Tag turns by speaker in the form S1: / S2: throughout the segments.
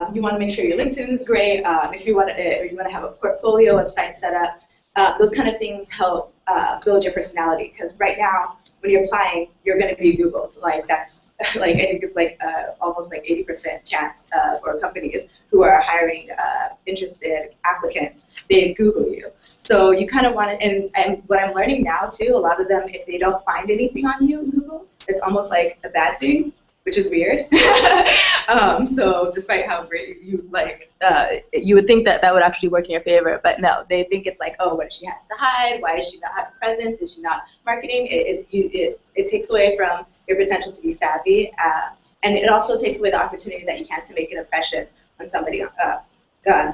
S1: You want to make sure your LinkedIn is great. If you want to have a portfolio website set up, those kind of things help build your personality. Because right now, when you're applying, you're going to be Googled. Like that's like I think it's like almost like 80% chance for companies who are hiring interested applicants, they Google you. So you kind of want to, and what I'm learning now too, a lot of them, if they don't find anything on you in Google, it's almost like a bad thing, which is weird. So despite how great you like, you would think that that would actually work in your favor, but no, they think it's like, oh, what she has to hide? Why does she not have a presence? Is she not marketing? It takes away from your potential to be savvy, and it also takes away the opportunity that you can to make an impression on somebody,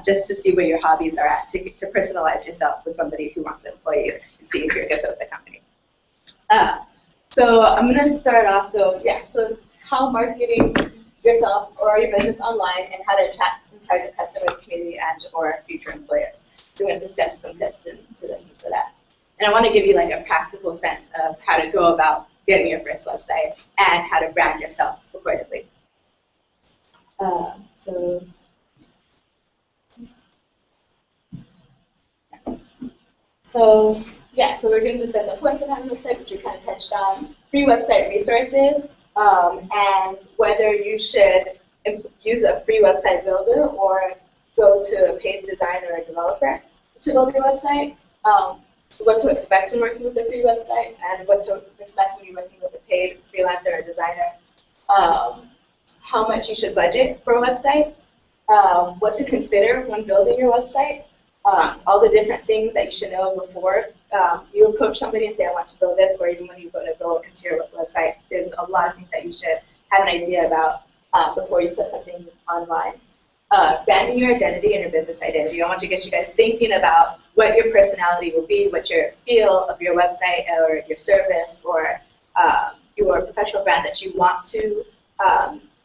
S1: just to see where your hobbies are at, to personalize yourself with somebody who wants to employ you and see if you're a good fit with the company. So I'm going to start off, so it's how marketing yourself or your business online and how to attract and target customers, community, and or future employers. So we're going to discuss some tips and suggestions for that. And I want to give you like a practical sense of how to go about getting your first website and how to brand yourself accordingly. So we're going to discuss the points of having a website, which we kind of touched on, free website resources, and whether you should use a free website builder or go to a paid designer or a developer to build your website, what to expect when working with a free website, and what to expect when you're working with a paid freelancer or designer, how much you should budget for a website, what to consider when building your website, all the different things that you should know before you approach somebody and say, I want to build this, or even when you go into your website, there's a lot of things that you should have an idea about before you put something online. Branding your identity and your business identity. I want to get you guys thinking about what your personality will be, what your feel of your website or your service or your professional brand that you want to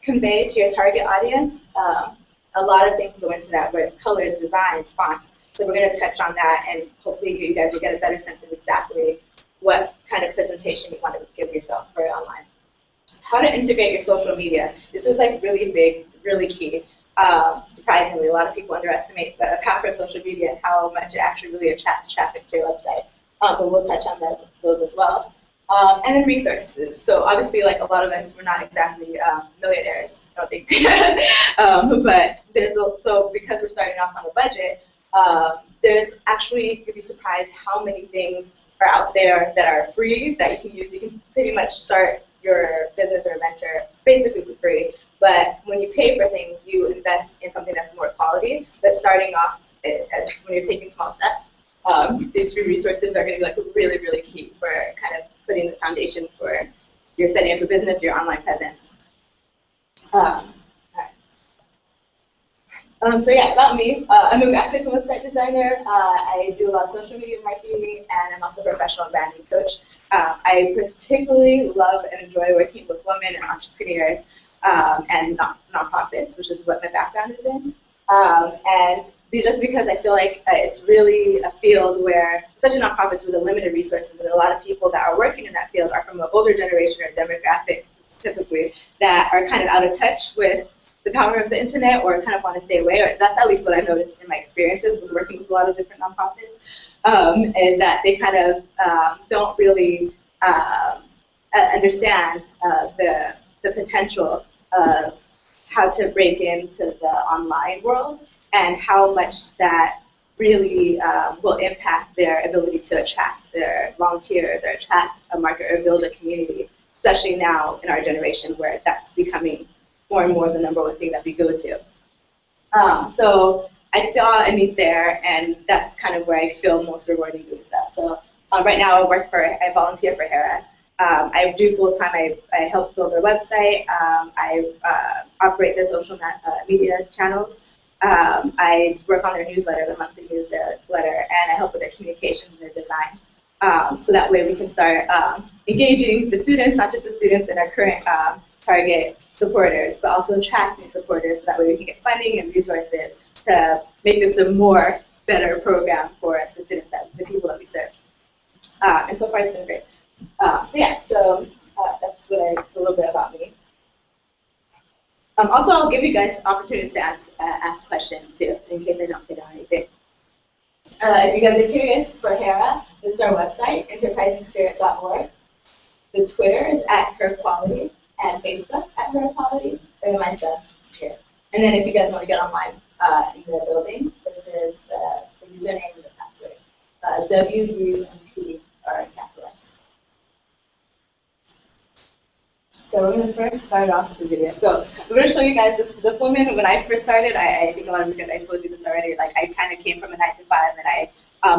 S1: convey to your target audience. A lot of things go into that, where it's colors, designs, fonts. So we're going to touch on that, and hopefully you guys will get a better sense of exactly what kind of presentation you want to give yourself for online. How to integrate your social media. This is like really big, really key. Surprisingly, a lot of people underestimate the power of social media and how much it actually really attracts traffic to your website. But we'll touch on those as well. And then resources. So obviously, like a lot of us, we're not exactly millionaires, I don't think. But there's also, because we're starting off on a budget, there's actually, you'd be surprised how many things are out there that are free that you can use. You can pretty much start your business or venture basically for free. But when you pay for things, you invest in something that's more quality. But starting off, when you're taking small steps, these free resources are going to be like really, really key for kind of putting the foundation for your setting up your business, your online presence. So yeah, about me. I'm a graphic and website designer. I do a lot of social media marketing, and I'm also a professional branding coach. I particularly love and enjoy working with women and entrepreneurs and nonprofits, which is what my background is in. And just because I feel like it's really a field where, especially nonprofits with limited resources, and a lot of people that are working in that field are from an older generation or demographic, typically, that are kind of out of touch with the power of the internet or kind of want to stay away. Or that's at least what I've noticed in my experiences with working with a lot of different nonprofits, is that they kind of don't really understand the potential of how to break into the online world and how much that really will impact their ability to attract their volunteers or attract a market or build a community, especially now in our generation where that's becoming more and more the number one thing that we go to. So I saw a need there, and that's kind of where I feel most rewarding doing stuff. So right now I volunteer for HERA. I do full-time. I help build their website. I operate their social media channels. I work on their newsletter, the monthly newsletter, and I help with their communications and their design. So that way we can start engaging the students, not just the students in our current target supporters, but also attract new supporters, so that way we can get funding and resources to make this a more better program for the students, the people that we serve. And so far it's been great. So that's a little bit about me. Also, I'll give you guys opportunities to ask questions too, in case I don't hit on anything. If you guys are curious, for HERA, this is our website, enterprisingspirit.org. The Twitter is at HERA Quality, and Facebook at HERA Quality. Look at my stuff here. And then if you guys want to get online in the building, this is the username and the password. WUMP are capitalized. So we're going to first start off with the video. So I'm going to show you guys this woman. When I first started, I think a lot of you guys, I told you this already, like I kind of came from a 9 to 5, and I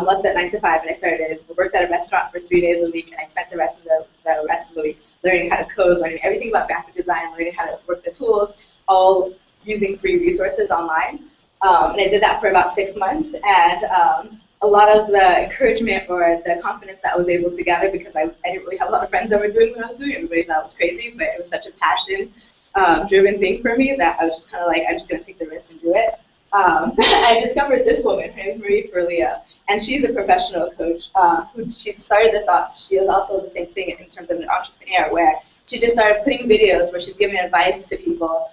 S1: left that 9 to 5, and I worked at a restaurant for 3 days a week, and I spent the rest of the week learning how to code, learning everything about graphic design, learning how to work the tools, all using free resources online. And I did that for about 6 months, and a lot of the encouragement or the confidence that I was able to gather, because I didn't really have a lot of friends that were doing what I was doing. Everybody thought it was crazy, but it was such a passion-driven thing for me that I was just kind of like, I'm just going to take the risk and do it. I discovered this woman. Her name is Marie Ferlia, and she's a professional coach. She started this off. She is also the same thing in terms of an entrepreneur, where she just started putting videos where she's giving advice to people,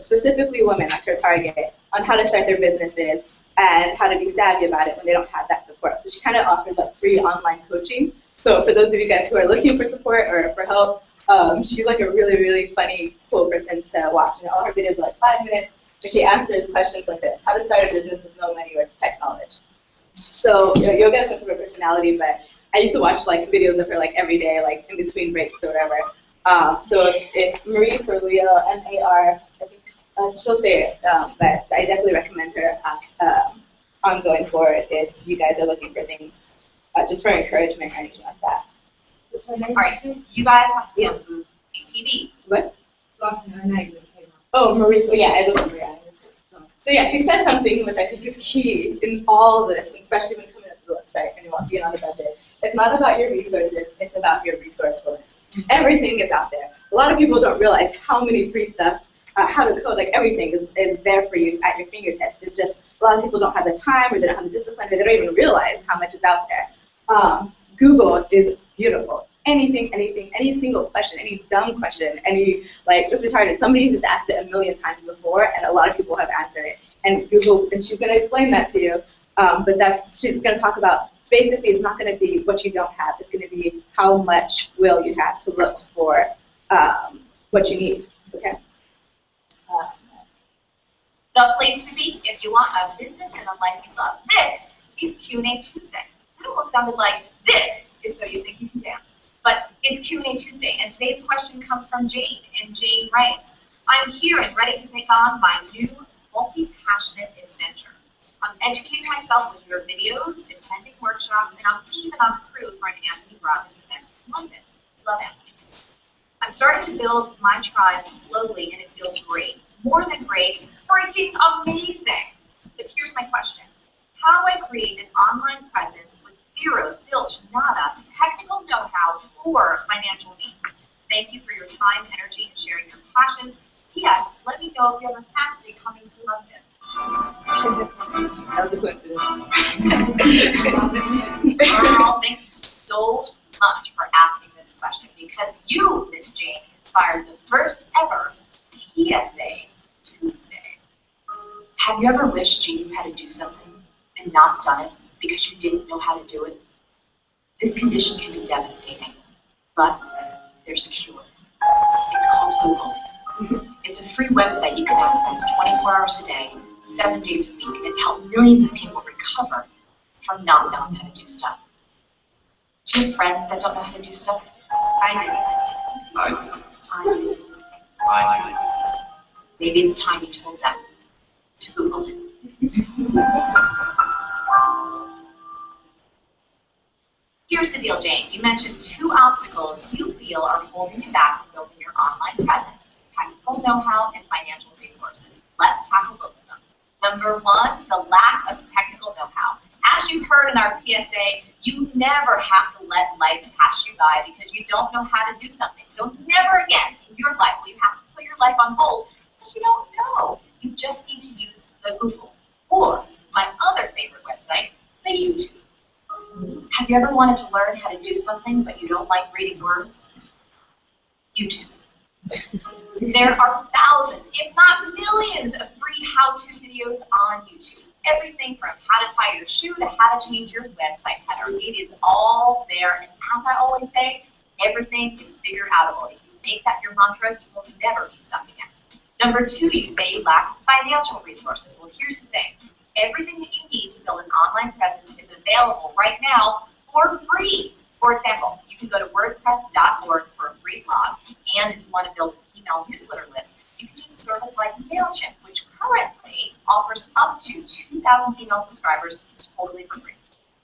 S1: specifically women, that's her target, on how to start their businesses and how to be savvy about it when they don't have that support. So she kind of offers like free online coaching. So for those of you guys who are looking for support or for help, she's like a really, really funny, cool person to watch. And all her videos are like 5 minutes, and she answers questions like this: how to start a business with no money or tech knowledge. So you'll get a sense of her personality, but I used to watch like videos of her like every day, like in between breaks or whatever. So if Marie Ferlia, M-A-R, I think she'll say it, but I definitely recommend her ongoing forward if you guys are looking for things just for encouragement or anything like that.
S2: All right, you guys have to be on BTV.
S1: What? Oh, Marie. Yeah, I love Marie. So yeah, she says something which I think is key in all of this, especially when coming up to the website and you want to get on the budget. It's not about your resources, it's about your resourcefulness. Everything is out there. A lot of people don't realize how many free stuff, how to code, like everything is there for you at your fingertips. It's just a lot of people don't have the time, or they don't have the discipline, or they don't even realize how much is out there. Google is beautiful. Anything, any single question, any dumb question, any, like, just retarded. Somebody has asked it a million times before, and a lot of people have answered it. And Google, and she's going to explain that to you, but she's going to talk about, basically, it's not going to be what you don't have. It's going to be how much will you have to look for what you need, okay?
S2: The place to be if you want a business and a life you love. This is Q&A Tuesday. It almost sounded like this is so you think you can dance. But it's Q&A Tuesday, and today's question comes from Jane, and Jane writes, I'm here and ready to take on my new multi-passionate adventure. I'm educating myself with your videos, attending workshops, and I'm even on crew for an Anthony Robbins event in London. Love Anthony. I'm starting to build my tribe slowly, and it feels great. More than great, freaking amazing. But here's my question. How do I create an online presence with zero, zilch, nada, technical know-how, or financial means? Thank you for your time, energy, and sharing your passions. P.S. Let me know if you have a fancy coming to London.
S1: That was a coincidence.
S2: Girl, thank you so much for asking this question, because you, Miss Jane, inspired the first ever PSA Tuesday. Have you ever wished you knew how to do something and not done it because you didn't know how to do it? This condition can be devastating, but there's a cure. It's called Google. It's a free website you can access 24 hours a day, 7 days a week, and it's helped millions of people recover from not knowing how to do stuff. Do you have friends that don't know how to do stuff? I do. Maybe it's time you told them to Google it. Here's the deal, Jane. You mentioned 2 obstacles you feel are holding you back from building your online presence: technical know-how and financial resources. Let's tackle both of them. Number 1, the lack of technical know-how. As you heard in our PSA, you never have to let life pass you by because you don't know how to do something. So never again in your life will you have to put your life on hold because you don't know. You just need to use the Google, or my other favorite website, the YouTube. Have you ever wanted to learn how to do something but you don't like reading words? YouTube. There are thousands, if not millions, of free how-to videos on YouTube. Everything from how to tie your shoe to how to change your website header. It is all there, and as I always say, everything is figure outable. If you make that your mantra, you will never be stuck again. Number 2, you say you lack financial resources. Well, here's the thing. Everything that you need to build an online presence is available right now for free. For example, you can go to wordpress.org for a free blog, and if you want to build an email newsletter list, you can use a service like MailChimp, which currently offers up to 2,000 email subscribers totally for free.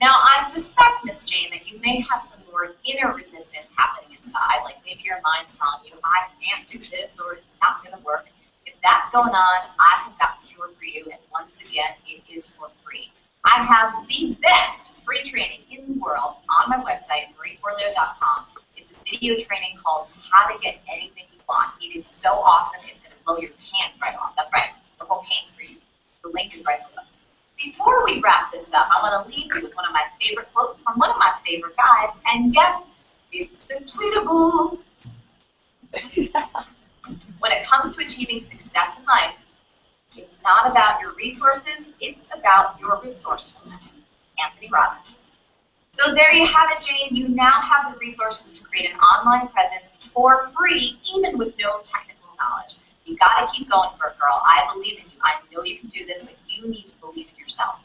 S2: Now, I suspect, Miss Jane, that you may have some more inner resistance happening inside, like maybe your mind's telling you, I can't do this, or it's not going to work. If that's going on, I have got the cure for you, and once again, it is for free. I have the best free training in the world on my website, marieforleo.com. It's a video training called How to Get Anything You Want. It is so awesome, it's going to blow your pants right off. That's right, the whole pants for you. The link is right below. Before we wrap this up, I want to leave you with one of my favorite quotes from one of my favorite guys, and yes, it's tweetable. When it comes to achieving success in life, it's not about your resources, it's about your resourcefulness. Anthony Robbins. So there you have it, Jane. You now have the resources to create an online presence for free, even with no technical knowledge. You got to keep going for it, girl. I believe in you. I know you can do this, but you need to believe in yourself.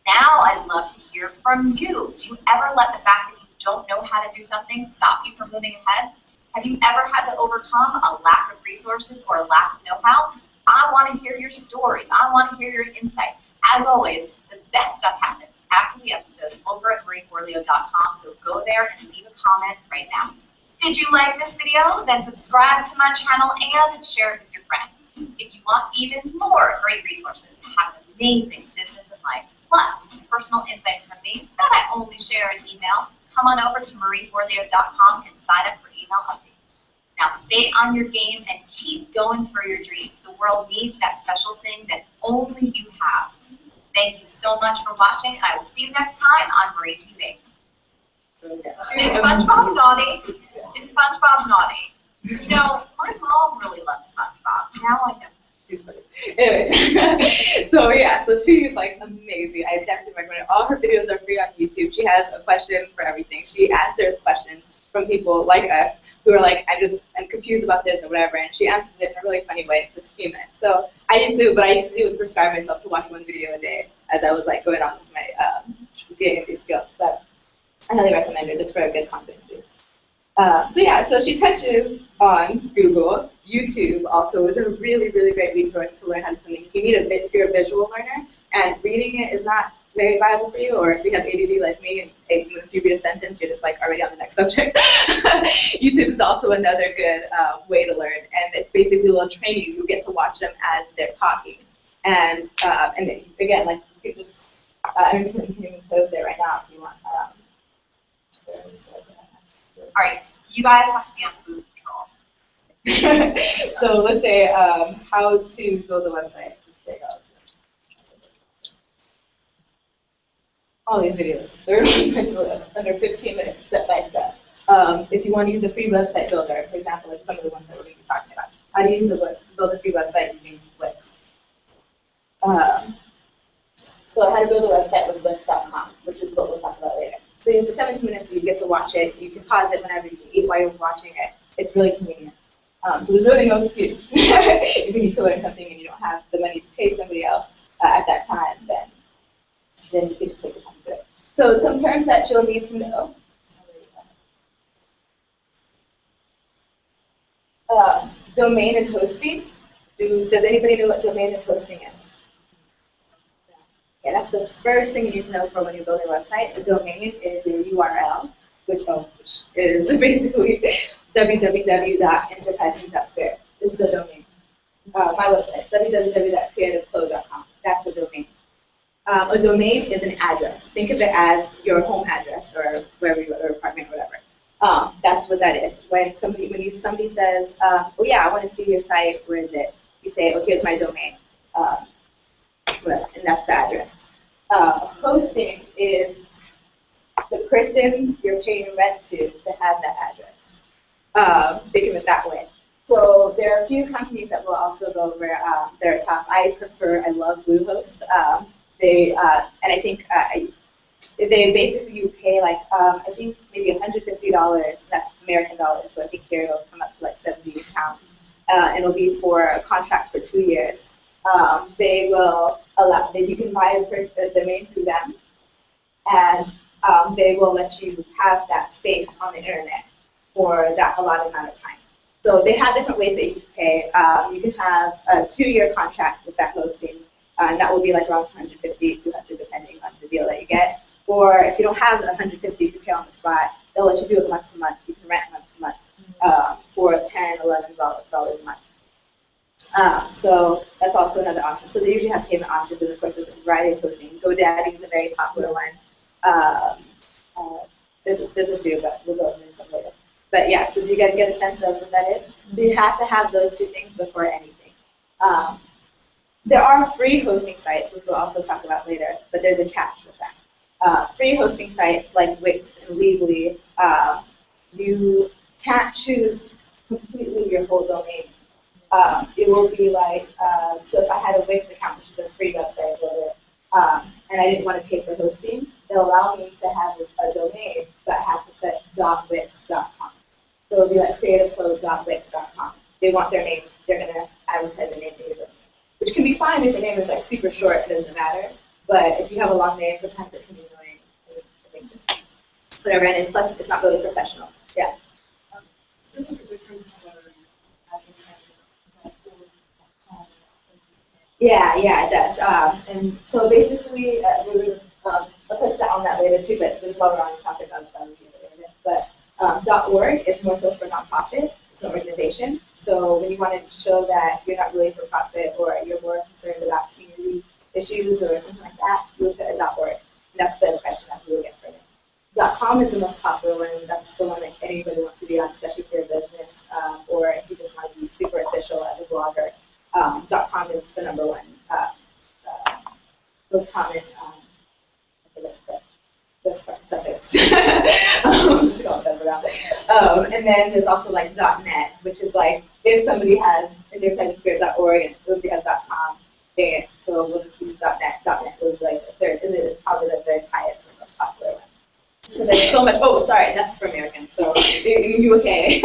S2: Now I'd love to hear from you. Do you ever let the fact that you don't know how to do something stop you from moving ahead? Have you ever had to overcome a lack of resources or a lack of know-how? I want to hear your stories. I want to hear your insights. As always, the best stuff happens after the episode over at marieforleo.com, so go there and leave a comment right now. Did you like this video? Then subscribe to my channel and share it with your friends. If you want even more great resources to have an amazing business and life, plus personal insights from me that I only share in email, come on over to marieforleo.com and sign up for email updates. Now stay on your game and keep going for your dreams. The world needs that special thing that only you have. Thank you so much for watching, and I will see you next time on Marie TV. Is SpongeBob naughty? Is SpongeBob naughty? You know, my mom really loves SpongeBob. Now I know.
S3: She's funny. Anyways, so yeah, so she's like amazing. I definitely recommend it. All her videos are free on YouTube. She has a question for everything. She answers questions from people like us who are like, I'm confused about this or whatever, and she answers it in a really funny way. It's a few minutes. So what I used to do was prescribe myself to watch one video a day as I was like going on with my getting these skills. But I highly recommend her just for a good confidence boost. So yeah, so she touches on Google. YouTube also is a really, really great resource to learn how to do something. If you're a visual learner and reading it is not very viable for you, or if you have ADD like me and once you read a sentence, you're just like already on the next subject. YouTube is also another good way to learn, and it's basically a little training. You get to watch them as they're talking, and then, again, like you can just you can even play with it right now if you want.
S2: All right, you guys have to be on food control.
S3: So let's say how to build a website. All these videos, they're under 15 minutes, step by step. If you want to use a free website builder, for example, like some of the ones that we're going to be talking about, how to build a free website using Wix. So how to build a website with Wix.com, which is what we'll talk about later. So it's 17 minutes, you get to watch it. You can pause it whenever you eat while you're watching it. It's really convenient. So there's really no excuse. If you need to learn something and you don't have the money to pay somebody else at that time, then you can just take the time to do it. So some terms that you'll need to know. Domain and hosting. Does anybody know what domain and hosting is? Yeah, that's the first thing you need to know for when you're building a website. A domain is your URL, which is basically www.enterprising.spirit. This is the domain. My website, www.creativeclo.com. That's a domain. A domain is an address. Think of it as your home address or wherever you are, apartment or whatever. That's what that is. When somebody says, oh yeah, I want to see your site, where is it? You say, oh, here's my domain. And that's the address. Hosting is the person you're paying rent to have that address. Think of it that way. So there are a few companies that will also go over their top. I love Bluehost. And I think they basically you pay like I think maybe $150. That's American dollars. So I think here it'll come up to like £70, and it'll be for a contract for 2 years. They will allow that you can buy a domain through them, and they will let you have that space on the internet for that allotted amount of time. So they have different ways that you can pay. You can have a 2-year contract with that hosting, and that will be like around 150, 200, depending on the deal that you get. Or if you don't have 150 to pay on the spot, they'll let you do it month to month. You can rent month to month for $10, $11 a month. So that's also another option. So they usually have payment options, and of course there's a variety of hosting. GoDaddy is a very popular one. There's a few, but we'll go into some later. But yeah, so do you guys get a sense of what that is? So you have to have those 2 things before anything. There are free hosting sites, which we'll also talk about later, but there's a catch with that. Free hosting sites like Wix and Legally, you can't choose completely your whole domain. It will be like, so if I had a Wix account, which is a free website builder, and I didn't want to pay for hosting, they'll allow me to have a domain, but I have to put .wix.com. So it'll be like creativecode.wix.com. They want their name, they're going to advertise their name in your domain, which can be fine if the name is like super short, it doesn't matter. But if you have a long name, sometimes it can be annoying. Whatever, and plus it's not really professional. Yeah. Yeah, it does. And so basically, I'll touch on that later too, but just while we're on the topic of but .org is more so for nonprofit. It's an organization. So when you want to show that you're not really for profit or you're more concerned about community issues or something like that, you look at .org. And that's the impression that we will get from it. .com is the most popular one. That's the one that anybody wants to be on, especially for a business, or if you just want to be super official as a blogger. .com is the number one most common suffix. And then there's also like .net, which is like if somebody has independentspirit.org and somebody has .com, so we'll just use .net. .net was like the third, probably the third highest and most popular one. So there's so much. Oh, sorry, that's for Americans. So in UK,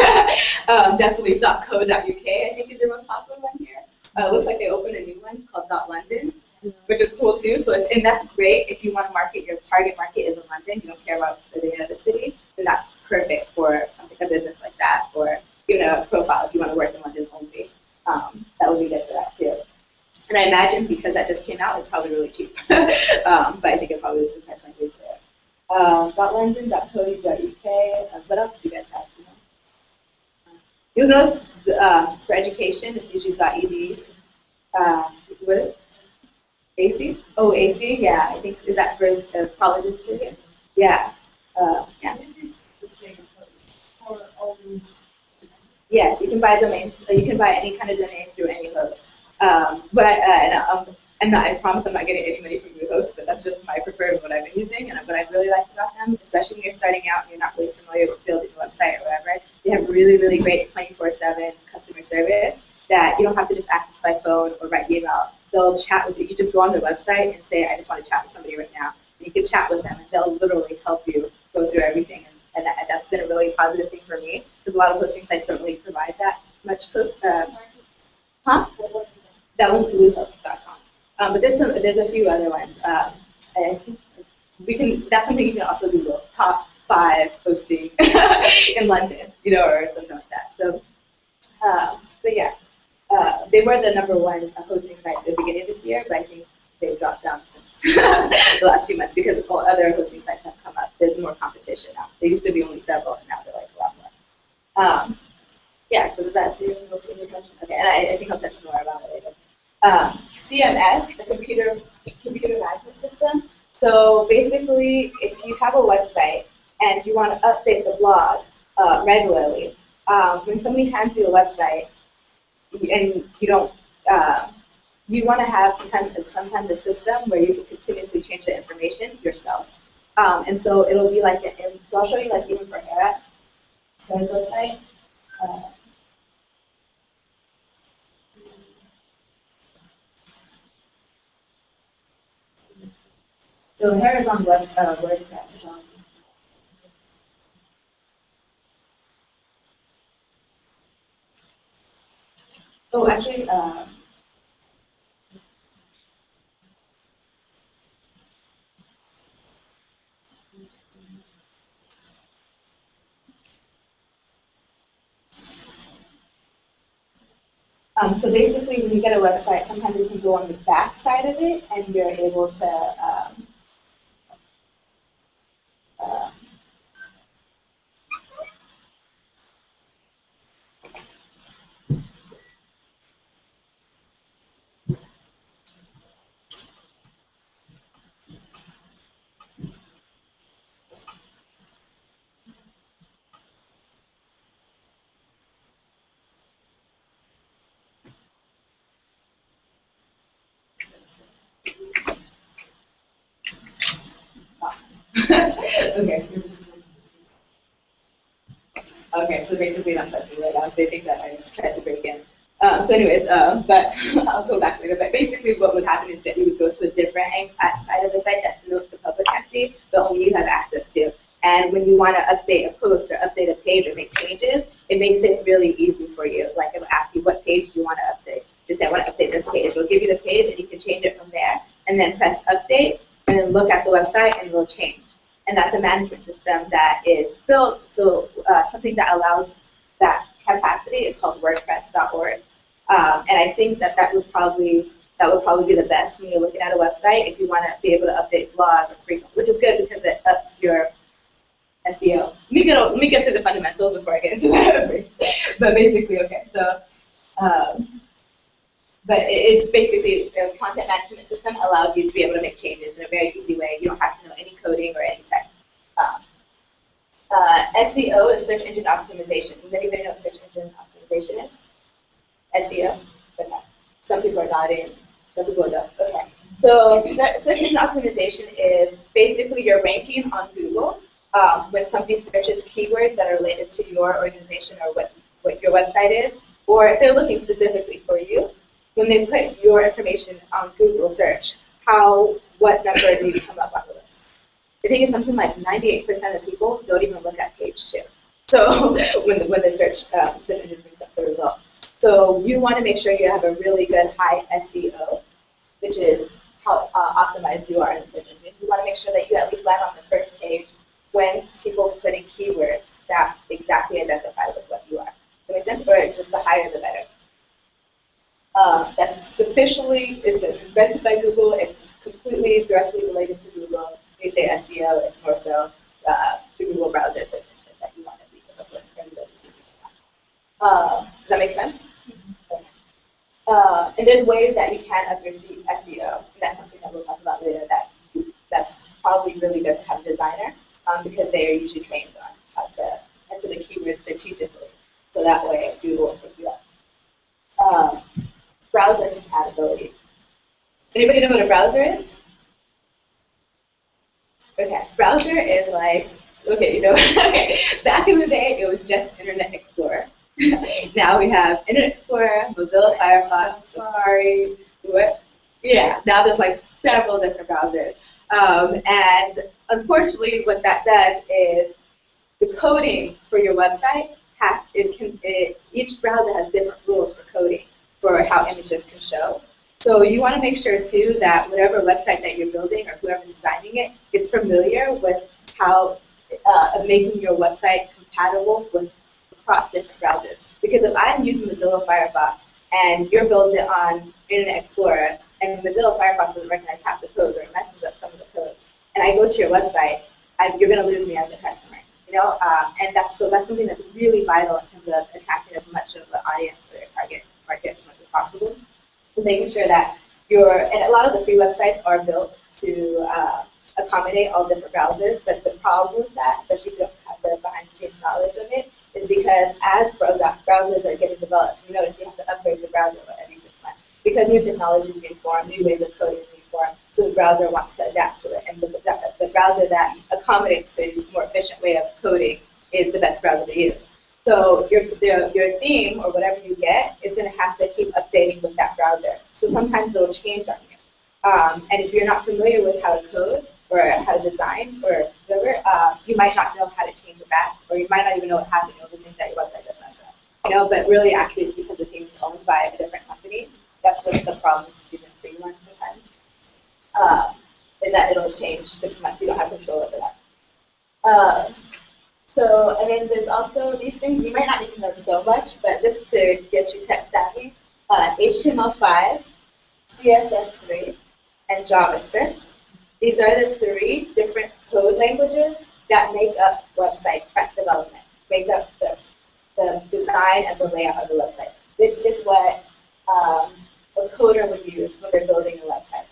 S3: definitely .co.uk. I think is the most popular one here. Looks like they opened a new one called .london, which is cool too. So and that's great if you want to market, your target market is in London. You don't care about the other city, then that's perfect for something, a business like that, or even a profile if you want to work in London only. That would be good for that too. And I imagine because that just came out, it's probably really cheap. But I think it probably is the price language there. .london, .co.uk. What else do you guys have? You'll notice for education, it's usually .ed. What? AC? Oh, AC. Yeah, I think is that for colleges too. Yeah. Yeah. Yes, you can buy domains. You can buy any kind of domain through any host. But I promise I'm not getting any money from Bluehost, but that's just my preferred what I've been using and what I really liked about them, especially when you're starting out and you're not really familiar with building a website or whatever. They have really, really great 24/7 customer service that you don't have to just access by phone or write email. They'll chat with you. You just go on their website and say, I just want to chat with somebody right now. And you can chat with them, and they'll literally help you go through everything. And that's been a really positive thing for me, because a lot of hosting sites don't really provide that much That was Bluehost.com. But there's a few other ones. I think that's something you can also Google, top 5 hosting in London, or something like that. So, but yeah, they were the number 1 hosting site at the beginning of this year, but I think they've dropped down since the last few months because all other hosting sites have come up. There's more competition now. There used to be only several, and now they're like a lot more. Yeah, so does that do most of your question? Okay, and I think I'll touch more about it later. CMS, the computer management system. So basically, if you have a website and you want to update the blog regularly, when somebody hands you a website and you don't, you want to have sometimes a system where you can continuously change the information yourself. And so it'll be like, so I'll show you like even for HERA's website. So HERA is on WordPress as well. Oh, actually, so basically, when you get a website, sometimes you can go on the back side of it, and you're able to uh, okay. Okay, so basically I'm fussy right now. They think that I tried to break in. So anyways, but I'll go back later. But basically what would happen is that you would go to a different side of the site that the public can't see, but only you have access to. And when you want to update a post or update a page or make changes, it makes it really easy for you. Like it'll ask you what page do you want to update. Just say I want to update this page. It'll give you the page and you can change it from there. And then press update and then look at the website and it will change. And that's a management system that is built, so something that allows that capacity is called WordPress.org. And I think that that would probably be the best when you're looking at a website if you want to be able to update blog or frequent, which is good because it ups your SEO. Let me get through the fundamentals before I get into that. But basically, okay, so. But it basically, the content management system allows you to be able to make changes in a very easy way. You don't have to know any coding or any tech. SEO is search engine optimization. Does anybody know what search engine optimization is? SEO? Okay. Some people are nodding, some people don't. Okay. So search engine optimization is basically your ranking on Google when somebody searches keywords that are related to your organization or what your website is, or if they're looking specifically for you. When they put your information on Google search, what number do you come up on the list? I think it's something like 98% of people don't even look at page 2. So when the search engine brings up the results. So you want to make sure you have a really good high SEO, which is how optimized you are in the search engine. You want to make sure that you at least land on the first page when people put in keywords that exactly identify with what you are. Does that make sense? Or just the higher the better. That's officially, it's invented by Google. It's completely directly related to Google. When you say SEO, it's more so the Google browser search engine that you want to be. That's what everybody sees. Does that make sense? Okay. And there's ways that you can up your SEO. And that's something that we'll talk about later. That's probably really good to have a designer because they are usually trained on how to enter the keywords strategically. So that way Google will pick you up. Browser compatibility. Anybody know what a browser is? Okay, browser is like, okay, you know, okay. Back in the day, it was just Internet Explorer. Now we have Internet Explorer, Mozilla Firefox, Safari, what? Yeah, now there's like several different browsers. And unfortunately, what that does is the coding for your website each browser has different rules for coding for how images can show. So you want to make sure too that whatever website that you're building or whoever's designing it is familiar with how making your website compatible with across different browsers. Because if I'm using Mozilla Firefox and you're building it on Internet Explorer and Mozilla Firefox doesn't recognize half the codes or it messes up some of the codes, and I go to your website, you're going to lose me as a customer. You know, and that's something that's really vital in terms of attracting as much of the audience or your target market as much as possible. So making sure that and a lot of the free websites are built to accommodate all different browsers, but the problem with that, especially if you don't have the behind-the-scenes knowledge of it, is because as browsers are getting developed, you notice you have to upgrade the browser every 6 months because new technology is being formed, new ways of coding is being formed, so the browser wants to adapt to it, and the browser that accommodates this more efficient way of coding is the best browser to use. So your theme or whatever you get is going to have to keep updating with that browser. So sometimes it'll change on you. And if you're not familiar with how to code, or how to design or whatever, you might not know how to change it back, or you might not even know what happened. You'll just think that your website just messed up. But really, actually, it's because the thing is owned by a different company. That's one of the problems with even free ones sometimes. Is that it'll change 6 months. You don't have control over that. And then there's also these things you might not need to know so much, but just to get you tech savvy, HTML5, CSS3, and JavaScript. These are the 3 different code languages that make up website development, make up the design and the layout of the website. This is what a coder would use when they're building a website.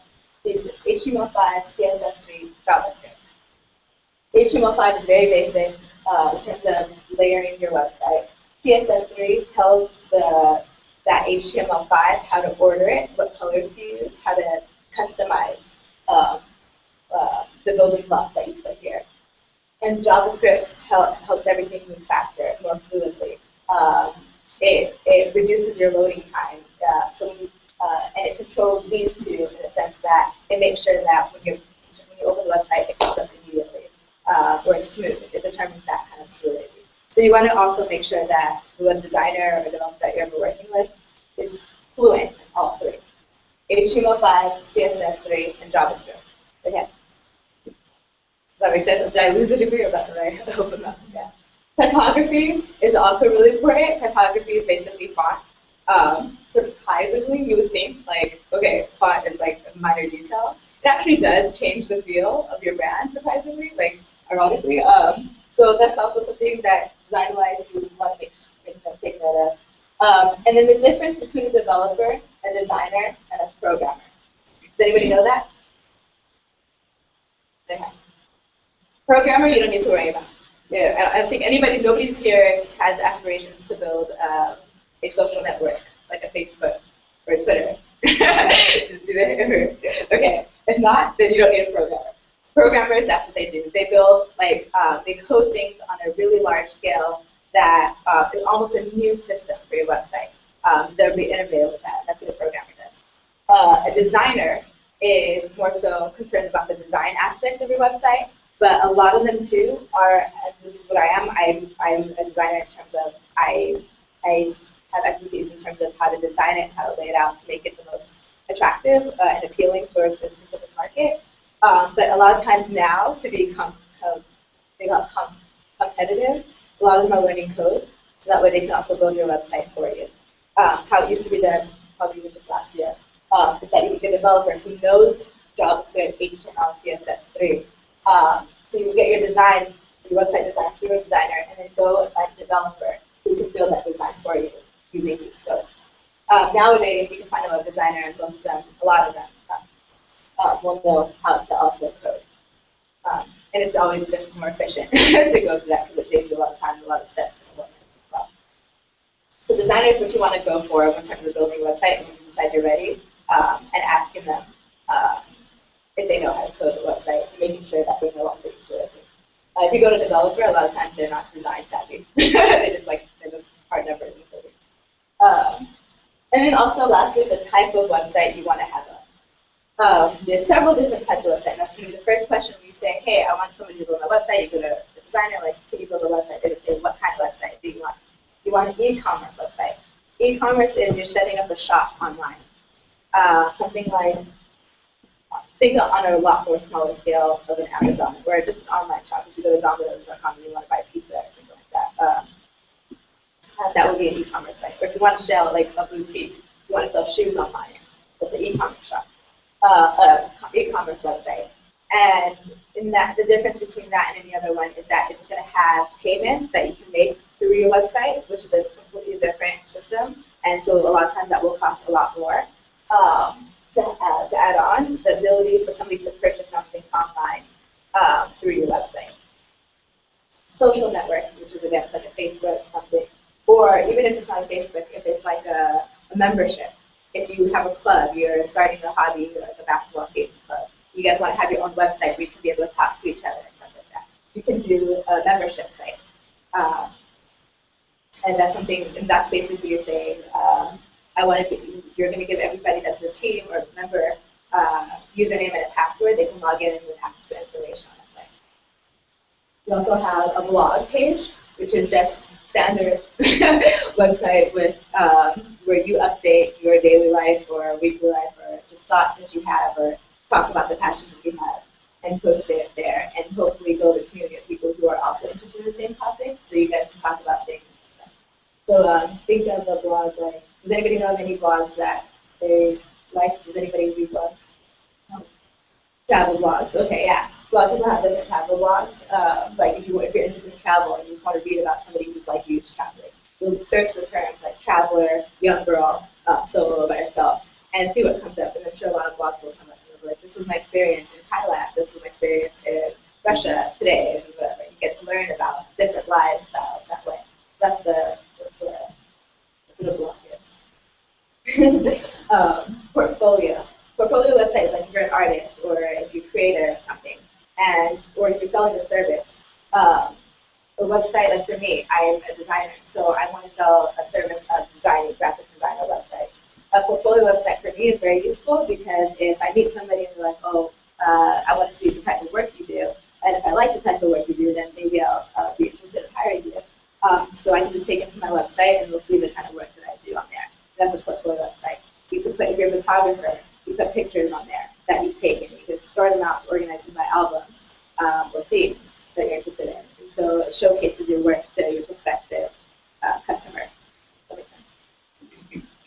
S3: HTML5, CSS3, JavaScript. HTML5 is very basic in terms of layering your website. CSS3 tells that HTML5 how to order it, what colors to use, how to customize the building blocks that you put here. And JavaScript helps everything move faster, more fluidly. It reduces your loading time. And it controls these 2 in the sense that it makes sure that when you open the website, it comes up immediately, or it's smooth. It determines that kind of fluidity. So you want to also make sure that the web designer or developer that you're ever working with is fluent in all 3. HTML5, CSS3, and JavaScript. Okay. Does that make sense? Did I lose a degree or about to open up? Yeah. Typography is also really important. Typography is basically font. Surprisingly, you would think, okay, font is a minor detail. It actually does change the feel of your brand, surprisingly, ironically. So that's also something that design-wise you want to take note of. And then the difference between a developer, a designer, and a programmer. Does anybody know that? Okay. Programmer, you don't need to worry about. Yeah, I don't think nobody's here has aspirations to build a social network like a Facebook or a Twitter. Do they? Okay. If not, then you don't need a programmer. Programmers, that's what they do. They build, they code things on a really large scale that is almost a new system for your website. They'll be innovative with that. That's what a programmer does. A designer is more so concerned about the design aspects of your website, but a lot of them too are, and this is what I am, I'm a designer in terms of I have expertise in terms of how to design it, how to lay it out to make it the most attractive and appealing towards a specific market. But a lot of times now, to become competitive, a lot of them are learning code, so that way they can also build your website for you. How it used to be done, probably even just last year, is that you would get a developer who knows JavaScript, HTML, CSS3. So you would get your design, your website design through a designer, and then go and find a developer who can build that design for you using these codes. Nowadays, you can find a web designer, and most of them, a lot of them, will know how to also code. And it's always just more efficient to go through that because it saves you a lot of time and a lot of steps in the work as well. So designer is what you want to go for in terms of building a website when you decide you're ready, and asking them if they know how to code the website, and making sure that they know what things do. If you go to developer, a lot of times they're not design savvy. they're just hard numbers and coding. And then also, lastly, the type of website you want to have up. There's several different types of website. That's going to be the first question when you say, hey, I want somebody to build a website. You go to the designer, can you build a website? They would say, what kind of website do you want? You want an e-commerce website. E-commerce is you're setting up a shop online. Something like, think on a lot more smaller scale of an Amazon, where just an online shop. If you go to Domino's.com and you want to buy pizza or something like that, that would be an e-commerce site. Or if you want to sell a boutique, you want to sell shoes online, that's an e-commerce shop, e-commerce website. And in that, the difference between that and any other one is that it's going to have payments that you can make through your website, which is a completely different system. And so a lot of times that will cost a lot more to add on the ability for somebody to purchase something online through your website. Social network, which is again like a Facebook something, or even if it's not a Facebook, if it's like a membership. If you have a club, you're starting a hobby, like a basketball team club, you guys want to have your own website where you can be able to talk to each other and stuff like that. You can do a membership site. And that's something, and that's basically you're saying, you're going to give everybody that's a team or a member
S1: username and a password, they can log in and access the information on that site. We also have a blog page, which is just standard website with where you update your daily life or weekly life or just thoughts that you have or talk about the passion that you have and post it there and hopefully build a community of people who are also interested in the same topic so you guys can talk about things. So think of a blog like, does anybody know of any blogs that they like? Does anybody read blogs? No. Travel blogs, okay, yeah. So a lot of people have different travel blogs. Like if you're interested in travel and you just want to read about somebody who's like you traveling, you'll search the terms like traveler, young girl, solo by yourself, and see what comes up. And I'm sure a lot of blogs will come up and like, this was my experience in Thailand, this was my experience in Russia today, and whatever. You get to learn about different lifestyles that way. That's what a blog is. Portfolio. Portfolio website is like if you're an artist or if you're a creator of something, or if you're selling a service. A website, like for me, I am a designer, so I want to sell a service of designing, graphic design or website. A portfolio website for me is very useful because if I meet somebody and they're like, oh, I want to see the type of work you do, and if I like the type of work you do, then maybe I'll be interested in hiring you. So I can just take it to my website and they'll see the kind of work that I do on there. That's a portfolio website. You can put, if you're a photographer, you put pictures on there that you've taken. You can store them out, organize them by albums or themes that you're interested in. And so it showcases your work to your prospective customer. That makes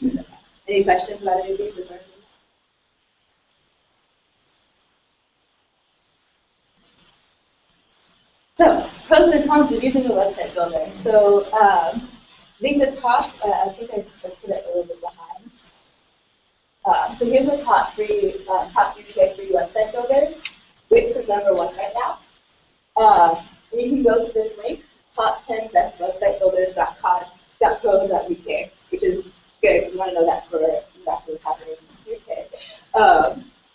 S1: sense. Any questions about any of these? So, pros and cons of using a website builder. So, I think the top, I think I put it a little bit behind. So here's the top UK free website builders. Wix is #1 right now. And you can go to this link, top10bestwebsitebuilders.co.uk, which is good because you want to know that for exactly what's happening in the UK.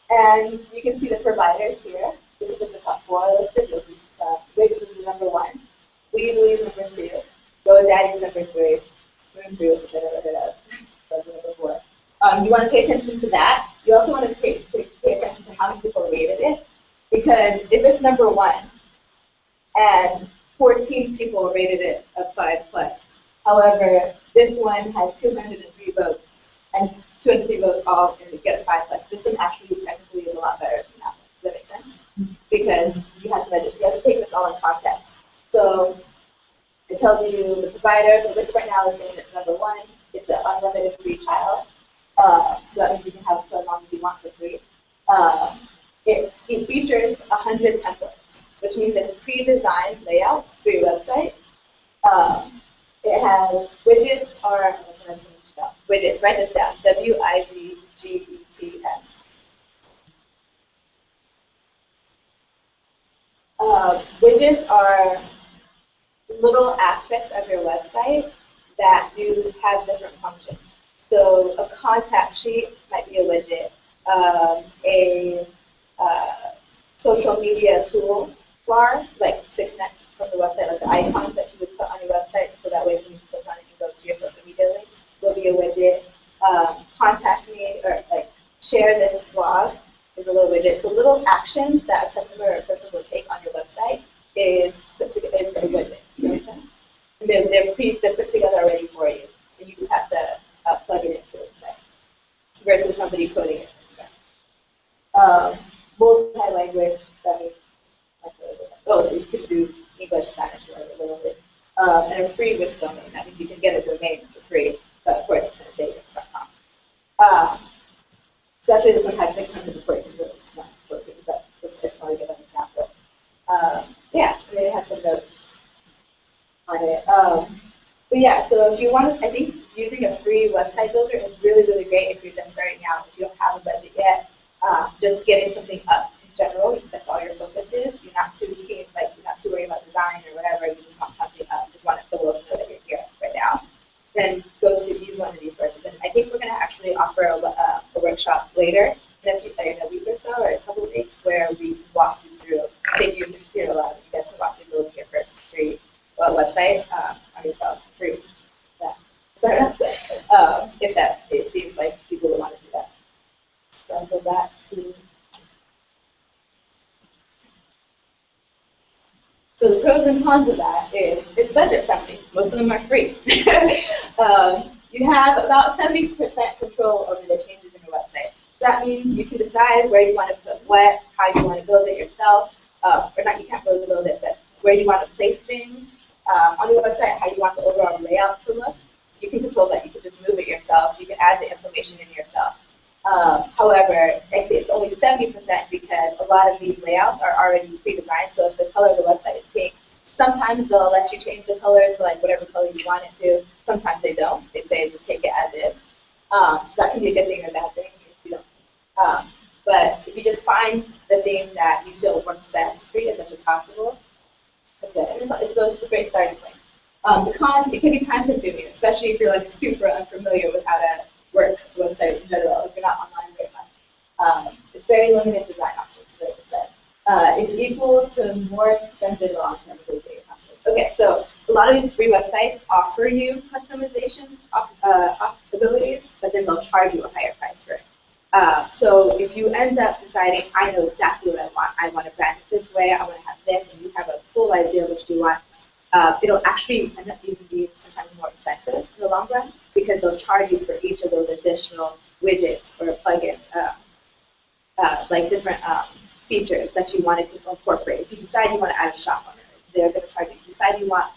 S1: And you can see the providers here. This is just the top 4 listed. You'll see Wix is the #1. Weebly is #2. GoDaddy is #3. Moonfree, which I never heard of. That's #4. You want to pay attention to that. You also want to pay attention to how many people rated it. Because if it's #1 and 14 people rated it a 5+, however, this one has 203 votes and 203 votes all get a 5+. This one actually technically is a lot better than that. Does that make sense? Because you have to measure. So you have to take this all in context. So it tells you the provider. So Wix right now is saying it's #1. It's an unlimited free trial. So that means you can have it for as long as you want for free. It features 100 templates, which means it's pre-designed layouts for your website. It has widgets, widgets, write this down, WIDGETS. Widgets are little aspects of your website that do have different functions. So a contact sheet might be a widget. A social media tool bar, like to connect from the website, like the icons that you would put on your website, so that way when you click on it and go to your social media links, will be a widget. Contact me or like share this blog is a little widget. So little actions that a customer or a person will take on your website is put together. It's a widget. Does that make sense? And they're put together already for you, and you just have to plug it into the website versus somebody coding it from scratch. Multi-language, that means you could do English, Spanish, or a little bit. And a free Wix domain, that means you can get a domain for free, but of course it's going to say Wix.com. So actually this one has 614 votes, not 14, but let's try to give an example. Yeah, and then it has some notes on it. But yeah, so if you want to, I think using a free website builder is really, really great if you're just starting out, if you don't have a budget yet. Just getting something up in general, if that's all your focus is. You're not too keen, like you're not too worried about design or whatever, you just want something up, you just want the world to know that you're here right now. Then go to use one of these sources. And I think we're going to actually offer a workshop later in a week or so, or a couple of weeks, where we can walk you through, take you through Imperial Lab. You guys can walk you through your first free website on yourself, free. Yeah. If it seems like people would want to do that. So I'll go back to So the pros and cons of that is it's budget friendly. Most of them are free. You have about 70% control over the changes in your website. So that means you can decide where you want to put what, how you want to build it yourself, or not, you can't really build it, but where you want to place things on your website, how you want the overall layout to look. You can control that. You can just move it yourself. You can add the information in yourself. However, I say it's only 70% because a lot of these layouts are already pre-designed. So if the color of the website is pink, sometimes they'll let you change the color to like whatever color you want it to. Sometimes they don't. They say just take it as is. So that can be a good thing or a bad thing if you don't. But if you just find the thing that you feel works best for you as much as possible, okay. And so it's a great starting point. The cons, it can be time consuming, especially if you're like super unfamiliar with how to work a website in general, if you're not online very much. It's very limited design options, like I said. It's equal to more expensive long-term Okay, so a lot of these free websites offer you customization abilities, but then they'll charge you a higher price for it. So if you end up deciding, I know exactly what I want to brand it this way, I want to have this, and you have a full idea of what you want, it'll actually end up even being sometimes more expensive in the long run because they'll charge you for each of those additional widgets or plugins, like different features that you want to incorporate. If you decide you want to add a shop on it, they're going to charge you. If you decide you want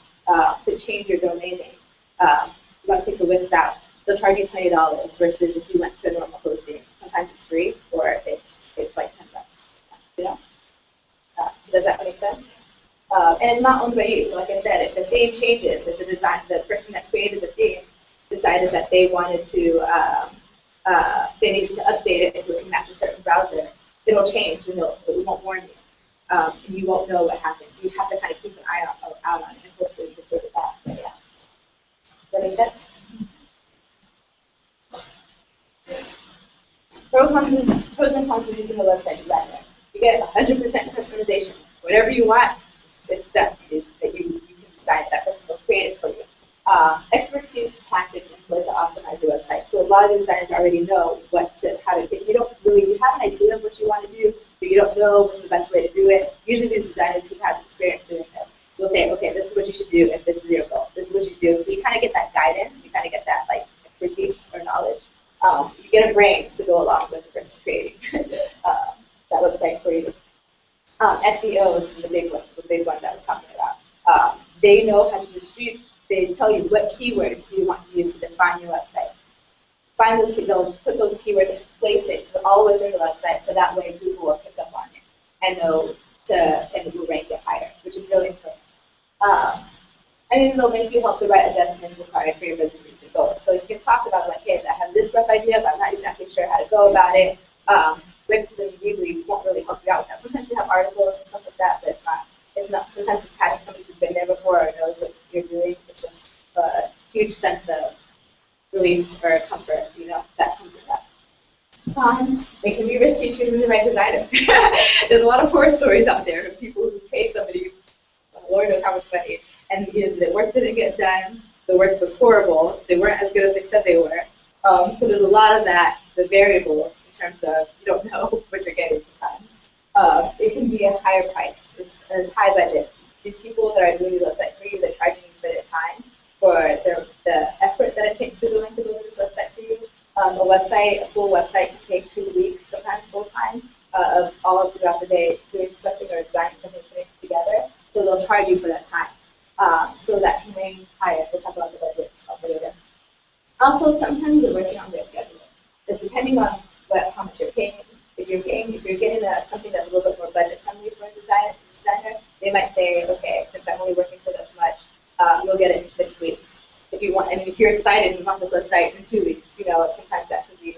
S1: to change your domain name, you want to take the widths out, they'll charge you $20 versus if you went to a normal hosting. Sometimes it's free or it's like $10. You know? So does that make sense? And it's not owned by you. So like I said, if the theme changes, if the person that created the theme decided that they wanted to, they needed to update it so it can match a certain browser, it'll change and it won't warn you. And you won't know what happens. So you have to kind of keep an eye out on it and hopefully you can sort it out. But yeah. Does that make sense? Pros and cons of using a website designer. You get 100% customization. Whatever you want, it's done. That you can decide that person will create it for you. Expertise tactics employed to optimize your website. So a lot of the designers already know how to get. You have an idea of what you want to do, but you don't know what's the best way to do it. Usually these designers who have experience doing this will say, okay, this is what you should do if this is your goal. This is what you do. So you kind of get that guidance. You kind of get that like expertise or knowledge. You get a brain to go along with the person creating that website for you. SEO is the big one that I was talking about. They know how to distribute. They tell you what keywords do you want to use to define your website. Find those, they'll put those keywords and place it all within the website, so that way Google will pick up on it and it will rank it higher, which is really important. And then they'll make you help the right adjustments required for your business to go. So you can talk about like, hey, I have this rough idea, but I'm not exactly sure how to go about it. Wix and usually won't really help you out with that. Sometimes you have articles and stuff like that, but it's not. Sometimes just having somebody who's been there before or knows what you're doing, it's just a huge sense of relief or comfort, that comes with that. Cons, it can be risky choosing the right designer. There's a lot of horror stories out there of people who paid somebody, Lord knows how much money, and the work didn't get done, the work was horrible, they weren't as good as they said they were. So there's a lot of that, the variables, in terms of you don't know what you're getting sometimes. It can be a higher price, it's a high budget. These people that are doing the website for you, they're charging you for their time, for the effort that it takes to go into building this website for you. A full website can take 2 weeks, sometimes full time, of all throughout the day doing something or designing something, putting it together. So they'll charge you for that time. So that can range higher. We'll talk about the budget also later. Also, sometimes they're working on their schedule. It's depending on how much you're paying. If you're getting something that's a little bit more budget friendly for a designer, they might say, okay, since I'm only working for this much, you'll get it in 6 weeks. If you're excited and you want this website in 2 weeks, sometimes that could be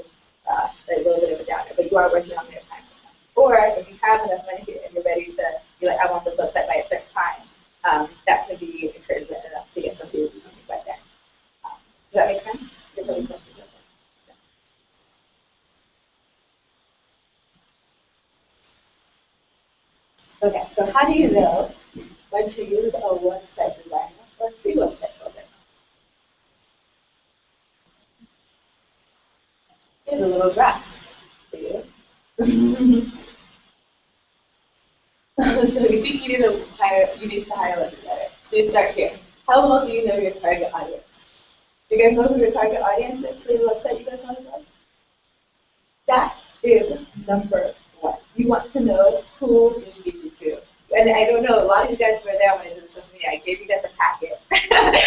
S1: a little bit of a downer, but you are working on their time sometimes. Or if you have enough money and you're ready to be like, I want this website by a certain time, that could be encouragement enough to get somebody to do something by then. Does that make sense? Is there any questions? Okay, so how do you know when to use a website designer or a free website builder? Here's a little graph for you. So you think you need to hire a web designer. So you start here. How well do you know your target audience? Do you guys know who your target audience is for the website you guys want to build? That is number one. You want to know who you're speaking to. And I don't know, a lot of you guys were there when I did the social media. I gave you guys a packet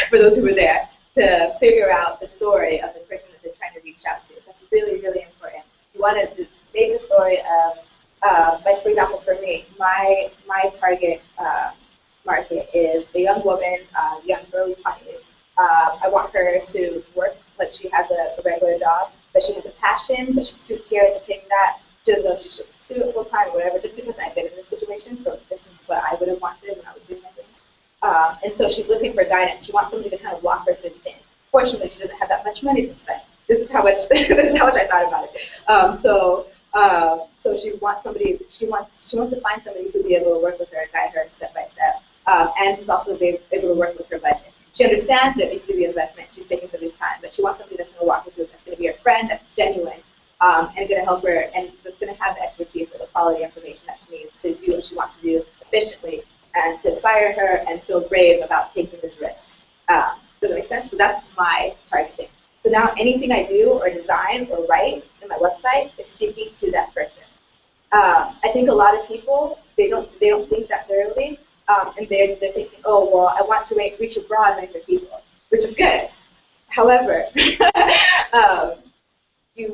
S1: for those who were there to figure out the story of the person that they're trying to reach out to. That's really, really important. You want to make the story of, like for example, for me, my target market is a young woman, young early 20s. I want her to work like she has a regular job, but she has a passion, but she's too scared to take that. She doesn't know if she should pursue it full time or whatever, just because I've been in this situation. So this is what I would have wanted when I was doing my thing. And so she's looking for guidance. She wants somebody to kind of walk her through the thing. Fortunately, she doesn't have that much money to spend. This is how much I thought about it. So she wants somebody. She wants to find somebody who will be able to work with her, guide her step by step, and who's also able to work with her budget. She understands there needs to be investment. She's taking somebody's time, but she wants somebody that's going to walk her through. That's going to be her friend. That's genuine. And going to help her, and that's going to have the expertise or the quality information that she needs to do what she wants to do efficiently, and to inspire her and feel brave about taking this risk. Does that make sense? So that's my target thing. So now anything I do or design or write in my website is speaking to that person. I think a lot of people, they don't think that thoroughly, and they're thinking, oh, well, I want to reach a broad range of people, which is good. However,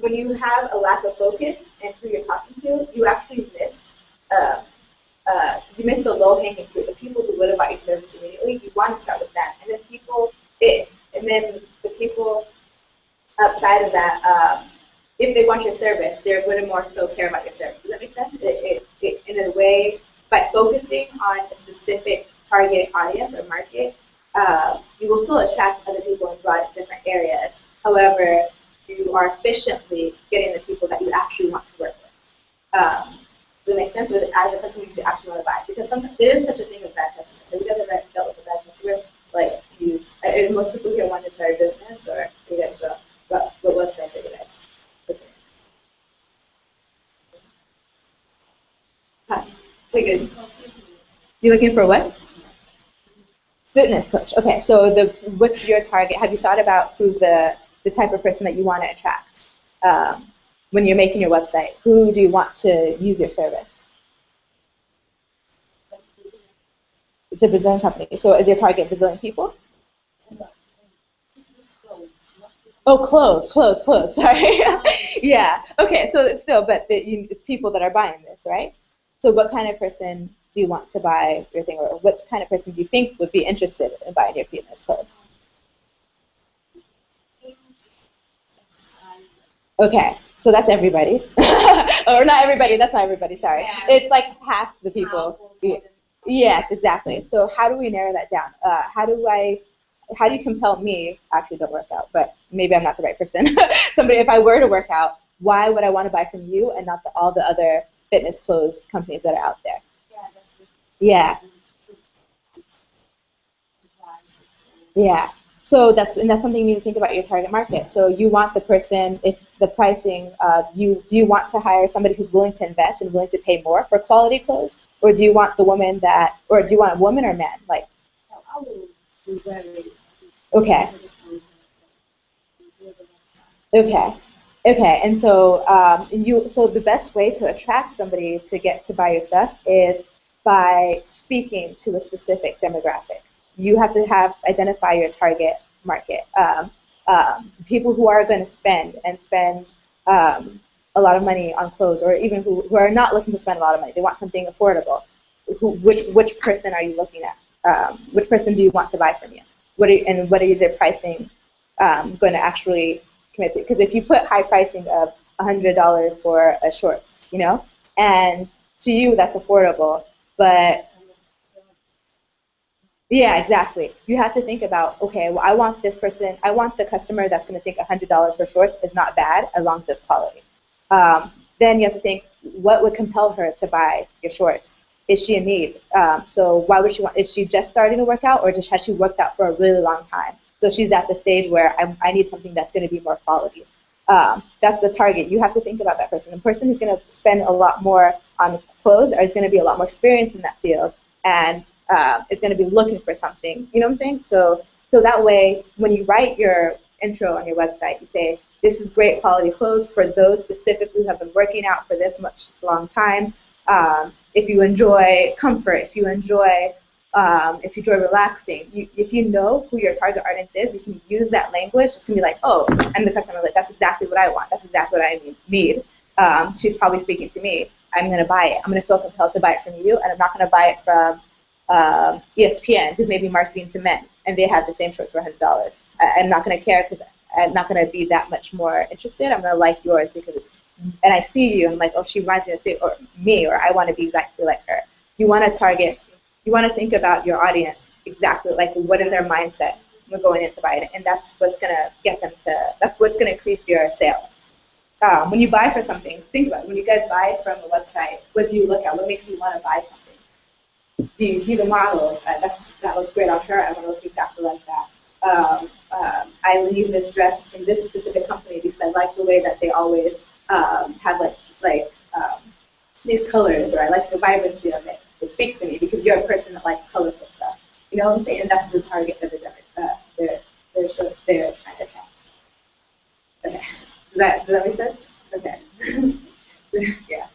S1: when you have a lack of focus in who you're talking to, you actually miss the low-hanging fruit, the people who would have bought your service immediately. You want to start with them, and then the people outside of that, if they want your service, they're going to more so care about your service. Does that make sense? In a way, by focusing on a specific target audience or market, you will still attract other people in broad different areas. However, you are efficiently getting the people that you actually want to work with. Does that make sense? With the customer you actually want to buy. Because sometimes there is such a thing as bad customers. Have you guys ever dealt with a bad customer? Like most people here want to start a business, or you guys feel, what websites are you guys looking at? Hi. Pretty good. You're looking for what? Fitness coach. Okay, so what's your target? Have you thought about who the type of person that you want to attract when you're making your website? Who do you want to use your service? It's a Brazilian company. So is your target Brazilian people? Oh, clothes. Sorry. Yeah. Okay. So it's people that are buying this, right? So what kind of person do you want to buy your thing, or what kind of person do you think would be interested in buying your fitness clothes? Okay, so that's everybody. Or not everybody, that's not everybody, sorry. Yeah. It's like half the people. Yes, exactly. So how do we narrow that down? How do you compel me, actually don't work out, but maybe I'm not the right person. If I were to work out, why would I want to buy from you and not all the other fitness clothes companies that are out there? Yeah. Yeah. So that's something you need to think about your target market. So you want the person, if the pricing, do you want to hire somebody who's willing to invest and willing to pay more for quality clothes, or do you want or do you want a woman or man? Like. Okay. Okay. And so the best way to attract somebody to buy your stuff is by speaking to a specific demographic. You have to identify your target market. People who are going to spend a lot of money on clothes, or even who are not looking to spend a lot of money. They want something affordable. Which person are you looking at? Which person do you want to buy from you? What is your pricing going to actually commit to? Because if you put high pricing of $100 for a shorts, and to you that's affordable, but yeah, exactly. You have to think about, okay, well, I want the customer that's going to think $100 for shorts is not bad as long as it's quality. Then you have to think, what would compel her to buy your shorts? Is she in need? So why would she want? Is she just starting to work out, or has she worked out for a really long time? So she's at the stage where I need something that's going to be more quality. That's the target. You have to think about that person. The person who's going to spend a lot more on
S3: clothes is going to be a lot more experienced in that field and is going to be looking for something. You know what I'm saying? So that way, when you write your intro on your website, you say, this is great quality clothes for those specifically who have been working out for this much long time. If you enjoy comfort, if you enjoy relaxing, if you know who your target audience is, you can use that language. It's going to be like, oh, and the customer like, that's exactly what I want. That's exactly what I need. She's probably speaking to me. I'm going to buy it. I'm going to feel compelled to buy it from you, and I'm not going to buy it from ESPN, who's maybe marketing to men, and they have the same shorts for $100. I'm not going to care because I'm not going to be that much more interested. I'm going to like yours because and I see you, and I'm like, oh, she reminds me of me, or I want to be exactly like her. You want to target. You want to think about your audience exactly, like what is their mindset when going into buying it, and that's what's going to get them to. That's what's going to increase your sales. When you buy for something, think about it. When you guys buy from a website, what do you look at? What makes you want to buy something? Do you see the models? That looks great on her. I want to look exactly like that. I need this dress from this specific company because I like the way that they always have these colors, or I like the vibrancy of it. It speaks to me because you're a person that likes colorful stuff. You know what I'm saying? And that's the target of the they're trying to attract. Okay. Does that make sense? Okay. Yeah.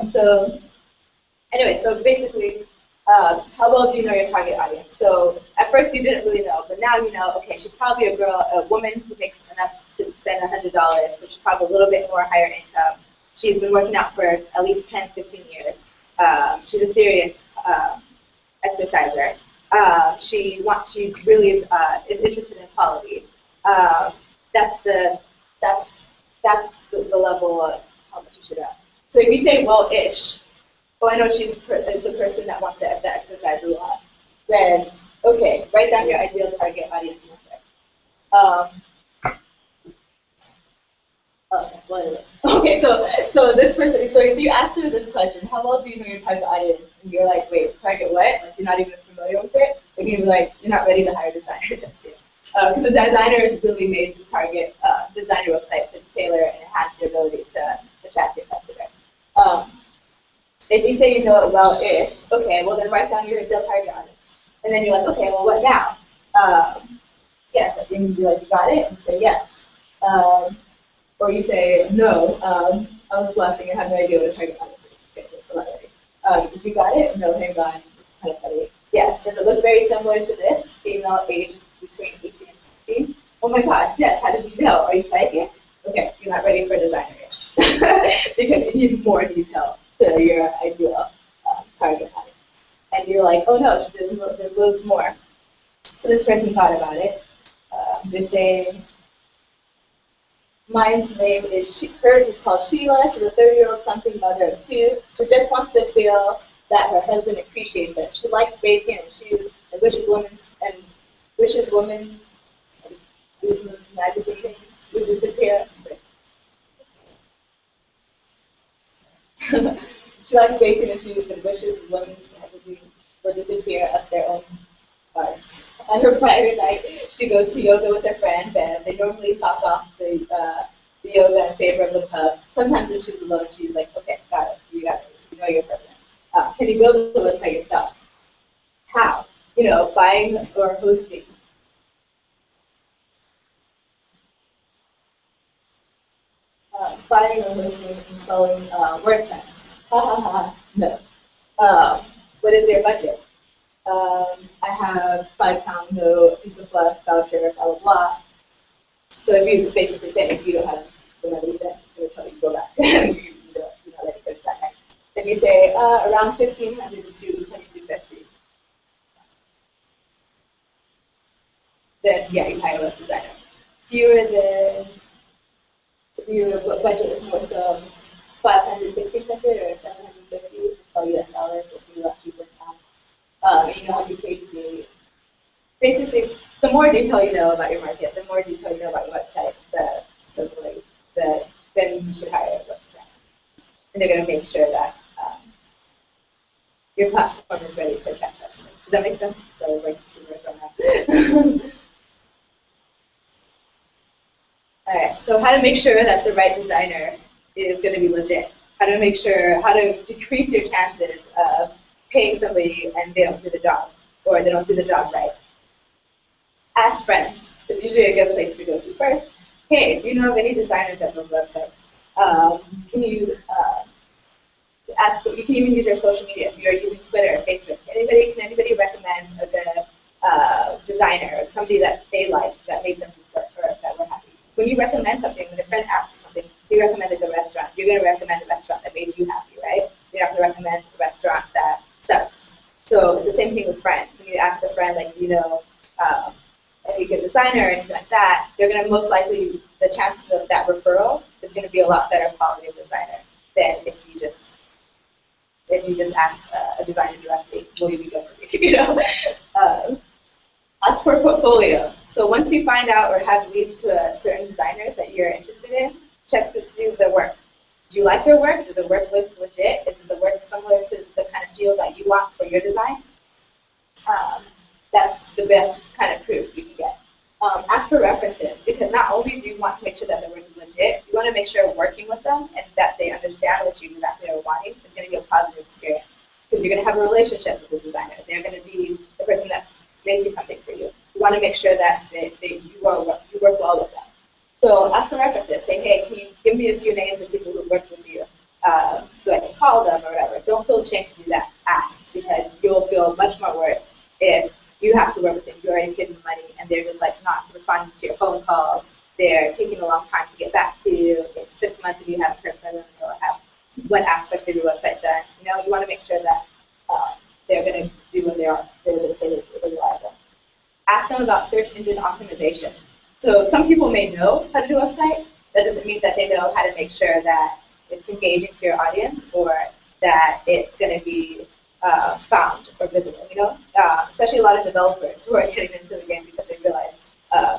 S3: So basically, how well do you know your target audience? So at first you didn't really know, but now you know, okay, she's probably a woman who makes enough to spend $100, so she's probably a little bit more higher income. She's been working out for at least 10, 15 years. She's a serious exerciser. She really is interested in quality. That's the level of how much you should have. So if you say well-ish, I know it's a person that wants to exercise a lot, then okay, write down your ideal target audience number. Okay, so this person, so if you ask her this question, how well do you know your target audience? And you're like, wait, target what? Like you're not even familiar with it? Like you're like, you're not ready to hire a designer just yet. Because the designer is really made to target, design your website to tailor and enhance your ability to attract your customer. If you say you know it well-ish, okay, well then write down your ideal target audience. And then you're like, okay, well what now? Yes, I think you're like, you got it? And you say yes. Or you say, no, I was bluffing, I have no idea what a target audience is. If you got it, no, hang on, it's kind of funny. Yes, does it look very similar to this? Female age between 18 and 16? Oh my gosh, yes, how did you know? Are you psychic? Okay, you're not ready for a designer yet. Because you need more detail to your ideal target audience. And you're like, oh no, there's loads more. So this person thought about it. They say, mine's name is, hers is called Sheila. She's a 30-year-old something mother of 2 who just wants to feel that her husband appreciates her. She likes bacon and shoes and wishes women magazine would disappear. She likes bacon and shoes and wishes women's magazines would disappear of their own hearts. On her Friday night, she goes to yoga with her friend Ben. They normally sock off the yoga in favor of the pub. Sometimes when she's alone, she's like, okay, got it. You got it. You know your person. Can you build the website yourself? How? Buying or hosting. Buying or hosting, installing WordPress. No. What is your budget? I have £5 no Pizza Plus voucher, blah, blah, blah. So if you basically say if you don't have the money, then it's going to tell you to go back. You're not ready for that. If you say around $1,500 to $2,250, then yeah, you hire a designer. If your budget is more so $500, $1,500, or $750, it's tell you in dollars if you actually work out. And you know how to create the. Basically, the more detail you know about your market, the more detail you know about your website, then you should hire a web designer. And they're going to make sure that your platform is ready to attract customers. Does that make sense? So I was like, on that. All right. So how to make sure that the right designer is going to be legit. how to make sure, how to decrease your chances of paying somebody and they don't do the job, or they don't do the job right. Ask friends. It's usually a good place to go to first. Hey, do you know of any designers that build websites? Can you ask? You can even use your social media if you're using Twitter or Facebook. Can anybody recommend a good designer or somebody that they liked that made them work or that were happy? When you recommend something, when a friend asks you something, you recommend a good restaurant. You're going to recommend a restaurant that made you happy, right? You're not going to recommend a restaurant that sucks. So it's the same thing with friends. When you ask a friend, like, do you know any good designer or anything like that, they're going to most likely, the chances of that referral is going to be a lot better quality of designer than if you just ask a designer directly, will you be good for me? You know? Ask for a portfolio. So once you find out or have leads to certain designers that you're interested in, check to see their work. Do you like their work? Does the work look legit? Is the work similar to the kind of feel that you want for your design? That's the best kind of proof you can get. Ask for references, because not only do you want to make sure that their work is legit, you want to make sure working with them and that they understand what you exactly are wanting is going to be a positive experience. Because you're going to have a relationship with this designer. They're going to be the person that's making something for you. You want to make sure that you work well with them. So ask for references. Say, hey, can you give me a few names of people who worked with you so I can call them or whatever. Don't feel ashamed to do that. Ask, because you'll feel much more worse if you have to work with them. You're already getting money, and they're just like not responding to your phone calls. They're taking a long time to get back to you. It's 6 months if you haven't heard from them. They'll have what aspect of your website done. You know, you want to make sure that they're going to do what they're going to say they're reliable. Ask them about search engine optimization. So some people may know how to do a website. That doesn't mean that they know how to make sure that it's engaging to your audience or that it's going to be found or visible, you know? Especially a lot of developers who are getting into the game because they realize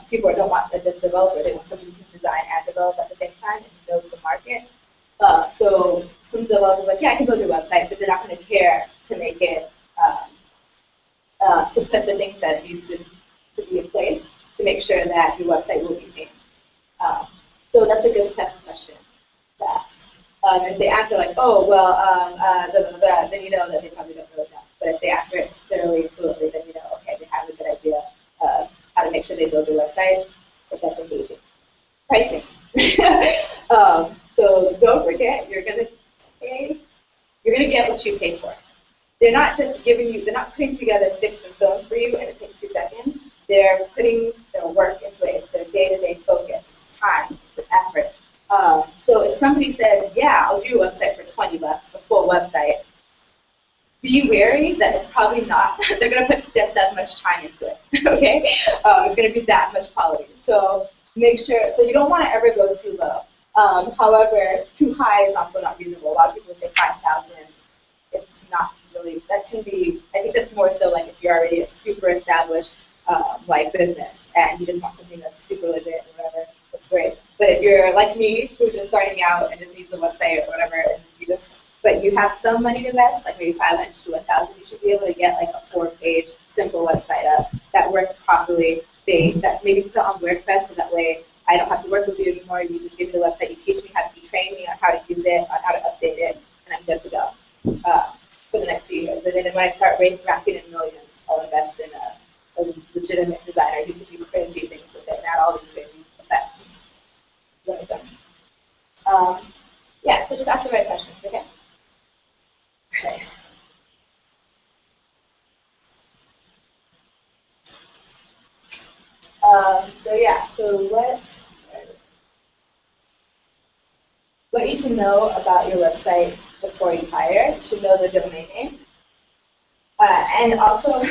S3: people don't want just a developer. They want somebody who can design and develop at the same time and who knows the market. So some developers are like, yeah, I can build your website, but they're not going to care to make it, to put the things that it needs to be in place to make sure that your website will be seen. So that's a good test question to ask. If they answer like, oh, well, then you know that they probably don't know that. But if they answer it thoroughly and fluently, then you know, okay, they have a good idea of how to make sure they build their website, if that's engaging. Pricing. So don't forget, you're gonna get what you pay for. They're not just giving you, they're not putting together sticks and stones for you and it takes 2 seconds. They're putting their work into it. It's their day-to-day focus. It's time. It's an effort. So if somebody says, yeah, I'll do a website for $20, a full website, be wary that it's probably not. They're going to put just as much time into it, okay? It's going to be that much quality. So make sure, so you don't want to ever go too low. However, too high is also not reasonable. A lot of people say 5,000. It's not really, that can be, I think that's more so like if you're already a super established like business and you just want something that's super legit or whatever, that's great. But if you're like me, who's just starting out and just needs a website or whatever, and but you have some money to invest, like maybe 500 to 1,000, you should be able to get like a 4-page simple website up that works properly. That maybe put on WordPress so that way I don't have to work with you anymore. You just give me the website, you teach me how to, you train me on how to use it, on how to update it, and I'm good to go for the next few years. And then when I start racking in millions, I'll invest in a legitimate designer who can do crazy things with it, not all these crazy effects. Does that make sense? Yeah, so just ask the right questions, okay? Okay. So what you should know about your website before you hire, you should know the domain name. And also,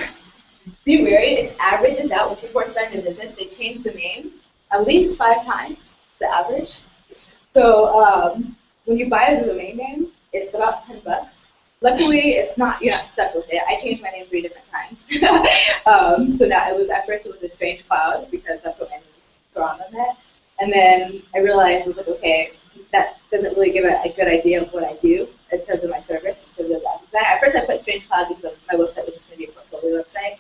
S3: be wary, it averages out when people are starting a business, they change the name at least 5 times, the average. So when you buy a domain name, it's about $10. Luckily, it's not, you're not stuck with it. I changed my name 3 different times. So now at first it was a strange cloud because that's what my name on it. And then I realized, I was like, okay, that doesn't really give a good idea of what I do in terms of my service, in terms of that. At first I put strange cloud because my website was just going to be a portfolio website.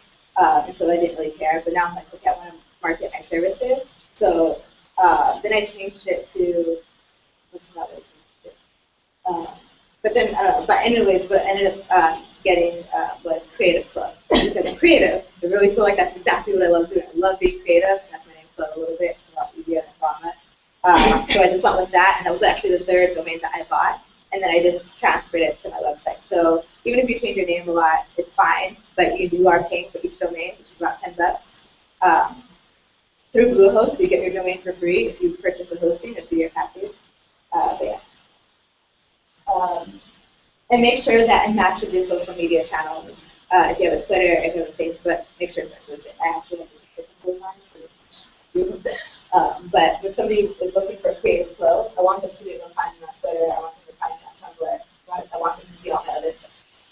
S3: And so I didn't really care. But now I'm like, okay, I want to market my services. So then I changed it to, what's another thing? But then, but anyways, what I ended up getting was Creative Club. Because I'm creative, I really feel like that's exactly what I love doing. I love being creative. That's my name, Club, a little bit. It's a lot easier than Obama. So I just went with that, and that was actually the third domain that I bought. And then I just transferred it to my website. So even if you change your name a lot, it's fine. But you are paying for each domain, which is about $10. Through Bluehost, you get your domain for free if you purchase a hosting. It's a year package. But yeah. And make sure that it matches your social media channels. If you have a Twitter, if you have a Facebook, make sure it's actually, I actually have to check the lines. But when somebody is looking for a creative flow, I want them to be able to find me on Twitter, I want them to find me on Tumblr, I want them to see all my other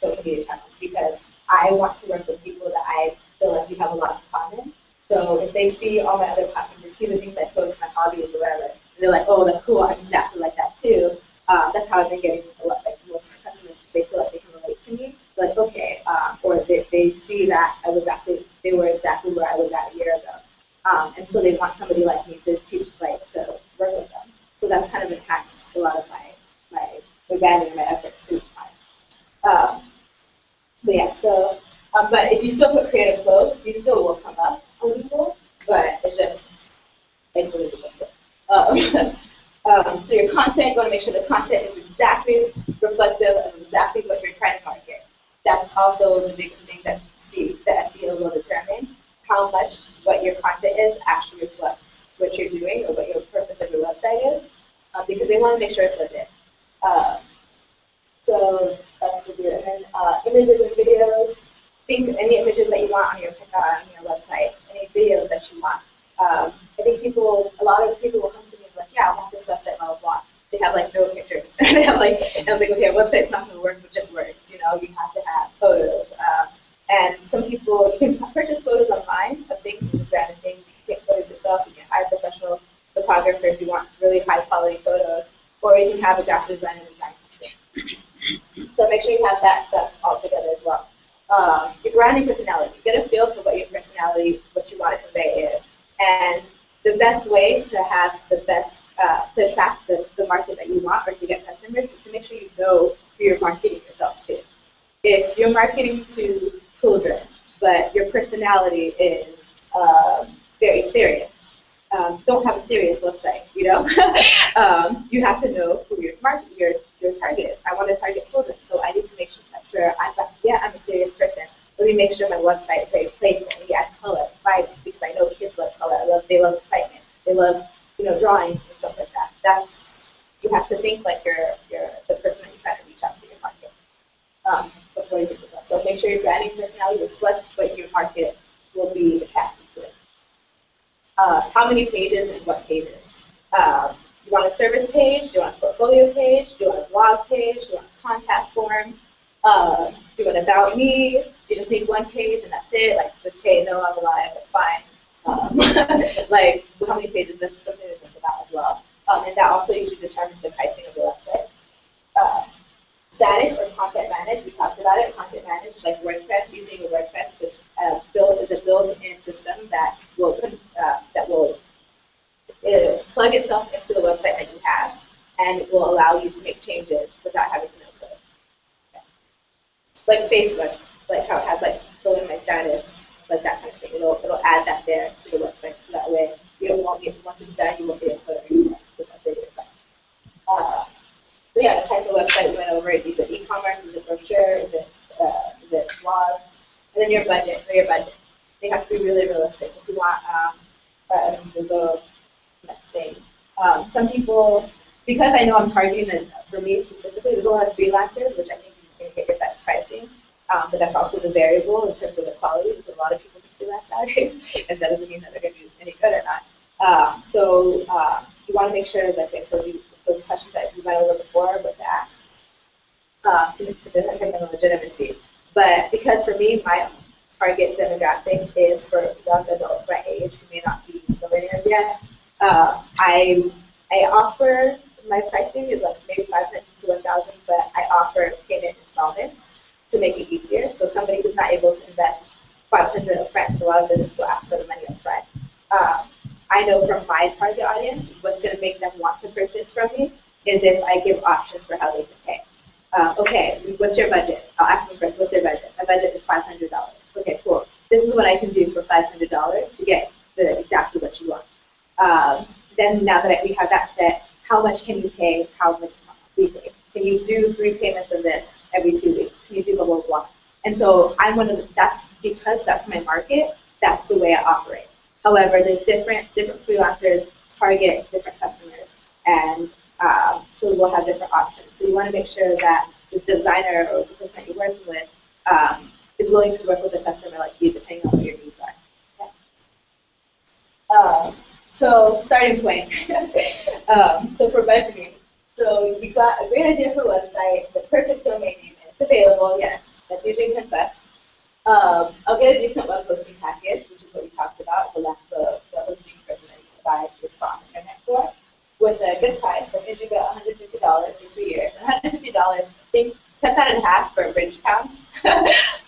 S3: social media channels, because I want to work with people that I feel like we have a lot in common. So if they see all my other platforms, they see the things I post, my hobbies or whatever, and they're like, oh, that's cool, I'm exactly like that too. That's how I've been getting a lot, like most of my customers, they feel like they can relate to me. Like, okay, or they see that they were exactly where I was at a year ago. And so they want somebody like me to teach, like, to work with them. So that's kind of enhanced a lot of my branding and my efforts to time. But yeah, so, but if you still put creative flow, you still will come up on Google, but it's a little bit different. So your content, you want to make sure the content is exactly reflective of exactly what you're trying to market. That's also the biggest thing that the SEO will determine, how much what your content is actually reflects what you're doing or what your purpose of your website is, because they want to make sure it's legit. So that's the deal. And then images and videos. Think of any images that you want on your website, any videos that you want. I think a lot of people will come to me and be like, yeah, I want this website, blah, blah, blah. They have like no pictures. They have like, and I was like, okay, a website's not going to work with just words. You know, you have to have photos. And some people, you can purchase photos online of things and just random things. You can take photos yourself. You can hire a professional photographer if you want really high quality photos, or you can have a graphic designer design something. So make sure you have that stuff all together as well. Your branding personality. Get a feel for what your personality, what you want to convey is. And the best way to have the best, to attract the market that you want or to get customers is to make sure you know who you're marketing yourself to. If you're marketing to children, but your personality is very serious, don't have a serious website, you know? You have to know who your target is. I want to target children, so I need to make sure I'm a serious person. Let me make sure my website is very playful. Let me add color, vibrant, because I know kids love color. They love excitement. They love, drawings and stuff like that. You have to think like you're the person that you're trying to reach out to your market before you do that. So make sure your branding personality reflects what your market will be attracted to. How many pages and what pages? You want a service page? Do you want a portfolio page? Do you want a blog page? Do you want a contact form? Do you want about me? Do you just need one page and that's it? Like, just, hey, no, I'm alive, that's fine. Like, how many pages? This is something to think about as well. And that also usually determines the pricing of the website. Static or content managed, we talked about it. Content managed, like WordPress, using a WordPress, which is a built-in system that will plug itself into the website that you have, and it will allow you to make changes without having to know code. Like Facebook, like how it has like fill in my status, like that kind of thing. It'll add that there to the website, so that way once it's done, you won't be able to just update your site. So yeah, the type of website we went over. Is it e-commerce? Is it brochure? Is it blog? And then your budget. For your budget, they have to be really realistic. If you want, we'll go next thing. Some people, because I know I'm targeting it for me specifically, there's a lot of freelancers, which I think you can get your best pricing. But that's also the variable in terms of the quality, because a lot of people can freelance nowadays, and that doesn't mean that they're going to be any good or not. So you want to make sure that those questions that we went over before, what to ask to determine legitimacy. But because for me, my target demographic is for young adults my age who may not be millionaires yet. I offer, my pricing is like maybe $500 to $1,000, but I offer payment installments to make it easier. So somebody who's not able to invest $500 up front, a lot of businesses will ask for the money up front. I know from my target audience, what's going to make them want to purchase from me is if I give options for how they can pay.
S1: Okay, what's your budget? I'll ask them first, what's your budget? My budget is $500. Okay, cool. This is what I can do for $500 to get exactly what you want. Then now that we have that set, how much can you pay? How much weekly? Can you do 3 payments of this every 2 weeks? Can you do blah, blah, blah? And so I'm that's because that's my market, that's the way I operate. However, there's different freelancers target different customers, and so we'll have different options. So you want to make sure that the designer or the person that you're working with is willing to work with a customer like you, depending on what your needs are. Okay? So starting point. So for budgeting, so you got a great idea for a website, the perfect domain name, and it's available. Yes, that's usually $10. I'll get a decent web hosting package, which is what we talked about, the hosting person that you can buy your spot on the internet for, with a good price. That's usually about $150 for 2 years. And $150, I think, cut that in half for British pounds,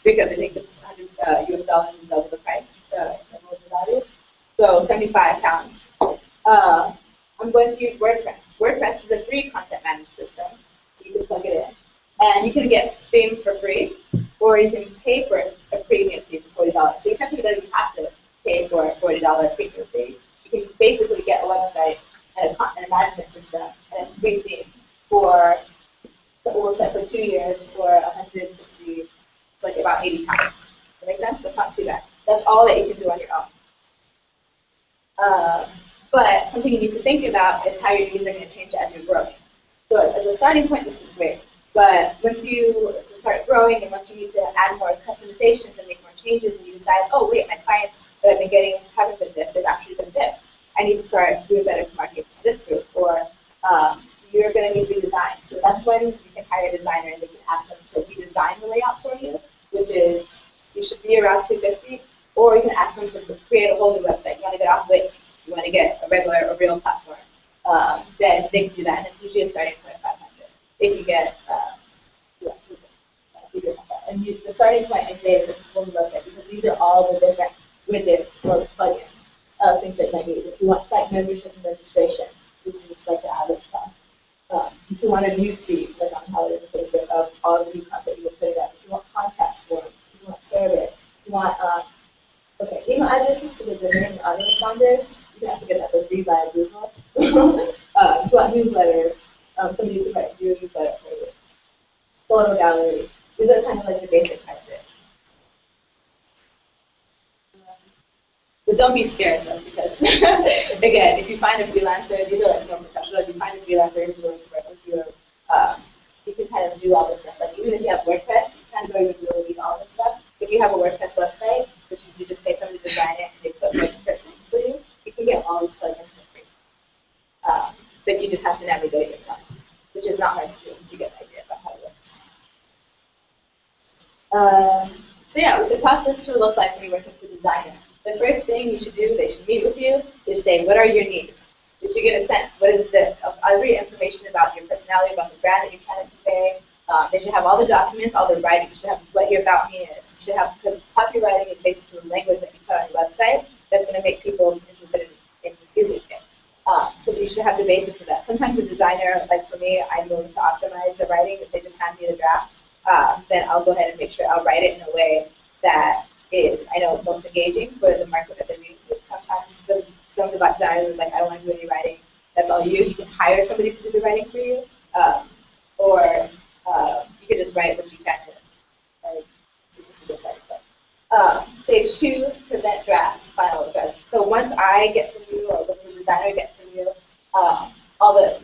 S1: because I think it's $100 US dollars is double the price, the value. So 75 pounds. I'm going to use WordPress. WordPress is a free content management system. You can plug it in. And you can get themes for free, or you can pay for a premium fee for $40. So you technically don't even have to pay for a $40 premium fee. You can basically get a website and a management system and a free theme for a website for 2 years for 160, like about 80 pounds. Does that make sense? That's not too bad. That's all that you can do on your own. But something you need to think about is how your needs are going to change as you're growing. So as a starting point, this is great. But once you start growing and once you need to add more customizations and make more changes and you decide, oh wait, my clients that I've been getting haven't been this, they've actually been this. I need to start doing better to market to this group, or you're going to need redesign. So that's when you can hire a designer and they can ask them to redesign the layout for you, which is, you should be around $250, or you can ask them to create a whole new website. You want to get off Wix, you want to get a regular or real platform, then they can do that, and it's usually a starting point of 500. If you get, and the starting point, I say, is a full website, because these are all the different widgets or plugins of things that you need. If you want site membership and registration, this is like the average cost. If you want a newsfeed, like on how it is in Facebook, of all the new content you will put it up. If you want contact forms, if you want survey, if you want, email addresses for the donor and autoresponders, you can have to get that for free via Google. If you want newsletters, somebody to write your newsletter for you. Photo gallery. These are kind of like the basic prices. But don't be scared though, because again, if you find a freelancer, these are like more professional. If you find a freelancer who's willing to work with you, you can kind of do all this stuff. Like even if you have WordPress, you kind of don't even really need all this stuff. If you have a WordPress website, which is you just pay somebody to design it and they put WordPress in for you, you can get all these plugins for free. But you just have to navigate it yourself, which is not hard to do once you get an idea about how it works. So yeah, what the process will look like when you're working with a designer. The first thing you should do, they should meet with you, is say, what are your needs? You should get a sense, what is of every information about your personality, about the brand that you're trying to convey. They should have all the documents, all the writing. You should have what your about me is. You should have, because copywriting is basically the language that you put on your website that's going to make people interested in using it. So you should have the basics of that. Sometimes the designer, like for me, I'm willing to optimize the writing. If they just hand me the draft, then I'll go ahead and make sure I'll write it in a way that is, I know, most engaging for the market that they're reading to. Sometimes some of the designers are like, I don't want to do any writing. That's all you. You can hire somebody to do the writing for you, or you can just write what you can. Stage 2, present drafts, final drafts. So once I get from you, or once the designer gets from you, all the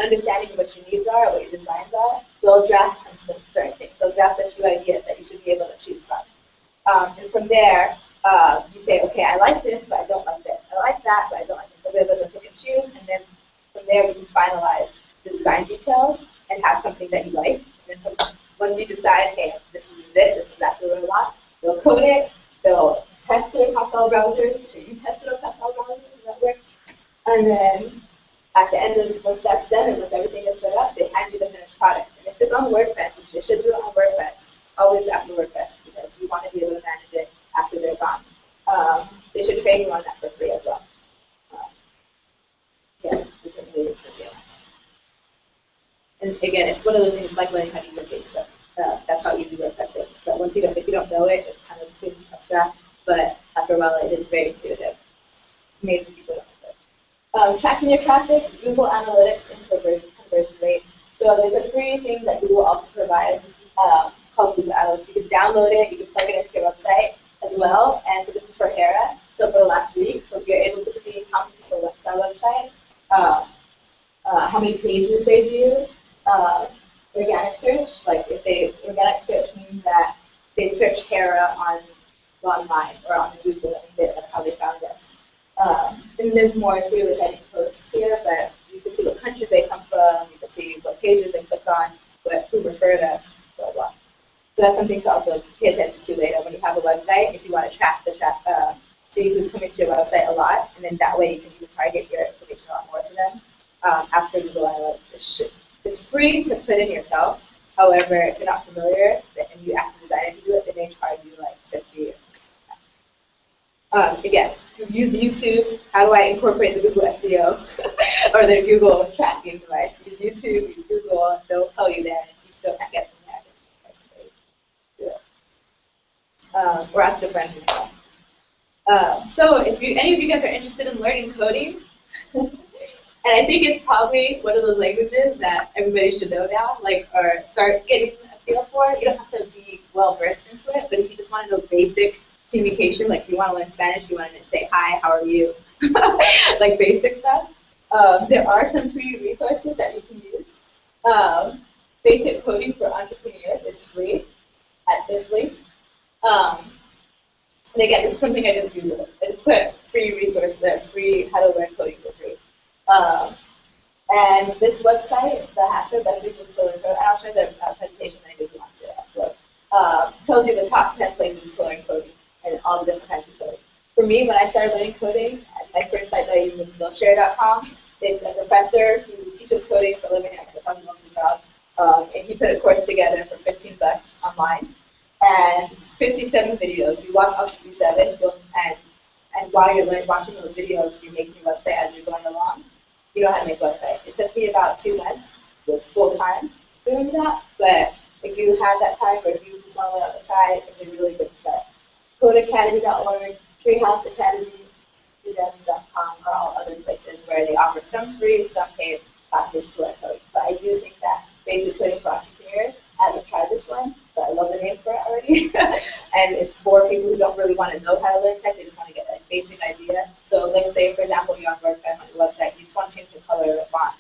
S1: understanding of what your needs are, what your designs are, they'll draft some certain things. They'll draft a few ideas that you should be able to choose from. And from there, you say, okay, I like this, but I don't like this. I like that, but I don't like this. So we're able to pick and choose, and then from there we can finalize the design details and have something that you like. And then once you decide, hey, this is it, this is exactly what I want, they'll code it, they'll test it across all browsers, make sure you test it across all browsers, if that works. And then at the end of, once that's done and once everything is set up, they hand you the finished product. And if it's on WordPress, which they should do it on WordPress, always ask for WordPress, because you want to be able to manage it after they're gone. They should train you on that for free as well. Yeah, which I really is the CMS. And again, it's one of those things like learning how to use a
S3: that if you don't know it, it's kind of seems abstract, but after a while it is very intuitive. Maybe people don't know it. Tracking your traffic, Google Analytics, and conversion rate. So there's a free thing that Google also provides called Google Analytics. You can download it, you can plug it into your website as well. And so this is for HERA, so for the last week. So you're able to see how many people went to our website, how many pages they view. Organic search, organic search means that they search HERA online or on Google, and that's how they found us. And there's more too, which I didn't post here, but you can see what countries they come from, you can see what pages they click on, who referred us, blah, blah. So that's something to also pay attention to later when you have a website, if you want to track see who's coming to your website a lot, and then that way you can even target your information a lot more to them. Ask for Google Analytics. It's free to put in yourself. However, if you're not familiar and you ask the designer to do it, they may charge you like $50 or something. Again, use YouTube. How do I incorporate the Google SEO or the Google tracking device? Use YouTube, use Google. They'll tell you there. If you still can't get from there, do it. Or ask a friend. So if any of you guys are interested in learning coding, and I think it's probably one of those languages that everybody should know now, or start getting a feel for. You don't have to be well versed into it, but if you just want to know basic communication, like if you want to learn Spanish, you want to say hi, how are you, like basic stuff. There are some free resources that you can use. Basic Coding for Entrepreneurs is free at this link. And again, this is something I just Googled. I just put free resources there, free how to learn coding for free. And this website, the Hacker Best Resources to Learn Code, and I'll show you the presentation that I did once today. So, tells you the top 10 places to learn coding and all the different kinds of coding. For me, when I started learning coding, my first site that I used was Skillshare.com. It's a professor who teaches coding for a living. That's how he wants to job. And he put a course together for $15 online. And it's 57 videos. You watch all 57, and while you're watching those videos, you're making your website as you're going along. You know how to make a website. It took me about 2 months with full time doing that, but if you have that time or if you just want to learn on the side, it's a really good start. CodeAcademy.org, Treehouse Academy, udemy.com are all other places where they offer some free, some paid classes to learn coding. But I do think that basic coding for entrepreneurs, I haven't tried this one, but I love the name for it already. And it's for people who don't really want to know how to learn tech, they just want to get a basic idea. So let's say, for example, you're on WordPress on your website, you just want to change the color of the font.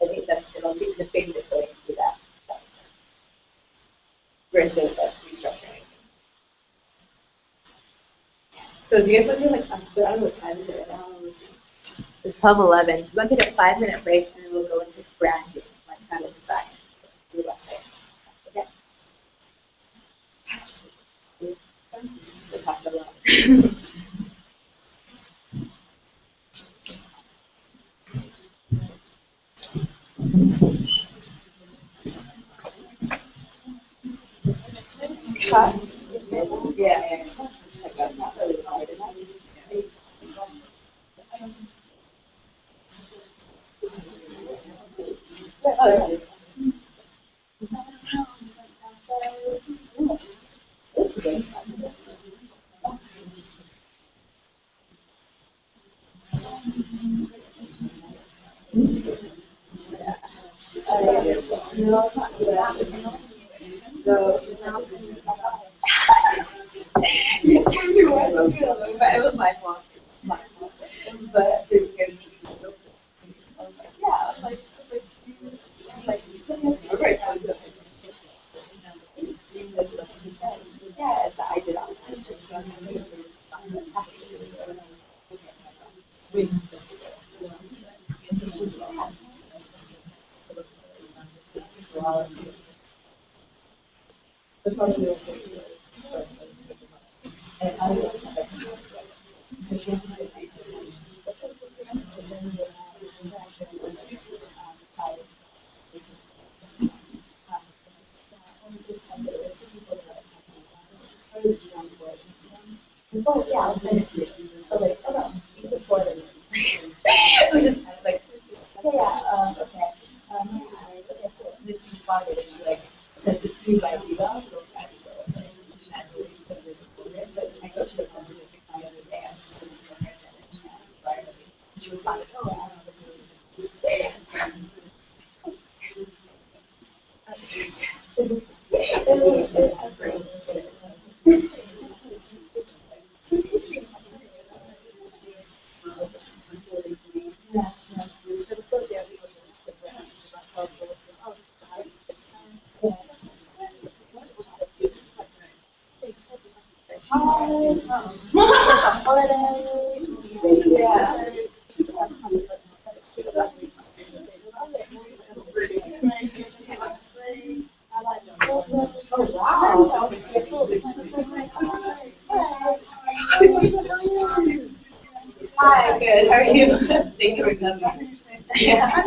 S3: I think it'll teach you the basic coding to do that. Versus restructuring. So do you guys want to do I don't know what time is it right now? It's 12:11. We're going to take a 5-minute break and then we'll go into branding, like how to design your website. Okay. Yeah. It was my fault. But it's good. Yeah, I was like, we're very talented. Yeah, I did opposite. Oh, yeah, I'll send it to you. So, like, oh no, you can just forward it. I'm just kind of like, okay, yeah, okay. Okay, cool. And then she responded and she, like, sent it to me by email. So,
S1: Hi, good. How are you? Thanks for coming. Yeah.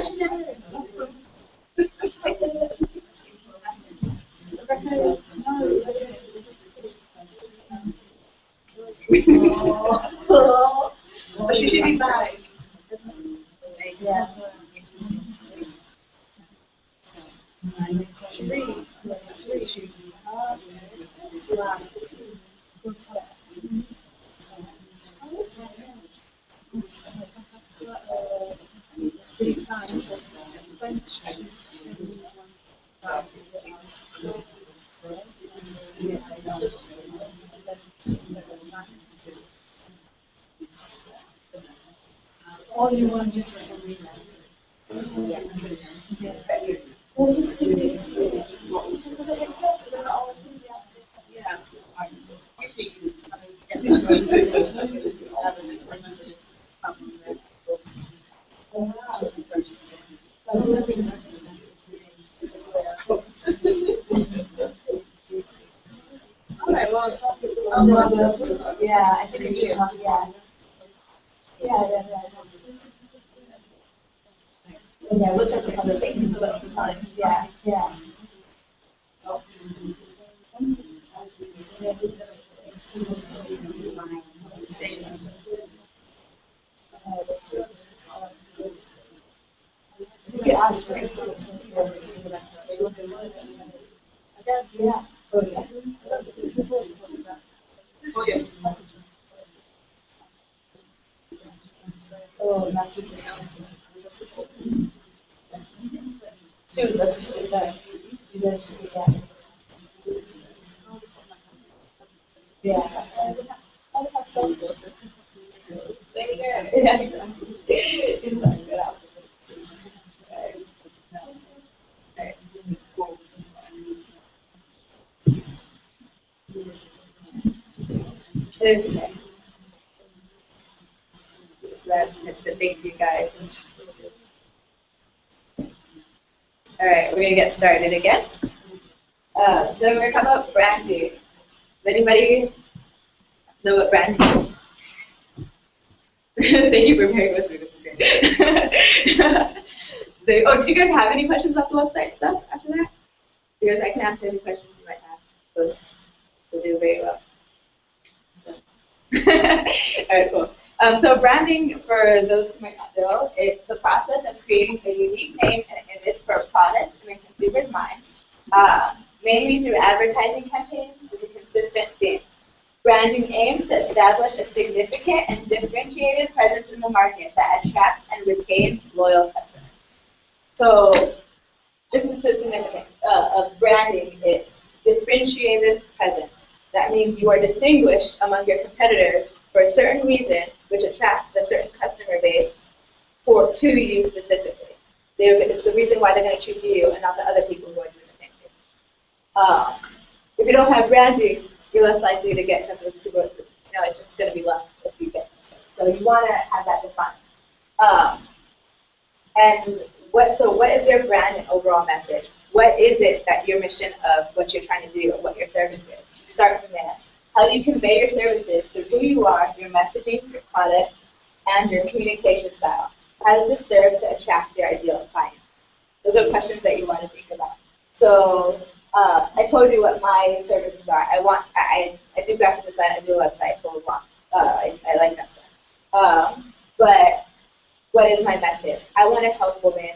S1: Oh, she should be fine. Yeah. All you want just yeah, I think it's yeah. Yeah. Yeah, we'll check the other things sometimes. Yeah. You can ask for it. Yeah. Oh, not just Dude, that's what she said. You guys should do that. Yeah. Yeah, exactly. Okay. Thank you guys. All right, we're gonna get started again. So we're gonna talk about branding. Does anybody know what branding is? Thank you for bearing with me. This is great. So, did you guys have any questions about the website stuff after that? Because I can answer any questions you might have. Those will do very well. So. All right, cool. So branding, for those who might not know, it's the process of creating a unique name and image for a product in a consumer's mind, mainly through advertising campaigns with a consistent theme. Branding aims to establish a significant and differentiated presence in the market that attracts and retains loyal customers. So this is the significance of branding. It's differentiated presence. That means you are distinguished among your competitors for a certain reason, which attracts a certain customer base to you specifically. It's the reason why they're going to choose you and not the other people who are doing the same thing. If you don't have branding, you're less likely to get customers. People, it's just going to be luck if you get customers. So you want to have that defined. So what is your brand and overall message? What is it that your mission of what you're trying to do or what your service is? You start from there. How do you convey your services through who you are, your messaging, your product, and your communication style? How does this serve to attract your ideal client? Those are questions that you want to think about. So I told you what my services are. I do graphic design, I do a website, blah, blah, blah. I like that stuff. But what is my message? I want to help women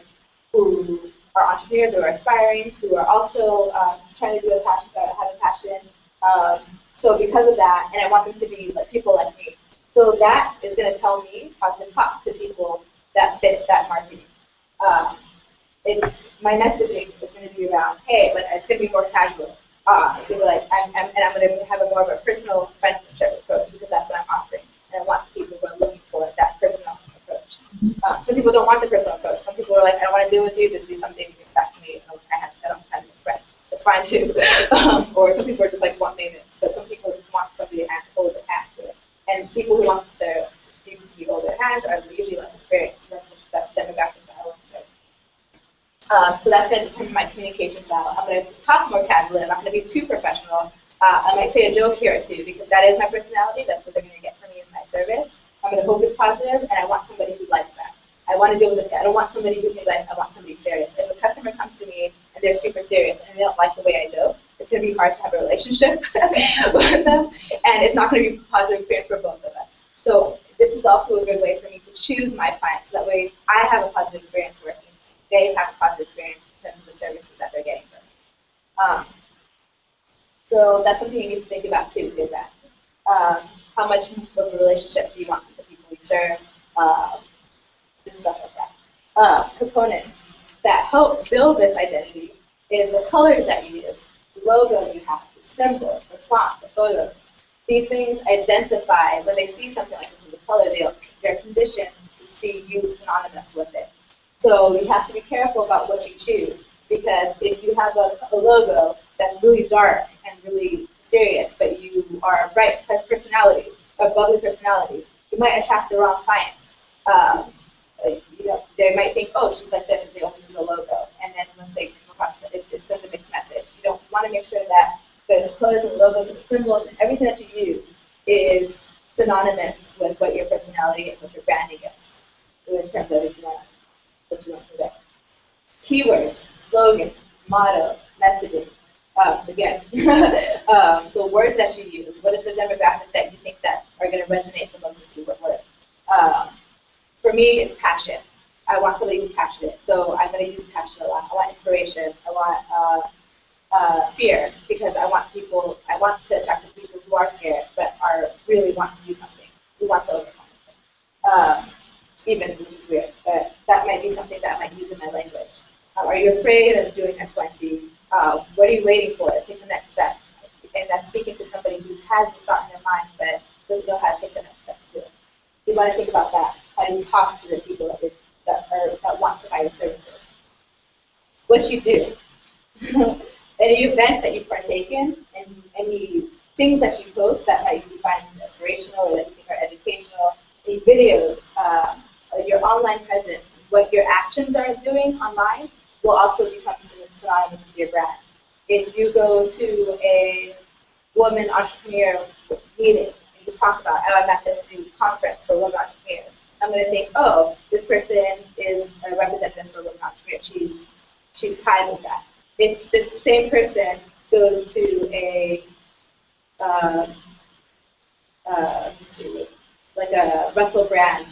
S1: who are entrepreneurs or are aspiring, who are also trying to do have a passion. So because of that, and I want them to be like people like me. So that is going to tell me how to talk to people that fit that marketing. My messaging is going to be around, hey, but it's going to be more casual. So you're like, and I'm going to have a more of a personal friendship approach because that's what I'm offering. And I want people who are looking for that personal approach. Some people don't want the personal approach. Some people are like, I don't want to deal with you, just do something and get back to me. I don't have time to make friends. That's fine too. Or some people are just like want maintenance, but some people just want somebody to hold their hand to it. And people who want their people to be hold their hands are usually less experienced. And that's the demographic that I want to serve. So that's going to determine my communication style. I'm going to talk more casually. I'm not going to be too professional. I might say a joke here or two because that is my personality. That's what they're going to get from me in my service. I'm going to hope it's positive, and I want somebody who likes that. I want to deal with it. I don't want somebody who's going to be like, I want somebody serious. If a customer comes to me and they're super serious and they don't like the way I joke, it's going to be hard to have a relationship with them, and it's not going to be a positive experience for both of us. So this is also a good way for me to choose my clients. So that way I have a positive experience working. They have a positive experience in terms of the services that they're getting from me. So that's something you need to think about too, good that. How much of a relationship do you want with the people you serve? Just stuff like that. Components that help build this identity is the colors that you use, the logo you have, the symbol, the font, the photos. These things identify, when they see something like this with the color, they're conditioned to see you synonymous with it. So you have to be careful about what you choose, because if you have a logo that's really dark and really mysterious, but you are a bright personality, a bubbly personality, you might attract the wrong clients. They might think, oh, she's like this if they only see the logo, and then once they come across it, it sends a mixed message. You don't want to make sure that the colors and the logos and the symbols and everything that you use is synonymous with what your personality and what your branding is, in terms of what you want to convey. Keywords, slogan, motto, messaging. Again, so words that you use. What is the demographic that you think that are going to resonate the most with you? What word? For me, it's passion. I want somebody who's passionate, so I'm going to use passion a lot. I want inspiration. I want fear, because I want to attract the people who are scared but really want to do something, who want to overcome it. Which is weird, but that might be something that I might use in my language. Are you afraid of doing X, Y, and Z? What are you waiting for? Take the next step. And that's speaking to somebody who has this thought in their mind but doesn't know how to take the next step to do it. You want to think about that. How do you talk to the people that want to buy your services? What you do. Any events that you partake in, and any things that you post that might be find inspirational or that you think are educational. Any videos, your online presence, what your actions are doing online will also become synonymous with your brand. If you go to a woman entrepreneur meeting and you talk about, oh, I'm at this new conference for women entrepreneurs, I'm going to think, oh, this person is a representative for women entrepreneurs. She's tied with that. If this same person goes to a like a Russell Brand,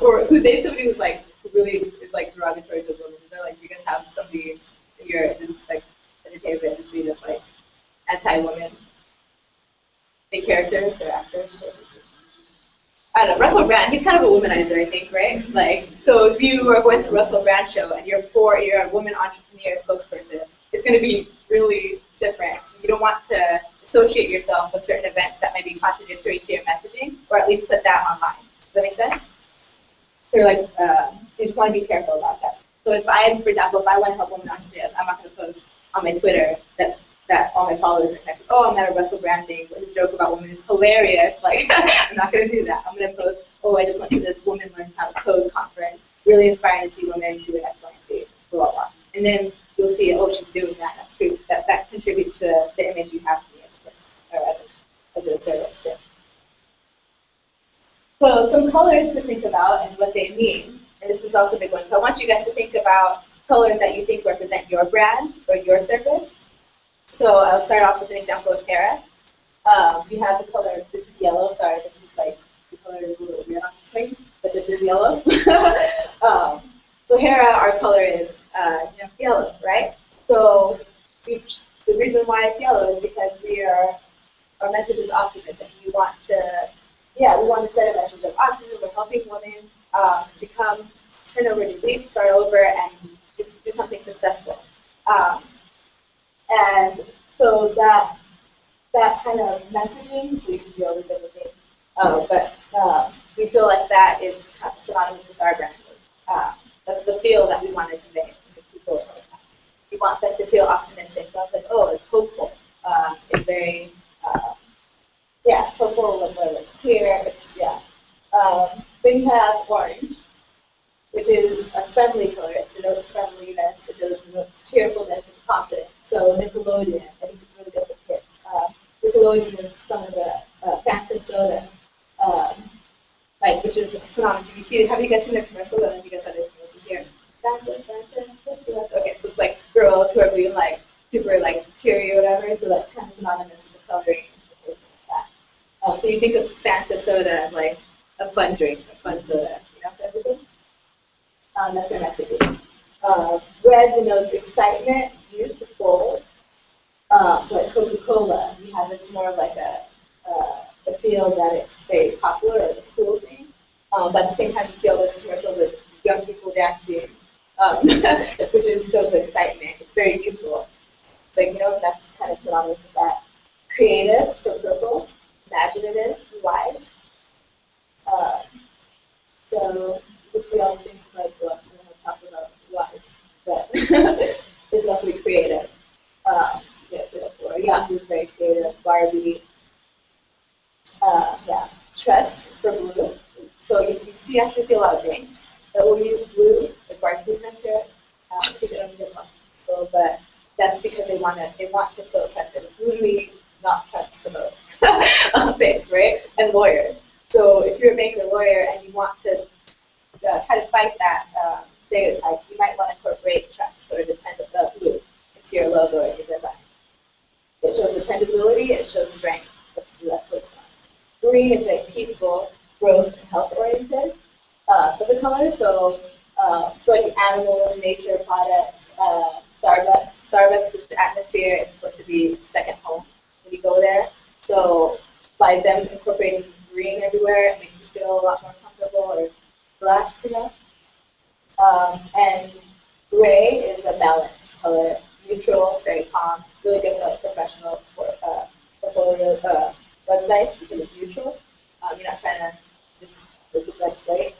S1: or who dates somebody who's like really is like derogatory to women. They're like, you guys have somebody in this like entertainment industry that's like anti-women, big characters or actors. I don't know, Russell Brand, he's kind of a womanizer, I think, right? Like, so if you are going to a Russell Brand show and you're a woman entrepreneur spokesperson, it's going to be really different. You don't want to associate yourself with certain events that might be contradictory to your messaging, or at least put that online. Does that make sense? So like, you just want to be careful about that. So if for example, if I want to help women entrepreneurs, I'm not going to post on my Twitter that all my followers are connected. Oh, I'm at a Russell Brand thing. His joke about women is hilarious. Like, I'm not going to do that. I'm going to post, oh, I just went to this Women Learn How to Code conference. Really inspiring to see women do X, Y, and Z, blah, blah, blah. And then you'll see, oh, she's doing that. That's proof that contributes to the image you have of me as a person, or as a service too. So some colors to think about and what they mean. And this is also a big one. So I want you guys to think about colors that you think represent your brand or your service. So I'll start off with an example of HERA. You have the color, this is yellow, sorry, this is like, the color is a little weird on the screen, but this is yellow. So HERA, our color is yellow, right? So the reason why it's yellow is because our message is optimism. We want to spread a message of optimism. We're helping women turn over new leaves, start over, and do something successful. And so that kind of messaging, so you can see all these other things, but we feel like that is synonymous with our brand. That's the feel that we want to convey to people. We want them to feel optimistic. Not like, oh, it's hopeful. It's very, it's hopeful, it's clear. It's then you have orange, which is a friendly color. It denotes friendliness. It denotes cheerfulness and confidence. So Nickelodeon, I think it's really good for kids. Nickelodeon is some of the Fanta soda, which is synonymous. If you see, have you guys seen the commercials? I don't know if you guys have the commercials here. Fanta. Okay, so it's like girls who are being like super like cheery or whatever. So that's kind of synonymous with the coloring and things like that. So you think of Fanta soda as like a fun drink, a fun soda, for everything. That's their messaging. Red denotes excitement, youth, bold. So like Coca-Cola, you have this more of like a feel that it's very popular or a cool thing. But at the same time, you see all those commercials of young people dancing, which shows the excitement. It's very youthful. That's kind of synonymous with that. Creative for purple, imaginative, wise. So you can see all the things like what we want to talk about wise, but it's definitely creative. Yahoo is very creative. Barbie. Trust for blue. So you actually see a lot of banks that will use blue, like Barclays Center. People don't just watch people, but that's because they want to feel trusted. Who do we not trust the most? Banks, right? And lawyers. So if you're a bank or lawyer and you want to try to fight that stereotype, you might want to incorporate trust or blue into your logo or your design. It shows dependability. It shows strength. That's what it's on. Green is like peaceful, growth, and health-oriented as a color. So like animals, nature products, Starbucks is the atmosphere. It's supposed to be second home when you go there. So by them incorporating green everywhere, it makes you feel a lot more comfortable or relaxed, And gray is a balanced color, neutral, very calm, really good for professional portfolio websites because it's neutral. You're not trying to just look like slate.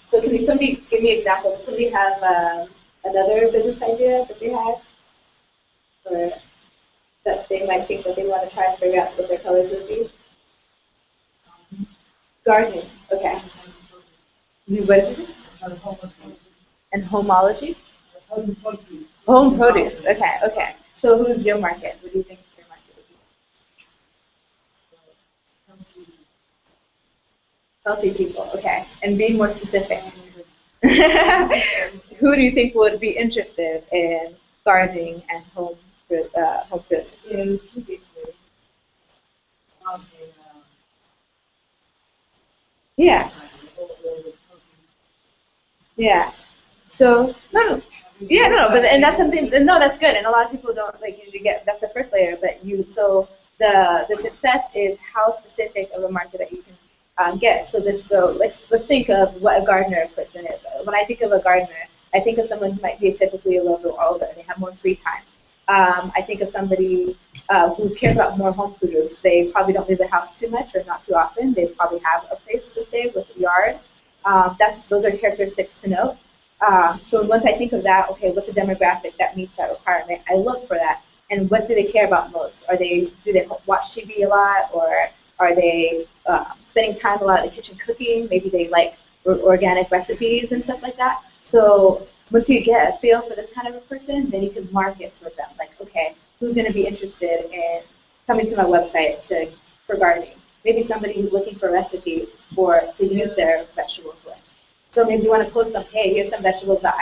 S1: So can somebody give me an example? Does somebody have another business idea that they had? Or that they might think that they want to try and figure out what their colors would be? Gardening, okay. What did you say? And homology? Home produce, okay. So who's your market? What do you think your market would be? Healthy people, okay. And being more specific. Who do you think would be interested in gardening and home produce? Yeah. Yeah. So no. Yeah, no, but and that's something. No, that's good, and a lot of people don't usually get. That's the first layer, but the success is how specific of a market that you can get. So let's think of what a gardener person is. When I think of a gardener, I think of someone who might be typically a little bit older. They have more free time. I think of somebody who cares about more home produce. They probably don't leave the house too much or not too often. They probably have a place to stay with a yard. Those are characteristics to note. So once I think of that, okay, what's a demographic that meets that requirement? I look for that. And what do they care about most? Do they watch TV a lot, or are they spending time a lot in the kitchen cooking? Maybe they like organic recipes and stuff like that. So once you get a feel for this kind of a person, then you can market towards them. Like, okay, who's going to be interested in coming to my website for gardening? Maybe somebody who's looking for recipes to use their vegetables with. So maybe you want to post hey, here's some vegetables that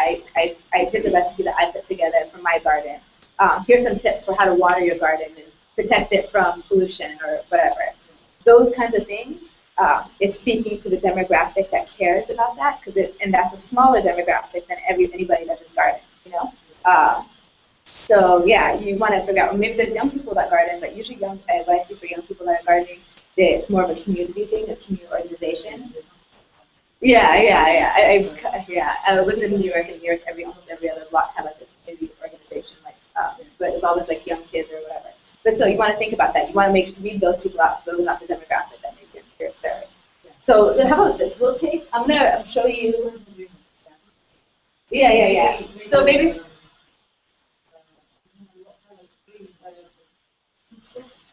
S1: here's a recipe that I put together for my garden. Here's some tips for how to water your garden and protect it from pollution or whatever. Those kinds of things is speaking to the demographic that cares about that, and that's a smaller demographic than anybody that just gardens, So yeah, you want to figure out, maybe there's young people that garden, but usually what I see for young people that are gardening, it's more of a community thing, a community organization. I was in New York, almost every other block had like a community organization, like
S3: but it's always like young kids or whatever. But so you want to think about that. You want to read those people out, so they're not the demographic that make your survey. So how about this? I'm gonna show you. Yeah. So maybe.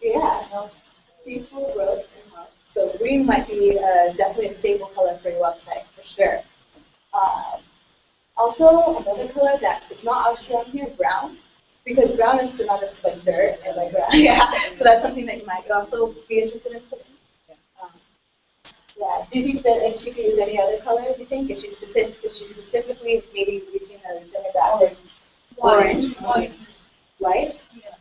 S3: Yeah. Peaceful growth and health. So green might be definitely a stable color for your website for sure. Also, another color that is not as shown here, brown, because brown is synonymous to like dirt and like brown. Yeah, so that's something that you might also be interested in putting. Yeah. Do you think that if she could use any other color? Do you think if she's specifically maybe reaching a demographic? Orange. White.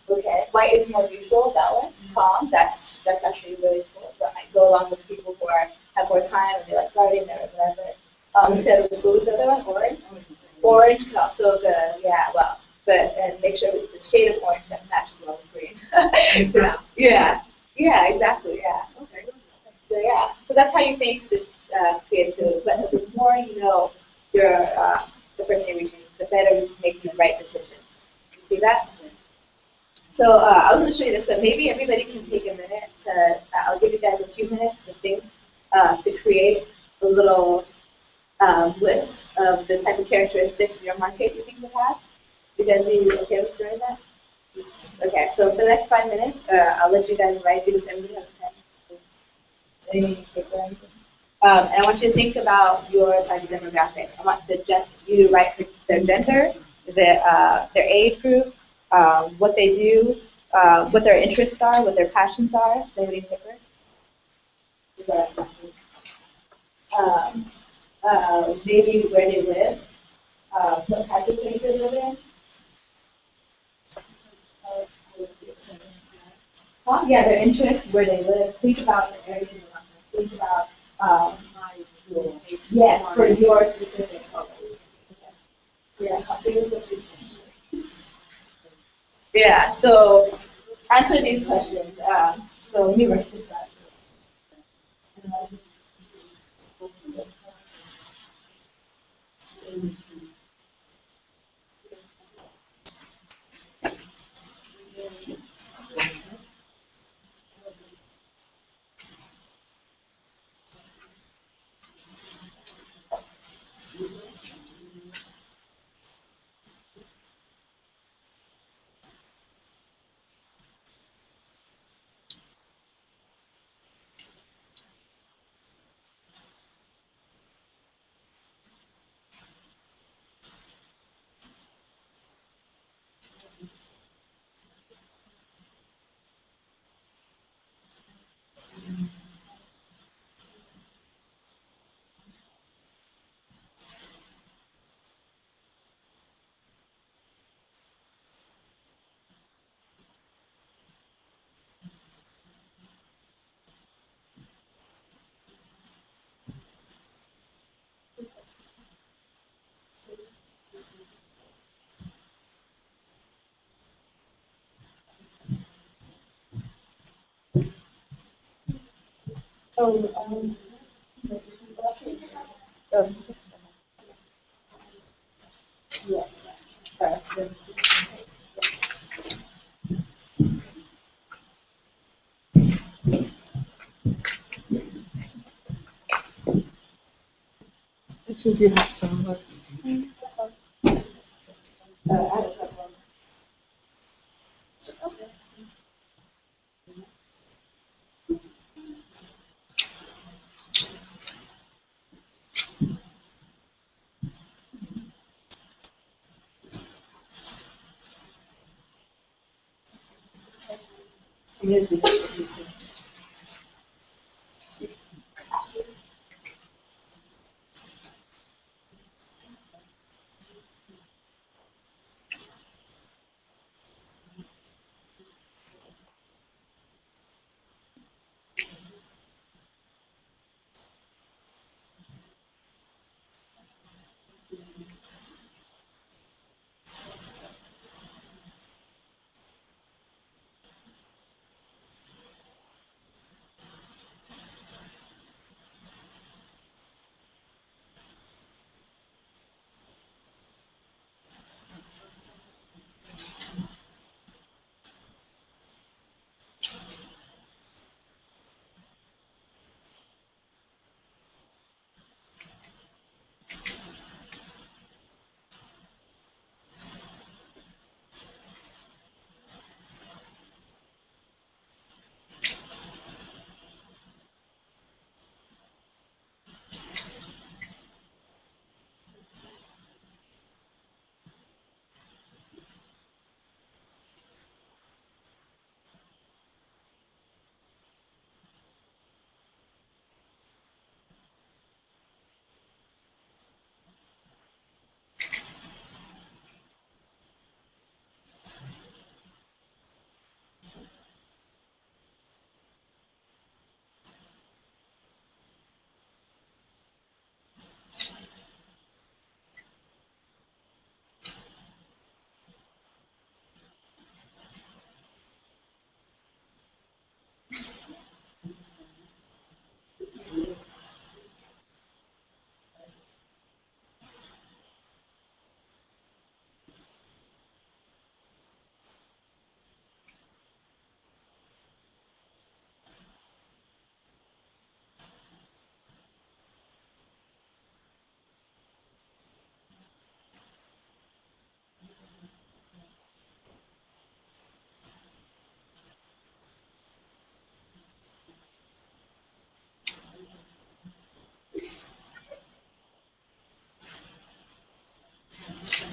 S3: Okay. White is more neutral. That one. Calm. That's actually really cool. That might go along with people who have more time and they like gardening or whatever. Instead of what was the other one? Orange. Orange could also go. Yeah. Well, and make sure it's a shade of orange that matches well with green. Yeah. Yeah. Exactly. Yeah. Okay. So yeah, so that's how you think to create too. But the more you know you're the person you're reaching, the better you make these right decisions. You see that? So I was going to show you this, but maybe everybody can take a minute to. I'll give you guys a few minutes to think to create a little list of the type of characteristics your market you think would have. You guys be okay with doing that? Okay. So for the next 5 minutes, I'll let you guys write. Do this. Everybody have a pen? And I want you to think about your target demographic. I want you to write their gender, is it their age group, what they do, what their interests are, what their passions are. Does anybody pick it? Maybe where they live, what type of place they live in. Yeah, their interests, where they live. Think about the area they want to think about. Yes, for your specific color. Yeah, so answer these questions. So let me rush this out. Yes. Sorry.
S4: Actually, do have some, but
S3: I have a couple. I'm going to do this. If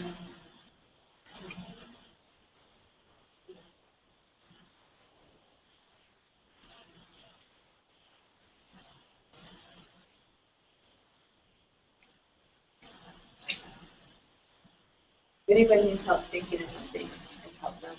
S3: anybody needs help thinking of something, I can help them.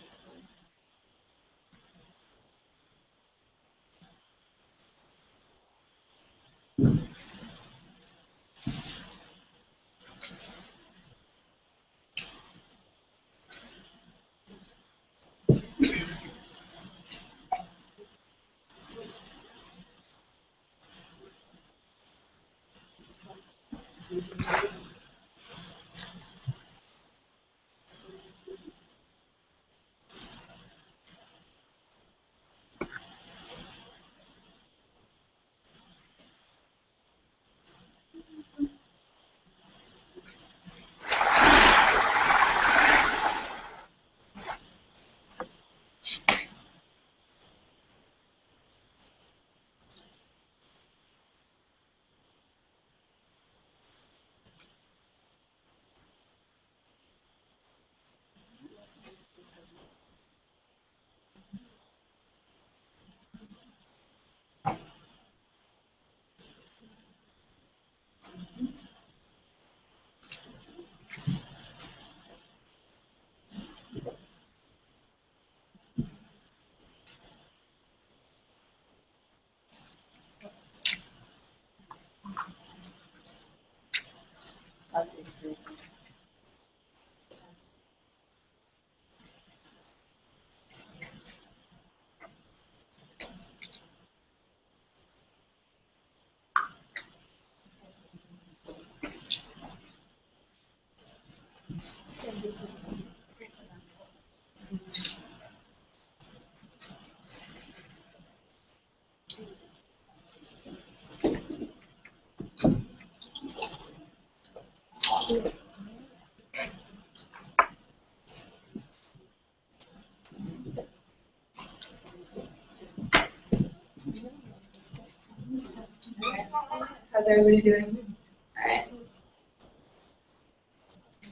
S3: How's everybody doing? All right.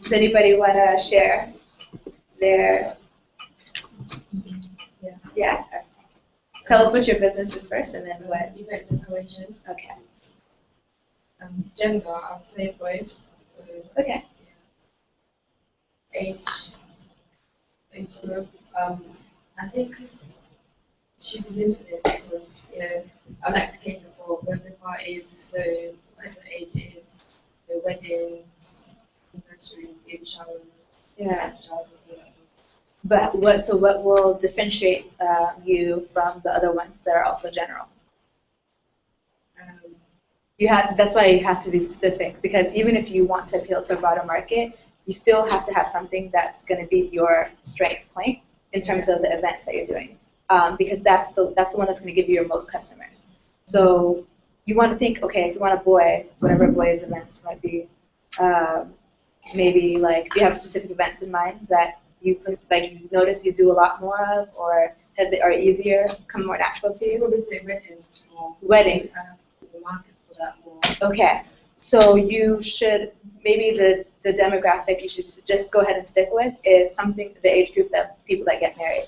S3: Does anybody want to share their? Yeah. Tell us what your business is first, and then what.
S4: Event decoration.
S3: Okay.
S4: Gender, I'd say both. So,
S3: Okay.
S4: age group. I think it should be limited because I like to cater for birthday parties, so whatever age it is, the weddings, anniversaries, baby showers,
S3: Yeah.
S4: showers, whatever.
S3: But what will differentiate you from the other ones that are also general? That's why you have to be specific, because even if you want to appeal to a broader market, you still have to have something that's going to be your strength point in terms of the events that you're doing, because that's the one that's going to give you your most customers. So you want to think, okay, if you want a boy, whatever boys' events might be, maybe like, do you have specific events in mind that you notice you do a lot more of, or are easier, come more natural to you?
S4: Probably say weddings.
S3: Weddings.
S4: The market for that more.
S3: Okay, so you should, maybe the demographic you should just go ahead and stick with is something, the age group that people that get married.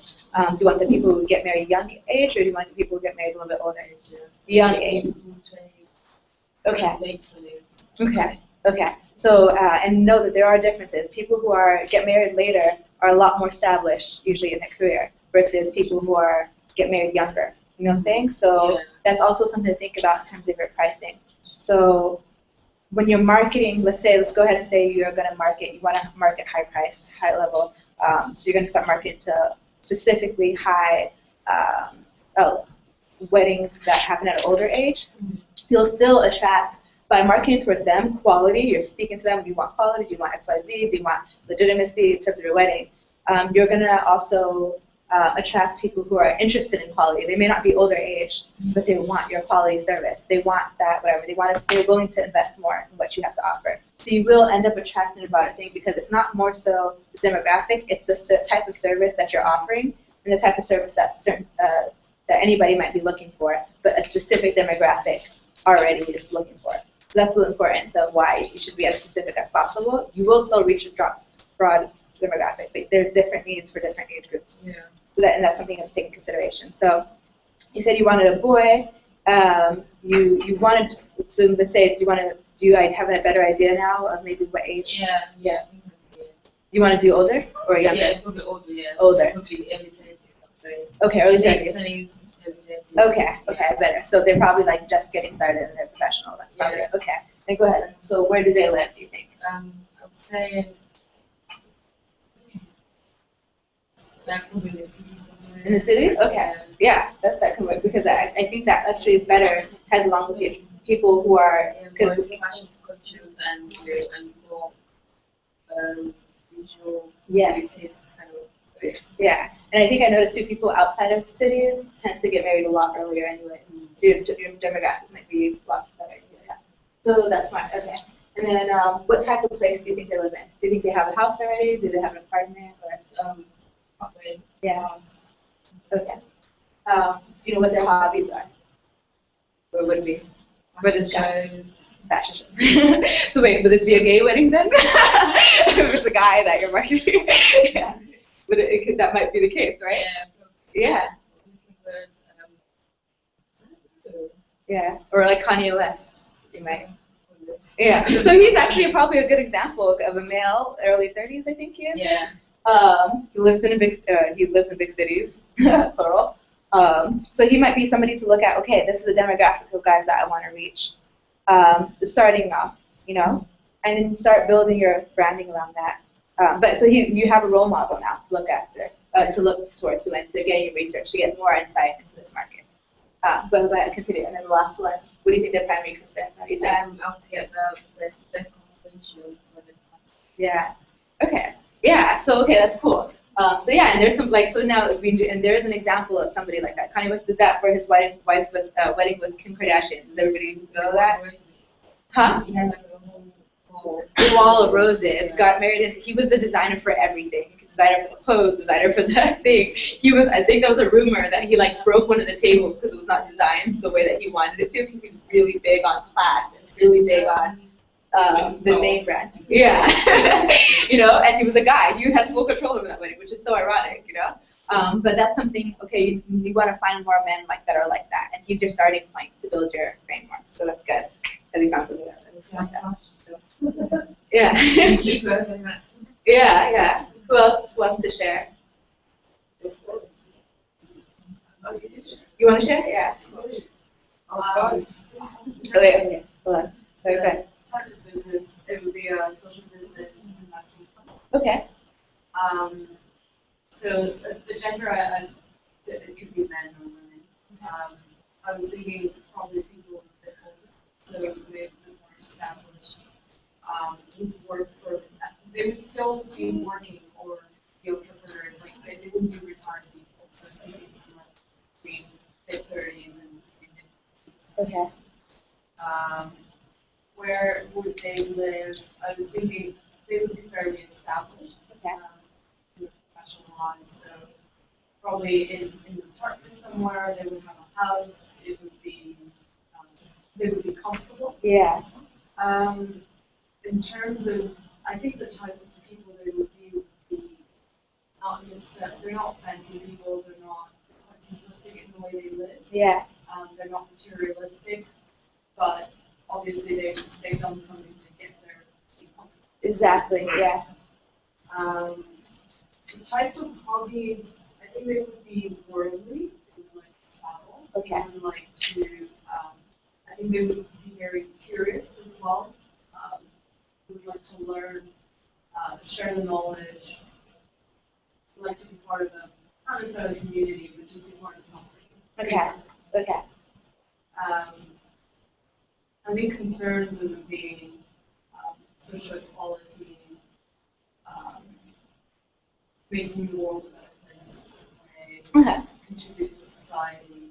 S3: Do you want the people who get married young age, or do you want the people who get married a little bit older age? Young age. Okay.
S4: Late 20s.
S3: Okay. Okay. So and know that there are differences. People who get married later are a lot more established usually in their career versus people who get married younger. You know what I'm saying? So that's also something to think about in terms of your pricing. So when you're marketing, let's go ahead and say you want to market high price, high level. So you're going to start marketing to specifically high weddings that happen at an older age. You'll still attract, by marketing towards them, quality. You're speaking to them. Do you want quality? Do you want XYZ? Do you want legitimacy in terms of your wedding? You're going to also attract people who are interested in quality. They may not be older age, but they want your quality service. They want that, whatever. They're willing to invest more in what you have to offer. So you will end up attracting a broader thing, because it's not more so the demographic, it's the type of service that you're offering and the type of service that anybody might be looking for, but a specific demographic already is looking for. So that's the importance of why you should be as specific as possible. You will still reach a broad demographic, but there's different needs for different age groups.
S4: Yeah.
S3: So that's something to take into consideration. So you said you wanted a boy. You wanted, so let's say, do you have a better idea now of maybe what age?
S4: Yeah. Yeah.
S3: You want to do older or younger?
S4: Yeah, probably older. Yeah.
S3: Older.
S4: So probably early 30s. I'd say.
S3: Okay, early
S4: Late
S3: 30s.
S4: 20s, early 30s.
S3: Okay, better. So they're probably like just getting started in their professional. That's probably okay. And go ahead. So where do they live? Do you think?
S4: I would say like probably in the city somewhere.
S3: In the city? Okay. Yeah, that can work because I think that actually is better. Ties along with the people who are
S4: More fashion cultures and more visual.
S3: Yes.
S4: Taste kind of.
S3: Yeah, and I think I noticed too, people outside of cities tend to get married a lot earlier anyways. So your demographic might be a lot better. Yeah. So that's smart, okay. And then what type of place do you think they live in? Do you think they have a house already? Do they have an apartment? Or
S4: Apartment.
S3: yeah,
S4: House.
S3: okay. Do you know what their hobbies are? Or would it be? For this guy?
S4: Shows.
S3: Fashion shows. So wait, would this be a gay wedding then? If it's a guy that you're marketing? Yeah. But that might be the case, right? Yeah. Yeah. Or like Kanye West, you might. Yeah. So he's actually probably a good example of a male, early 30s, I think he is.
S4: Yeah.
S3: He lives in big cities, plural. So he might be somebody to look at. Okay, this is the demographic of guys that I want to reach. Starting off, you know, and then start building your branding around that. But so you have a role model now to look after, to look towards, and to get your research, to get more insight into this market. But go ahead, continue. And then the last one, what do you think their primary concerns are? You said
S4: I'll get the confidential.
S3: yeah. Okay. Yeah. So okay, that's cool. So yeah, and there's some so now and there is an example of somebody like that. Kanye West did that for his wedding with Kim Kardashian. Does everybody know that? Huh?
S4: He had like a whole
S3: Wall of roses. Got married, and he was the designer for everything. Designer for the clothes, designer for the thing. I think there was a rumor that he like broke one of the tables because it was not designed the way that he wanted it to. Because he's really big on class and really big on the name brand. Yeah. You know, and he was a guy. He had full control over that wedding, which is so ironic, you know. But that's something. Okay, you want to find more men like that are like that, and he's your starting point to build your framework. So that's good that we found something like that. Yeah. Yeah. Who else wants to share? You want to share? Yeah. Okay. Hold on. Sorry, go ahead.
S5: Type of business, it would be a social business investing fund.
S3: Okay.
S5: So the gender, it could be men or women. I was thinking probably people a bit older, so maybe a bit more established. Would work for, they would still be working or be entrepreneurs, like they wouldn't be retired people, so it's thinking somewhere between mid-30s and mid-50s.
S3: Okay.
S5: Where would they live? I was thinking they would be fairly established
S3: Okay.
S5: in the professional lives, so probably in an apartment somewhere, they would have a house, it would be, they would be comfortable.
S3: Yeah.
S5: In terms of, I think the type of people they would be not necessarily, they're not fancy people, they're quite simplistic in the way they live.
S3: Yeah.
S5: They're not materialistic, but obviously they've done something to get there.
S3: Exactly. Yeah.
S5: The type of hobbies, I think they would be worldly. They would like to travel.
S3: Okay.
S5: They would like to. I think they would be very curious as well. They would like to learn, share the knowledge. Like to be part of not necessarily a community, but just be part of something.
S3: Okay. Okay.
S5: I think concerns would be social equality, making the world a better place in a certain way, contribute to society,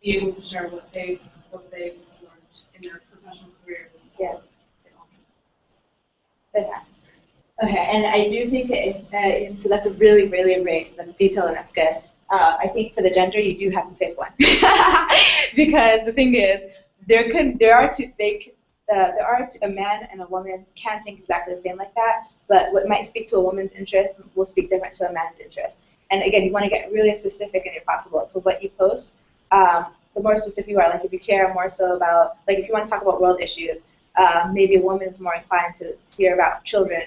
S5: be able to share what they've learned in their professional careers.
S3: Yeah. Okay. Okay, and I do think that so that's a really, really great, that's detailed and that's good. I think for the gender, you do have to pick one. Because the thing is, A man and a woman can think exactly the same like that, but what might speak to a woman's interest will speak different to a man's interest. And again, you want to get really specific in your possible. So what you post, the more specific you are, like if you care more so about, like if you want to talk about world issues, maybe a woman is more inclined to hear about children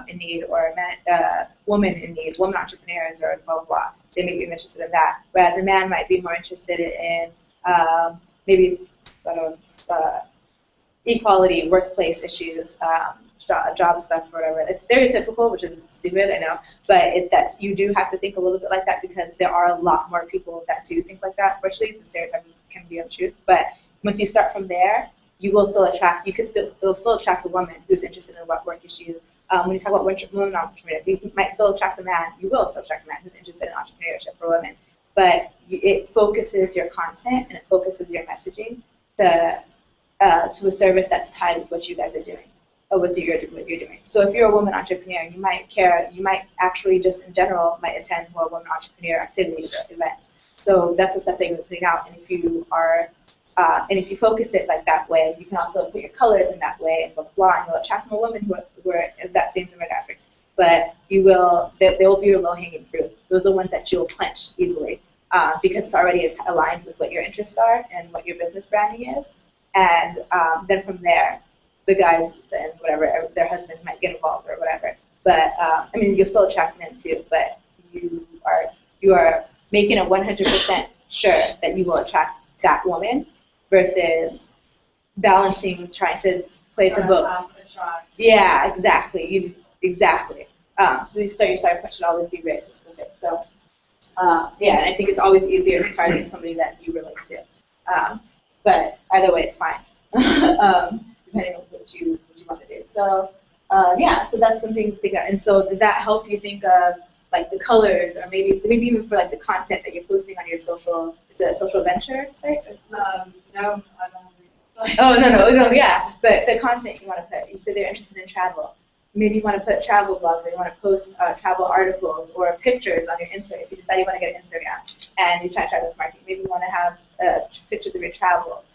S3: in need, or a man, woman in need, women entrepreneurs, or blah, blah, blah. They may be interested in that. Whereas a man might be more interested in maybe sort of equality, workplace issues, job stuff, or whatever. It's stereotypical, which is stupid, I know, but you do have to think a little bit like that, because there are a lot more people that do think like that. Unfortunately, the stereotypes can be untrue. But once you start from there, you will still attract. It'll still attract a woman who's interested in work issues. When you talk about women entrepreneurs, you might still attract a man. You will still attract a man who's interested in entrepreneurship for women. But it focuses your content and it focuses your messaging to a service that's tied with what you guys are doing, or with what you're doing. So if you're a woman entrepreneur, you might actually just in general might attend more women entrepreneur activities or events. So that's the stuff that you're putting out. And if you focus it like that way, you can also put your colors in that way, and blah, blah, blah, and you'll attract more women who are in that same demographic. But they will be your low-hanging fruit. Those are the ones that you'll clench easily, because it's already aligned with what your interests are and what your business branding is. And then from there, the guys and whatever, their husbands might get involved or whatever. But you'll still attract men too. But you are making it 100% sure that you will attract that woman, versus balancing, trying to play to both. Yeah, exactly. Exactly. So you start should always be very specific. So and I think it's always easier to target somebody that you relate to. But either way, it's fine, depending on what you want to do. So so that's something to think about. And so did that help you think of like the colors, or maybe even for like the content that you're posting on your social? Is it a social venture site?
S5: No, I don't.
S3: Oh no, yeah. But the content you want to put. You said they're interested in travel. Maybe you want to put travel blogs, or you want to post travel articles or pictures on your Instagram. If you decide you want to get an Instagram and you're trying to try this market, maybe you want to have pictures of your travels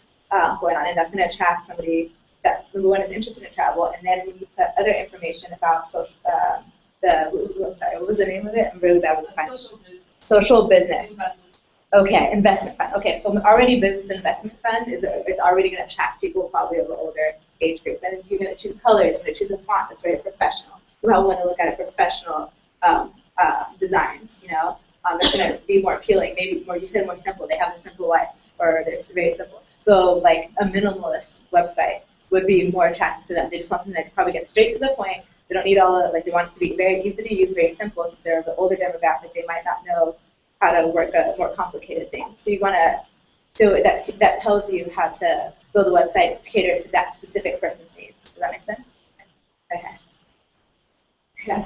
S3: going on, and that's going to attract somebody that, number one, is interested in travel. And then when you put other information about I'm sorry, what was the name of it? I'm really bad with the
S5: Social business.
S3: Social business.
S5: Investment.
S3: Okay, investment fund. Okay, so already business investment fund it's already going to attract people probably of an older age group. And if you're going to choose colors, you're going to choose a font that's very professional. You probably want to look at a professional designs, that's going to be more appealing. Maybe more, you said more simple. They have a simple life, or they're very simple. So like a minimalist website would be more attractive to them. They just want something that can probably get straight to the point. They don't need they want it to be very easy to use, very simple. Since they're the older demographic, they might not know how to work a more complicated thing. So you want to do it. That tells you how to build a website to cater to that specific person's needs. Does that make sense? Okay. Yeah.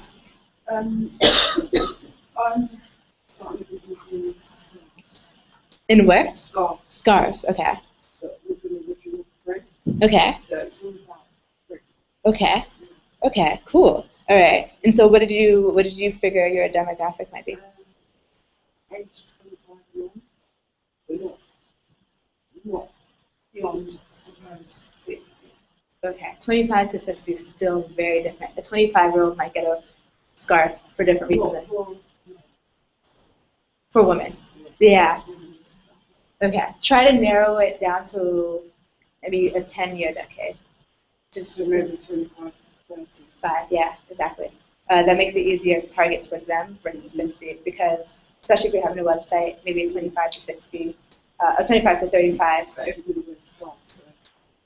S5: I'm starting a business in scarves.
S3: In where?
S5: Scarves.
S3: Scarves. Okay.
S5: So with an original print.
S3: Okay.
S5: So it's all about print.
S3: Okay. Okay. Cool. All right. And so, what did you figure your demographic might be?
S5: Age 25 years. Not beyond sometimes 60.
S3: Okay. 25 to 60 is still very different. A 25-year-old might get a scarf for different reasons. For women. Yeah. Okay. Try to narrow it down to maybe a 10-year decade.
S5: Just maybe 25 to
S3: 35. Yeah, exactly. That makes it easier to target towards them versus 60, because especially if you're having a website, maybe 25 to 60, 25 to 35.
S5: But everybody with scarves, so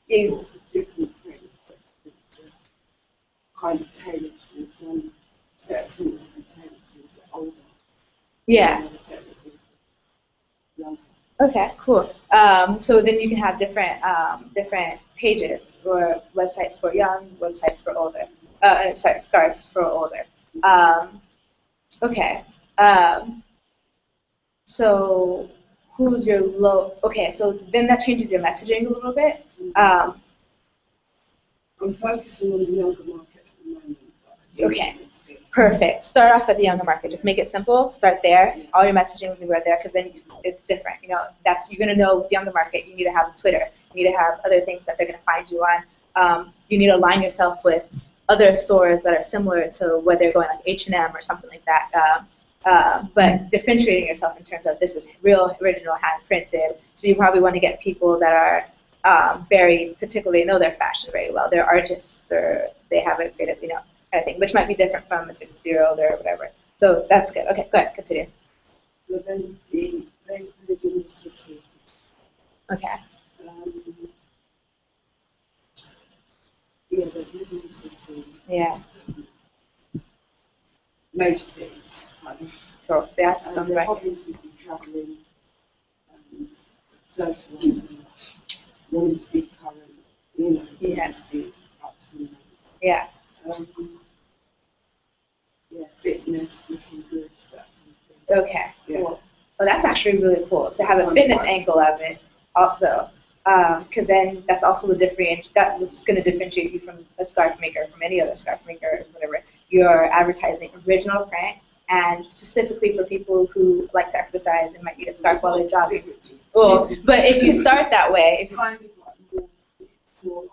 S3: is
S5: different things, but kind of tailored towards one set of people and tailored towards older.
S3: yeah.
S5: Another set of people younger.
S3: Okay, cool. So then you can have different pages, or websites for young, websites for older. Scarves for older. Okay. So who's your low? Okay, so then that changes your messaging a little bit.
S5: I'm focusing on the younger market at the moment.
S3: Okay. Perfect. Start off at the younger market. Just make it simple. Start there. All your messaging is going to be right there, because then it's different. You're going to know with the younger market, you need to have Twitter. You You need to have other things that they're going to find you on. You need to align yourself with other stores that are similar to where they're going, like H&M or something like that. But differentiating yourself in terms of this is real, original, hand printed. So you probably want to get people that are very particularly know their fashion very well. They're artists. They have a creative, kind of thing, which might be different from a 60-year-old or whatever. So that's good. Okay, go ahead, continue.
S5: But then they live in the city.
S3: Okay.
S5: Yeah, they live in the city.
S3: Yeah.
S5: Major cities, kind of.
S3: Cool. That sounds
S5: The
S3: right.
S5: problems would be travelling, socialising, wanting to be current,
S3: Yes.
S5: up to
S3: Yeah.
S5: fitness, looking good, that kind of thing.
S3: Okay.
S5: Yeah.
S3: Cool. Well, that's actually really cool to have a fitness angle of it also, because then that's also that was going to differentiate you from a scarf maker, from any other scarf maker, whatever. You're advertising original print, and specifically for people who like to exercise and might need a scarf while they're jogging. Well, but if you start that way,
S5: It's kind of like more like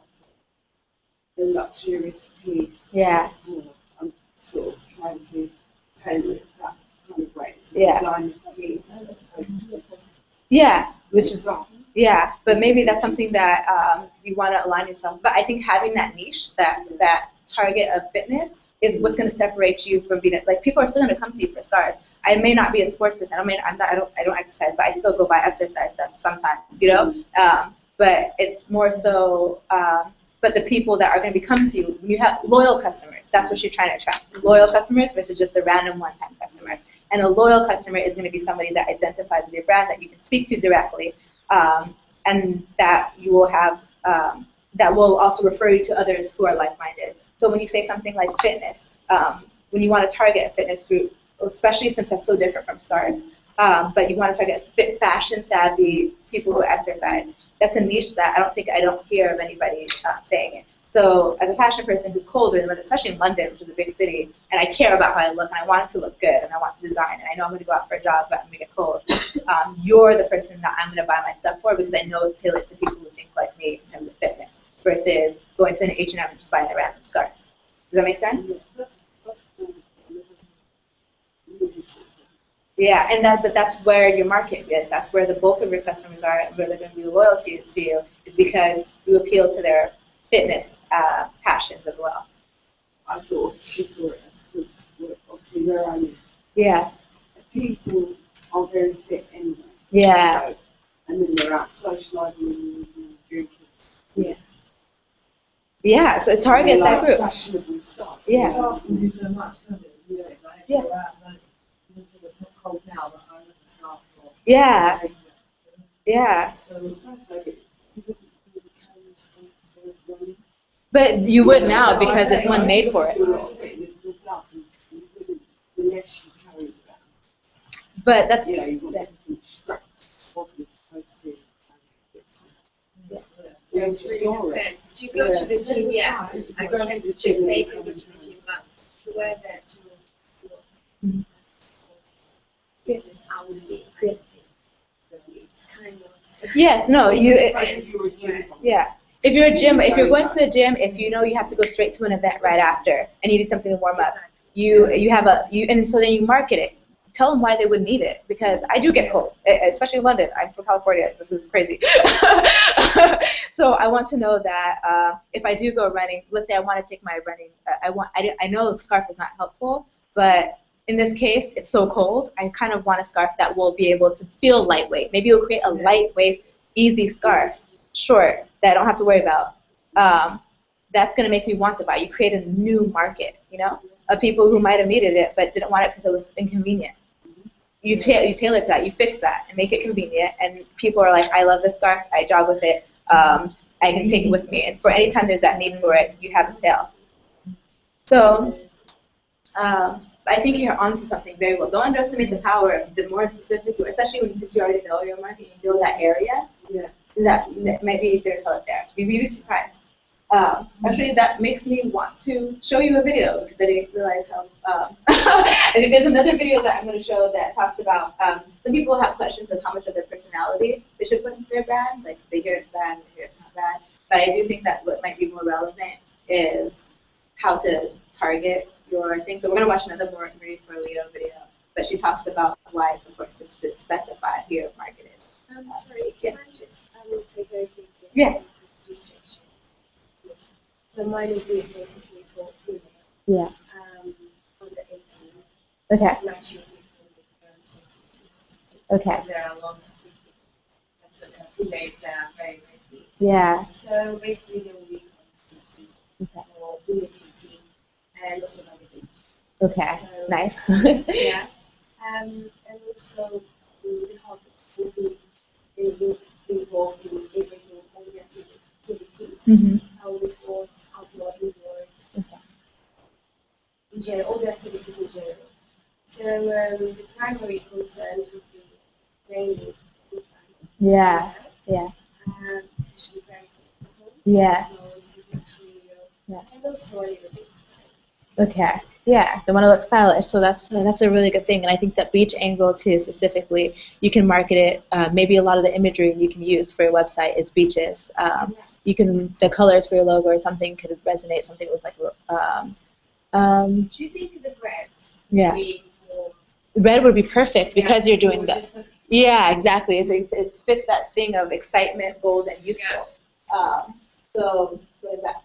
S5: a luxurious piece.
S3: Yeah.
S5: It's more, I'm sort of trying to tailor it that kind of way. It's a
S3: Yeah.
S5: design piece as opposed to
S3: yeah, which is
S5: design.
S3: yeah, but maybe that's something that you want to align yourself. But I think having that niche, that target of fitness, is what's going to separate you from being like people are still going to come to you for stars. I may not be a sports person. I don't exercise, but I still go buy exercise stuff sometimes, But it's more so. But the people that are going to be coming to you, you have loyal customers. That's what you're trying to attract. Loyal customers versus just a random one-time customer. And a loyal customer is going to be somebody that identifies with your brand, that you can speak to directly, and that you will have, that will also refer you to others who are like-minded. So when you say something like fitness, when you want to target a fitness group, especially since that's so different from stars, but you want to target fashion-savvy people who exercise, that's a niche that I don't hear of anybody saying it. So as a fashion person who's colder, especially in London, which is a big city, and I care about how I look, and I want it to look good, and I want to design, and I know I'm going to go out for a jog, but I'm going to get cold, you're the person that I'm going to buy my stuff for because I know it's tailored to people who think like me in terms of fitness versus going to an H&M and just buying a random scarf. Does that make sense? Yeah, but that's where your market is. That's where the bulk of your customers are, and where they're going to be loyalty to you, is because you appeal to their fitness passions as well.
S5: I sort of saw it as because obviously where I live,
S3: Yeah.
S5: people are very fit anyway.
S3: Yeah.
S5: So, and then they're out socialising and drinking.
S3: Yeah. Yeah, so target that group.
S5: Fashionable stuff.
S3: Yeah.
S4: You can do so much, can't you?
S3: Yeah.
S4: Go out, like, it's not cold now, but I never start or
S3: Yeah. Yeah.
S4: so
S3: But you would now because it's one made for it. But that's
S5: You want to straps what it's supposed to.
S2: Do you go to the gym? Yeah, I go to the gym. They go to the gym, but to wear that to fitness outfit. I think it's kind of.
S3: yes, no,
S2: Right.
S3: yeah. If you're going to the gym, if you know you have to go straight to an event right after and you need something to warm up, and so then you market it. Tell them why they would need it, because I do get cold, especially in London. I'm from California. This is crazy. So I want to know that if I do go running, let's say I want to take my running, I know a scarf is not helpful, but in this case, it's so cold, I kind of want a scarf that will be able to feel lightweight. Maybe you'll create a lightweight, easy scarf, short, that I don't have to worry about. That's going to make me want to buy. You create a new market, of people who might have needed it but didn't want it because it was inconvenient. You tailor to that, you fix that, and make it convenient, and people are like, I love this scarf, I jog with it, I can take it with me, and for any time there's that need for it, you have a sale. So, I think you're onto something very well. Don't underestimate the power of the more specific, especially since you already know your market, you know that area, that might be easier to sell it there. You'd be really surprised. Actually, that makes me want to show you a video because I didn't realize how. I think there's another video that I'm going to show that talks about some people have questions of how much of their personality they should put into their brand. Like they hear it's bad, they hear it's not bad. But I do think that what might be more relevant is how to target your thing. So we're going to watch another Marie Forleo video, but she talks about why it's important to specify who your market is.
S4: Sorry, can I just say very quickly?
S3: Yes.
S4: Registration. So mine will be basically for women.
S3: Yeah.
S4: Under 18.
S3: Okay.
S4: Naturally,
S3: Okay.
S4: there are lots of females that are very, very big.
S3: Yeah.
S4: So basically, they will be on the city
S3: Okay.
S4: or in the city and also by the beach.
S3: Okay.
S4: So,
S3: Nice.
S4: yeah. And also the hub will be involved in everything, all the activities,
S3: Mm-hmm.
S4: outdoor sports, outdoor, indoors,
S3: Okay.
S4: in general, all the activities in general. So the primary concerns would be mainly food and
S3: Yeah. Yeah.
S4: and it should be very comfortable.
S3: Yes.
S4: Clothes with material,
S3: Yeah.
S4: and also a little bit.
S3: Okay. Yeah, they want to look stylish, so that's a really good thing. And I think that beach angle too, specifically, you can market it. Maybe a lot of the imagery you can use for your website is beaches. You can the colors for your logo or something could resonate. Something with like
S4: Do you think the red
S3: yeah,
S4: would be more?
S3: red would be perfect because you're doing
S4: more
S3: that.
S4: just a-
S3: Yeah, exactly. It fits that thing of excitement, bold, and youthful. So what is that?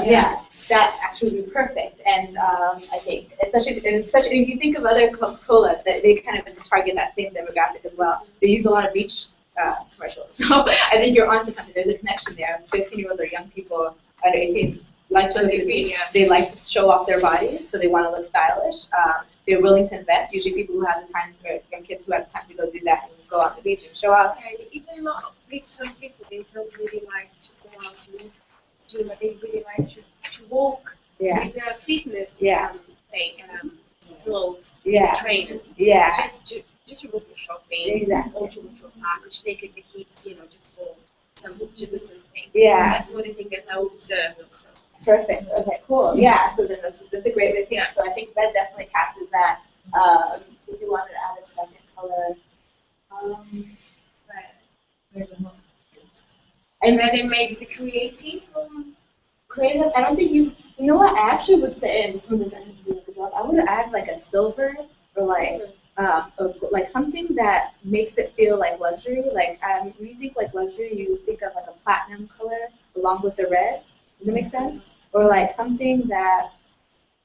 S3: Yeah, that actually would be perfect. And I think, especially if you think of other Coca-Cola, that they kind of target that same demographic as well. They use a lot of beach commercials. So I think you're onto something. There's a connection there. 15-year-olds are young people under 18. Like to go to the beach. They like to show off their bodies, so they want to look stylish. They're willing to invest. Usually people who have the time, or young kids who have the time to go do that and go on the beach and show off.
S4: Okay, even not with some people, they don't really like to go out to gym, but they really like to walk
S3: Yeah.
S4: with their fitness
S3: Yeah.
S4: clothes,
S3: Yeah.
S4: trainers.
S3: Yeah.
S4: Just to go for shopping,
S3: Exactly.
S4: or to go to a park, or to take the kids, just for to do something.
S3: Yeah.
S4: That's what I think that I observe also.
S3: Perfect. Okay, cool. Yeah, so then that's a great way to think. So I think red definitely captures that. If you wanted to add a second color,
S4: And then maybe the creative.
S3: creative. I don't think you know what? I actually would say, and some designers do a good job. I would add like a silver or like something that makes it feel like luxury. Like when you think like luxury, you think of like a platinum color along with the red. Does it make sense? Or like something that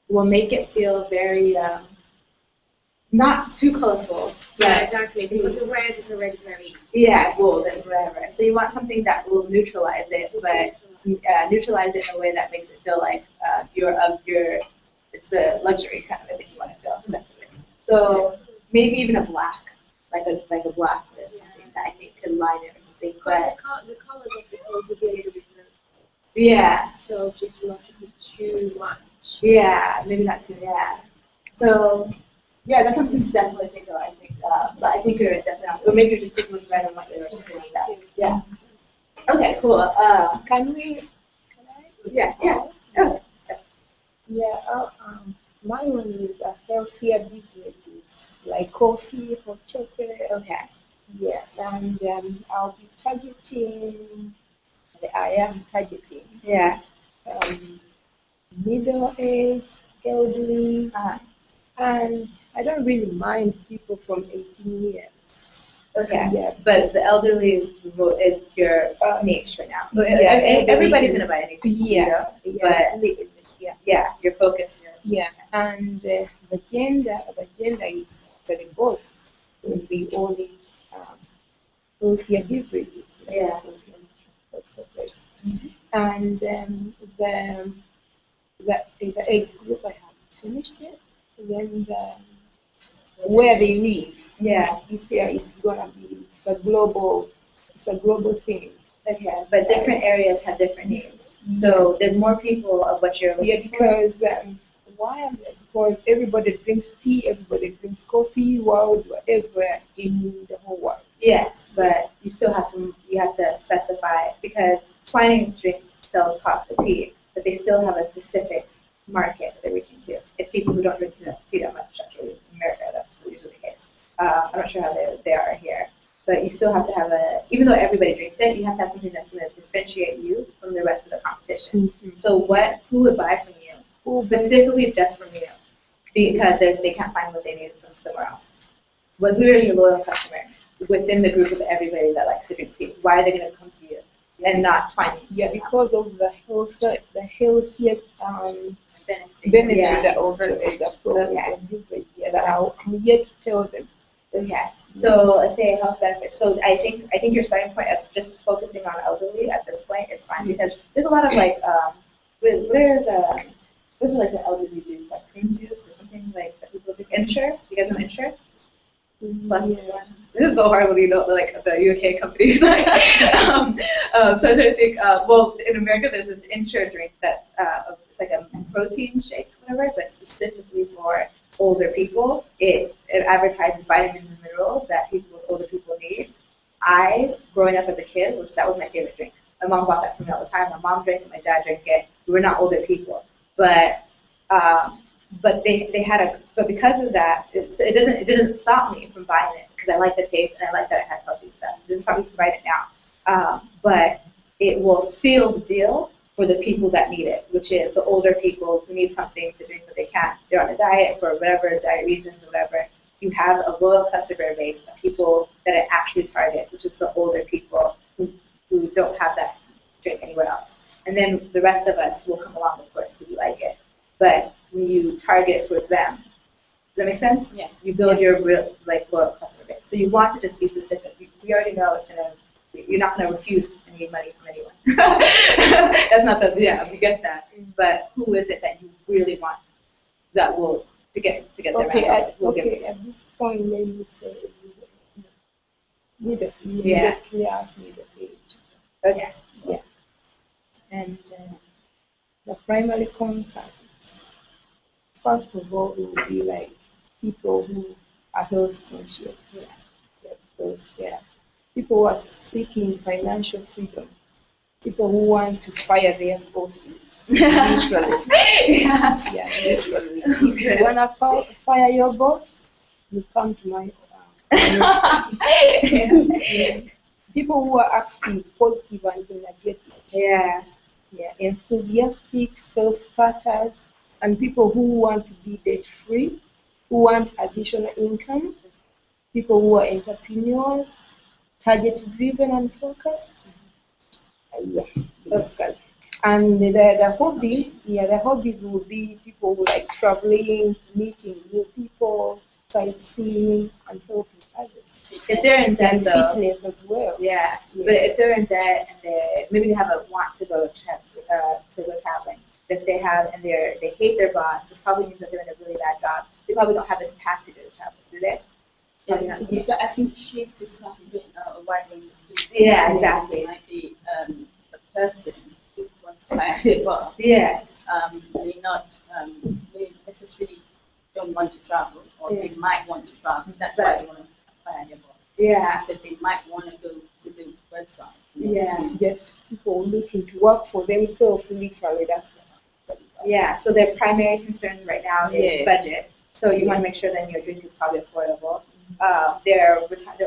S3: will make it feel very not too colorful.
S4: Yeah, exactly. Because the red is already very
S3: bold and whatever. So you want something that will neutralize it, but neutralize it in a way that makes it feel like it's a luxury kind of a thing you want to feel sensitive. So maybe even a black, like a black is something that I think could line it or something. But
S4: the colors of the clothes would be a little bit
S3: yeah.
S4: So just not to be too much.
S3: Yeah, maybe not too. Yeah. So yeah, that's something to definitely think of. I think, but I think you're definitely, or maybe you're just sticking with red and white or something like that. Yeah. Okay, cool.
S6: Can I?
S3: Yeah. Oh.
S6: Yeah, my one is a healthier beverages, like coffee, hot chocolate.
S3: Okay.
S6: Yeah, and I'll be targeting, I am targeting
S3: Yeah.
S6: middle age, elderly, and I don't really mind people from 18 years.
S3: Okay.
S6: Yeah.
S3: But the elderly is your niche right now.
S6: Yeah,
S3: Everybody's gonna buy anything.
S6: Yeah.
S3: But yeah, your focus.
S6: Yeah, and the gender is very both. Is the only healthier beverages.
S3: Yeah.
S6: And the age group I haven't finished yet. Then where they live.
S3: Yeah.
S6: This year is gonna be it's a global thing.
S3: Okay, but different areas have different needs. So there's more people of what you're looking
S6: Yeah, because why? Because everybody drinks tea, everybody drinks coffee, world, whatever in the whole world.
S3: Yes, but you still have to specify, because Twinings drinks sells coffee tea, but they still have a specific market that they're reaching to. It's people who don't drink tea that much, actually. In America, that's usually the case. I'm not sure how they are here. But you still have to have even though everybody drinks it, you have to have something that's going to differentiate you from the rest of the competition.
S6: Mm-hmm.
S3: So who would buy from you? Specifically just from you, because they can't find what they need from somewhere else. Who are your loyal customers within the group of everybody that likes to drink tea? Why are they going to come to you and not Twinings?
S6: Yeah, because of the healthier benefit over the product. Yeah, that I'm yet to tell them.
S3: Okay, so let's say health benefits. So I think your starting point of just focusing on elderly at this point is fine, because there's a lot of like what's it like the elderly juice, like cream juice or something like that people drink? Ensure? Do you guys know Ensure? Plus one. This is so hard when you know like the UK companies. So I think well, in America there's this Ensure drink that's it's like a protein shake, whatever, but specifically for older people. It advertises vitamins and minerals that older people need. Growing up as a kid, that was my favorite drink. My mom bought that for me all the time. My mom drank it, my dad drank it. We were not older people, but they had but because of that, it didn't stop me from buying it, because I like the taste and I like that it has healthy stuff. It doesn't stop me from buying it now, but it will seal the deal for the people that need it, which is the older people who need something to drink but they can't. They're on a diet for whatever diet reasons or whatever. You have a loyal customer base of people that it actually targets, which is the older people who don't have that drink anywhere else. And then the rest of us will come along, of course, because we like it. But when you target it towards them, does that make sense?
S1: Yeah.
S3: You build your real loyal customer base. So you want to just be specific. We already know you're not going to refuse any money from anyone. That's not we get that. But who is it that you really want that will to get their
S6: Okay,
S3: at
S6: this point, maybe you say you
S3: Yeah.
S6: ask me the age.
S3: Okay.
S6: Yeah. And the primary concerns, first of all, will be like people who are health conscious. Yeah, because there are people who are seeking financial freedom. People who want to fire their bosses. Literally. Yeah, literally. If you want to fire your boss, you come to my website. People who are active, positive, and energetic.
S3: Yeah.
S6: Yeah, enthusiastic, self-starters, and people who want to be debt-free, who want additional income, people who are entrepreneurs, target-driven and focused. Yeah, basically. And the hobbies will be people who like traveling, meeting new people, sightseeing, and helping others.
S3: If they're in debt, though,
S6: fitness as well.
S3: Yeah. But if they're in debt and maybe they have a want to go traveling. If they have and they hate their boss, it probably means that they're in a really bad job. They probably don't have the capacity to travel, do they?
S5: Yeah, I think she's describing a wide range of people.
S3: Yeah, exactly.
S5: It might be a person who wants to hire their boss.
S3: Yes.
S5: They necessarily don't want to travel, or they might want to travel. That's why they want to hire their boss.
S3: Yeah.
S5: That they might want to go to the website.
S3: Yeah.
S6: Just people looking to work for themselves, literally. That's
S3: yeah. So their primary concerns right now is budget. So you want to make sure that your drink is probably affordable. They're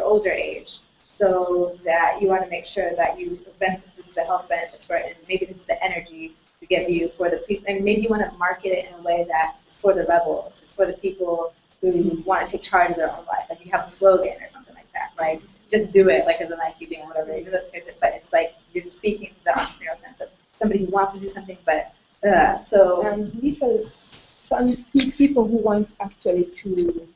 S3: older age, so that you want to make sure that this is the health benefits for it, and maybe this is the energy to give you for the people, and maybe you want to market it in a way that it's for the rebels, it's for the people who want to take charge of their own life. Like you have a slogan or something like that, like just do it, like as a Nike thing or whatever. Even though it's crazy, but it's like you're speaking to the entrepreneurial sense of somebody who wants to do something, but
S6: literally some people who want actually to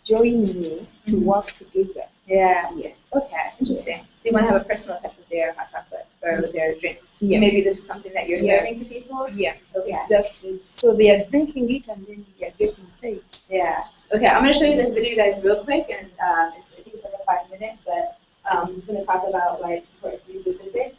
S6: join me to work together.
S3: Yeah. Okay, interesting. So you want to have a personal touch with their hot chocolate or with their drinks. So maybe this is something that you're serving to people?
S6: Yeah.
S3: Okay.
S6: Exactly. So they are drinking it and then they are getting paid.
S3: Yeah. Okay, I'm going to show you this video, guys, real quick, and I think it's like 5 minutes, but I'm just going to talk about why it's important to be specific.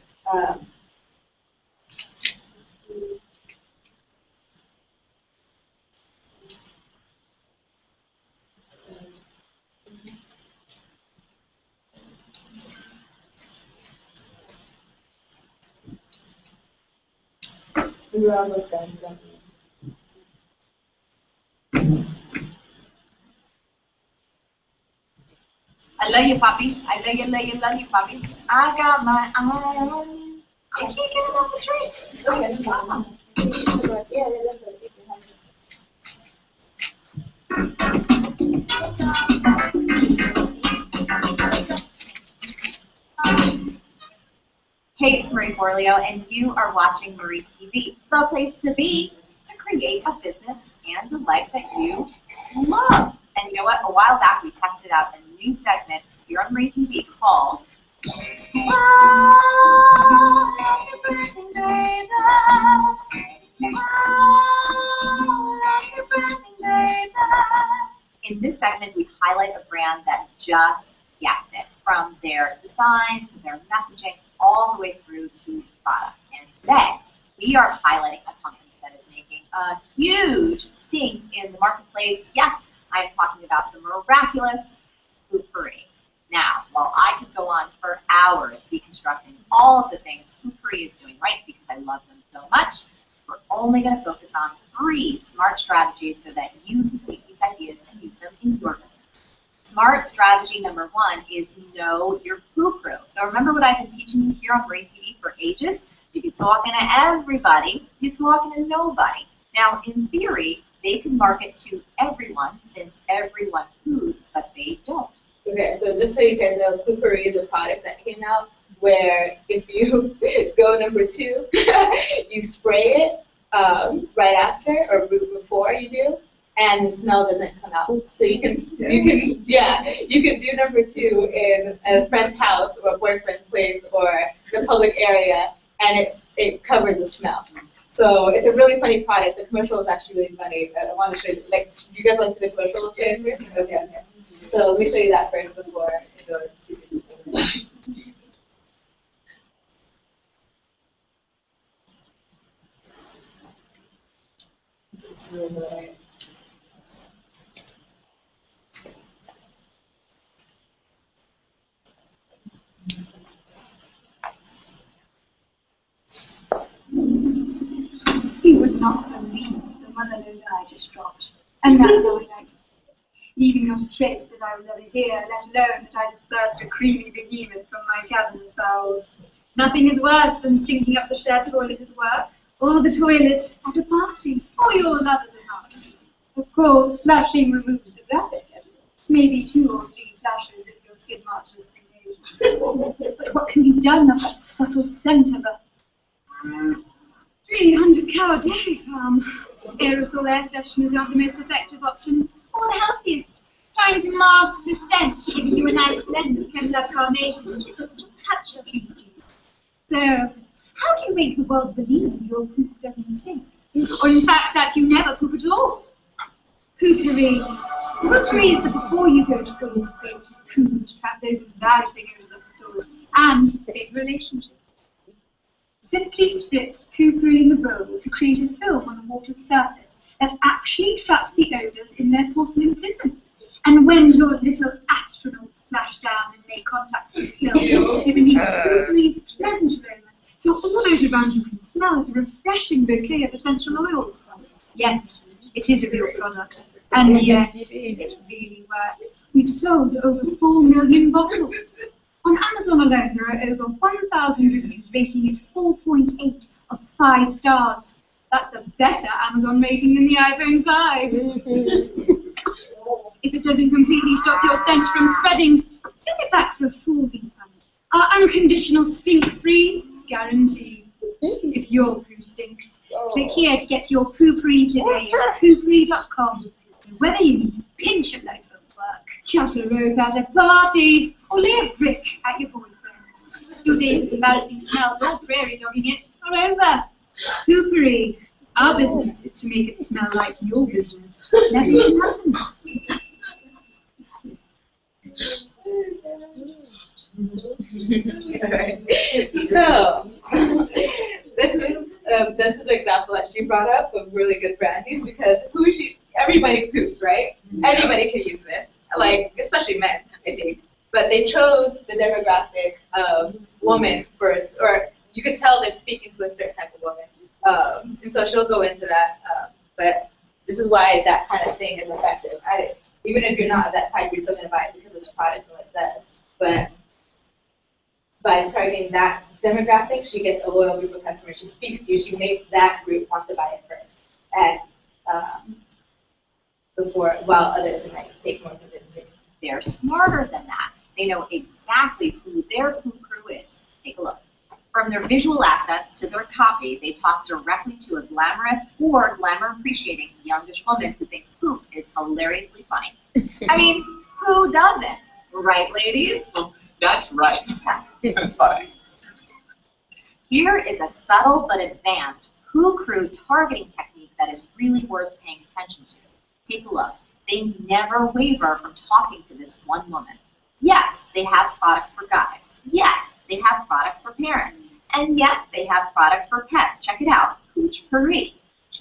S1: almost done.
S2: I love you, Poppy. I love you, love you, love you, Poppy. I got my eye on you. I can't get enough of drinks.
S1: Okay, stop. Yeah, that's what
S2: Hey, it's Marie Forleo, and you are watching Marie TV, the place to be to create a business and a life that you love. And you know what? A while back, we tested out a new segment here on Marie TV called Happy Birthday, Baby. Happy Birthday, Baby. In this segment, we highlight a brand that just gets it, from their design to their messaging, all the way through to product. And today, we are highlighting a company that is making a huge stink in the marketplace. Yes, I'm talking about the miraculous Poo-Pourri. Now, while I could go on for hours deconstructing all of the things Poo-Pourri is doing right, because I love them so much, we're only going to focus on 3 smart strategies so that you can take these ideas and use them in your business. Smart strategy number 1 is know your Poo-Pourri. So remember what I've been teaching you here on Marie TV for ages? You'd be talking to everybody, you're talking to nobody. Now, in theory, they can market to everyone since everyone poos, but they don't.
S1: Okay, so just so you guys know, Poo-Pourri is a product that came out where if you go number 2, you spray it right after or before you do, and the smell doesn't come out. So you can do number 2 in a friend's house or a boyfriend's place or the public area, and it covers the smell. So it's a really funny product. The commercial is actually really funny. I want to show you. Like, do you guys want to see the commercial first? Okay. So let me show you that first before I go to the It's really hilarious.
S7: You would not believe the motherload I just dropped. And that's how I liked it. Leaving not a trace that I will ever hear, let alone that I just birthed a creamy behemoth from my cavernous bowels. Nothing is worse than stinking up the shared toilet at work, or the toilet at a party, or your lover's apartment. Of course, flushing removes the graphic evidence. Maybe 2 or 3 flashes if your skid mark is engaged. But what can be done of that subtle scent of a 300-cow dairy farm? Aerosol air fresheners aren't the most effective option, or the healthiest. Trying to mask the stench, giving you a nice blend of Kevlar carnations, just a touch of these. So, how do you make the world believe your poop doesn't stink? Or in fact that you never poop at all? Poo-Pourri. Poo-Pourri is the before you go to fully spray, which is proven to trap those embarrassing odors of the source and save a relationship. Simply strips Poo-Pourri in the bowl to create a film on the water's surface that actually traps the odours in their porcelain prison. And when your little astronauts splash down and make contact with the film, they release Poo-Pourri's pleasant aromas, so all those around you can smell as a refreshing bouquet of essential oils. Yes, it is a real product. And yes, it really works. We've sold over 4 million bottles. On Amazon alone, there are over 1,000 reviews rating it 4.8 of 5 stars. That's a better Amazon rating than the iPhone 5. If it doesn't completely stop your stench from spreading, send it back for a full refund. Our unconditional stink-free guarantee. If your poo stinks, click here to get your Poo-Pourri today at poopourri.com. Whether you need to pinch a loaf of work, cut a rope at a party, or lay a brick at your boyfriend's, your days of embarrassing smells or prairie dogging it are over. Poo-Pourri. Our business is to make it smell like your business. Never even happens.
S3: So, this is an example that she brought up of really good branding because everybody poops, right? Anybody can use this, like especially men, I think. But they chose the demographic of woman first, or you could tell they're speaking to a certain type of woman. And so she'll go into that. But this is why that kind of thing is effective. Even if you're not of that type, you're still going to buy it because of the product and what it does. But by targeting that demographic, she gets a loyal group of customers. She speaks to you. She makes that group want to buy it first. And while others might take more convincing.
S2: They're smarter than that. They know exactly who their poo crew is. Take a look. From their visual assets to their copy, they talk directly to a glamorous or glamour-appreciating youngish woman who thinks poop is hilariously funny. I mean, who doesn't? Right, ladies?
S8: That's right. That's funny.
S2: Here is a subtle but advanced poo crew targeting technique that is really worth paying attention to. Take a look. They never waver from talking to this one woman. Yes, they have products for guys. Yes, they have products for parents. And yes, they have products for pets. Check it out. Pooch Puri.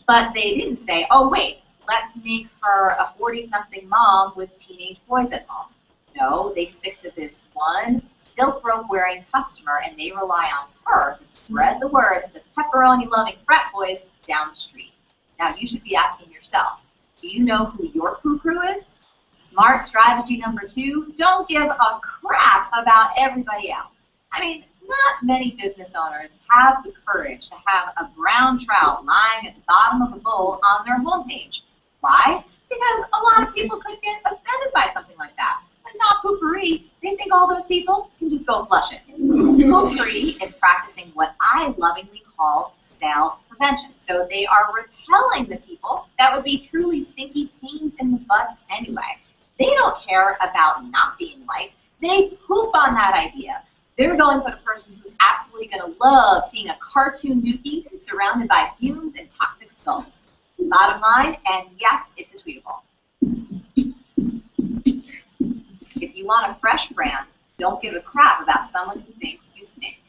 S2: But they didn't say, oh, wait, let's make her a 40-something mom with teenage boys at home. No, they stick to this one silk robe wearing customer, and they rely on her to spread the word to the pepperoni-loving frat boys down the street. Now, you should be asking yourself, do you know who your poo crew is? Smart strategy number 2, don't give a crap about everybody else. I mean, not many business owners have the courage to have a brown trout lying at the bottom of a bowl on their homepage. Why? Because a lot of people could get offended by something like that. But not poopery. They think all those people can just go flush it. Poopery is practicing what I lovingly call sales prevention. So they are repelling the people that would be truly stinky pains in the butts anyway. They don't care about not being liked. They poop on that idea. They're going for the person who's absolutely going to love seeing a cartoon Nuki surrounded by fumes and toxic skulls. Bottom line, and yes, it's a tweetable. If you want a fresh brand, don't give a crap about someone who thinks you stink.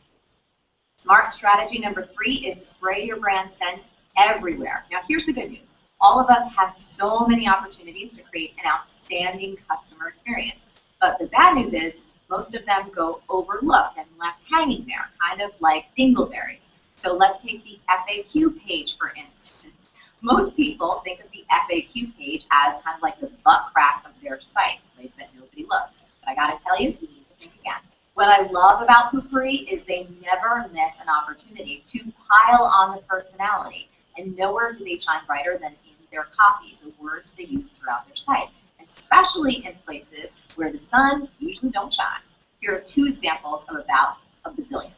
S2: Smart strategy number 3 is spray your brand scent everywhere. Now here's the good news. All of us have so many opportunities to create an outstanding customer experience. But the bad news is most of them go overlooked and left hanging there, kind of like dingleberries. So let's take the FAQ page, for instance. Most people think of the FAQ page as kind of like the butt crack of their site, a place that nobody looks. But I gotta tell you, you need to think again. What I love about Poopery is they never miss an opportunity to pile on the personality. And nowhere do they shine brighter than in their copy, the words they use throughout their site, especially in places where the sun usually don't shine. Here are 2 examples of about a bazillion.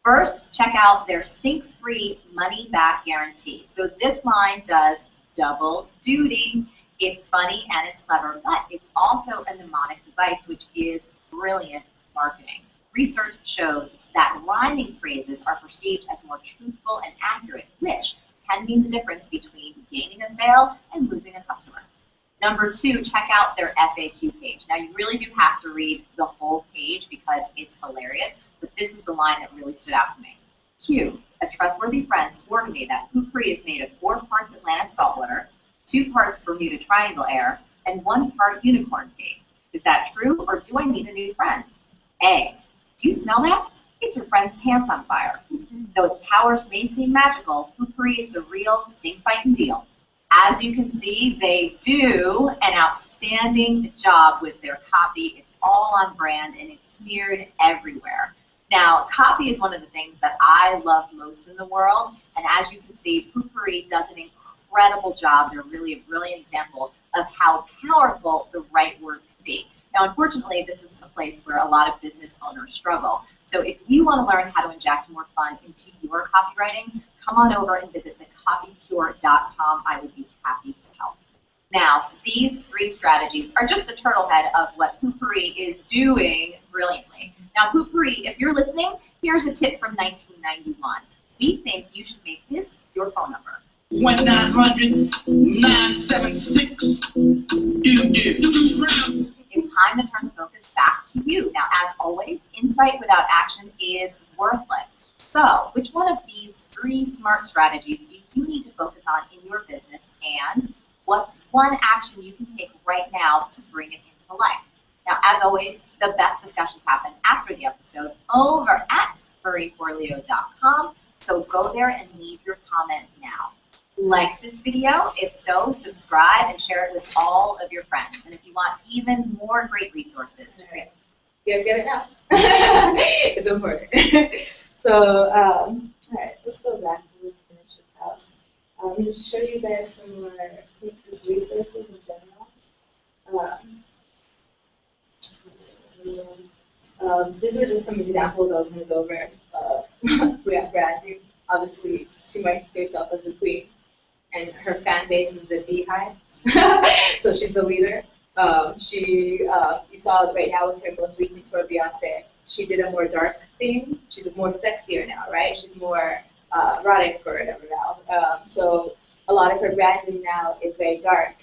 S2: First, check out their sync-free money-back guarantee. So this line does double duty. It's funny and it's clever, but it's also a mnemonic device, which is brilliant marketing. Research shows that rhyming phrases are perceived as more truthful and accurate, which can mean the difference between gaining a sale and losing a customer. Number 2, check out their FAQ page. Now, you really do have to read the whole page because it's hilarious, but this is the line that really stood out to me. Q, a trustworthy friend swore to me that Poopery is made of 4 parts Atlantis saltwater, 2 parts Bermuda Triangle air, and 1 part unicorn cake. Is that true, or do I need a new friend? A, do you smell that? It's your friend's pants on fire. Though its powers may seem magical, Poopery is the real stink-fighting deal. As you can see, they do an outstanding job with their copy. It's all on brand and it's smeared everywhere. Now, copy is one of the things that I love most in the world, and as you can see, Poopery does an incredible job. They're really a brilliant example of how powerful the right words can be. Now, unfortunately, this is a place where a lot of business owners struggle. So if you want to learn how to inject more fun into your copywriting, come on over and visit thecopycure.com. I would be happy to help. Now, these 3 strategies are just the turtle head of what Poopery is doing brilliantly. Now, Poopery, if you're listening, here's a tip from 1991. We think you should make this your phone number. 1-900-976-DO-DO. It's time to turn the focus back to you. Now, as always, insight without action is worthless. So, which one of these 3 smart strategies do you need to focus on in your business, and what's one action you can take right now to bring it into life? Now, as always, the best discussions happen after the episode over at furryforleo.com. So go there and leave your comment now. Like this video, if so, subscribe and share it with all of your friends. And if you want even more great resources,
S1: Right. You guys get it now? It's important. So, all right, so let's go back and we'll finish this out. I'm going to show you guys some more resources in general. So these are just some examples I was going to go over. Branding. Obviously, she markets herself as a queen, and her fan base is the beehive. So she's the leader. You saw right now with her most recent tour, Beyonce, she did a more dark theme. She's more sexier now, right? She's more erotic or whatever now. So a lot of her branding now is very dark,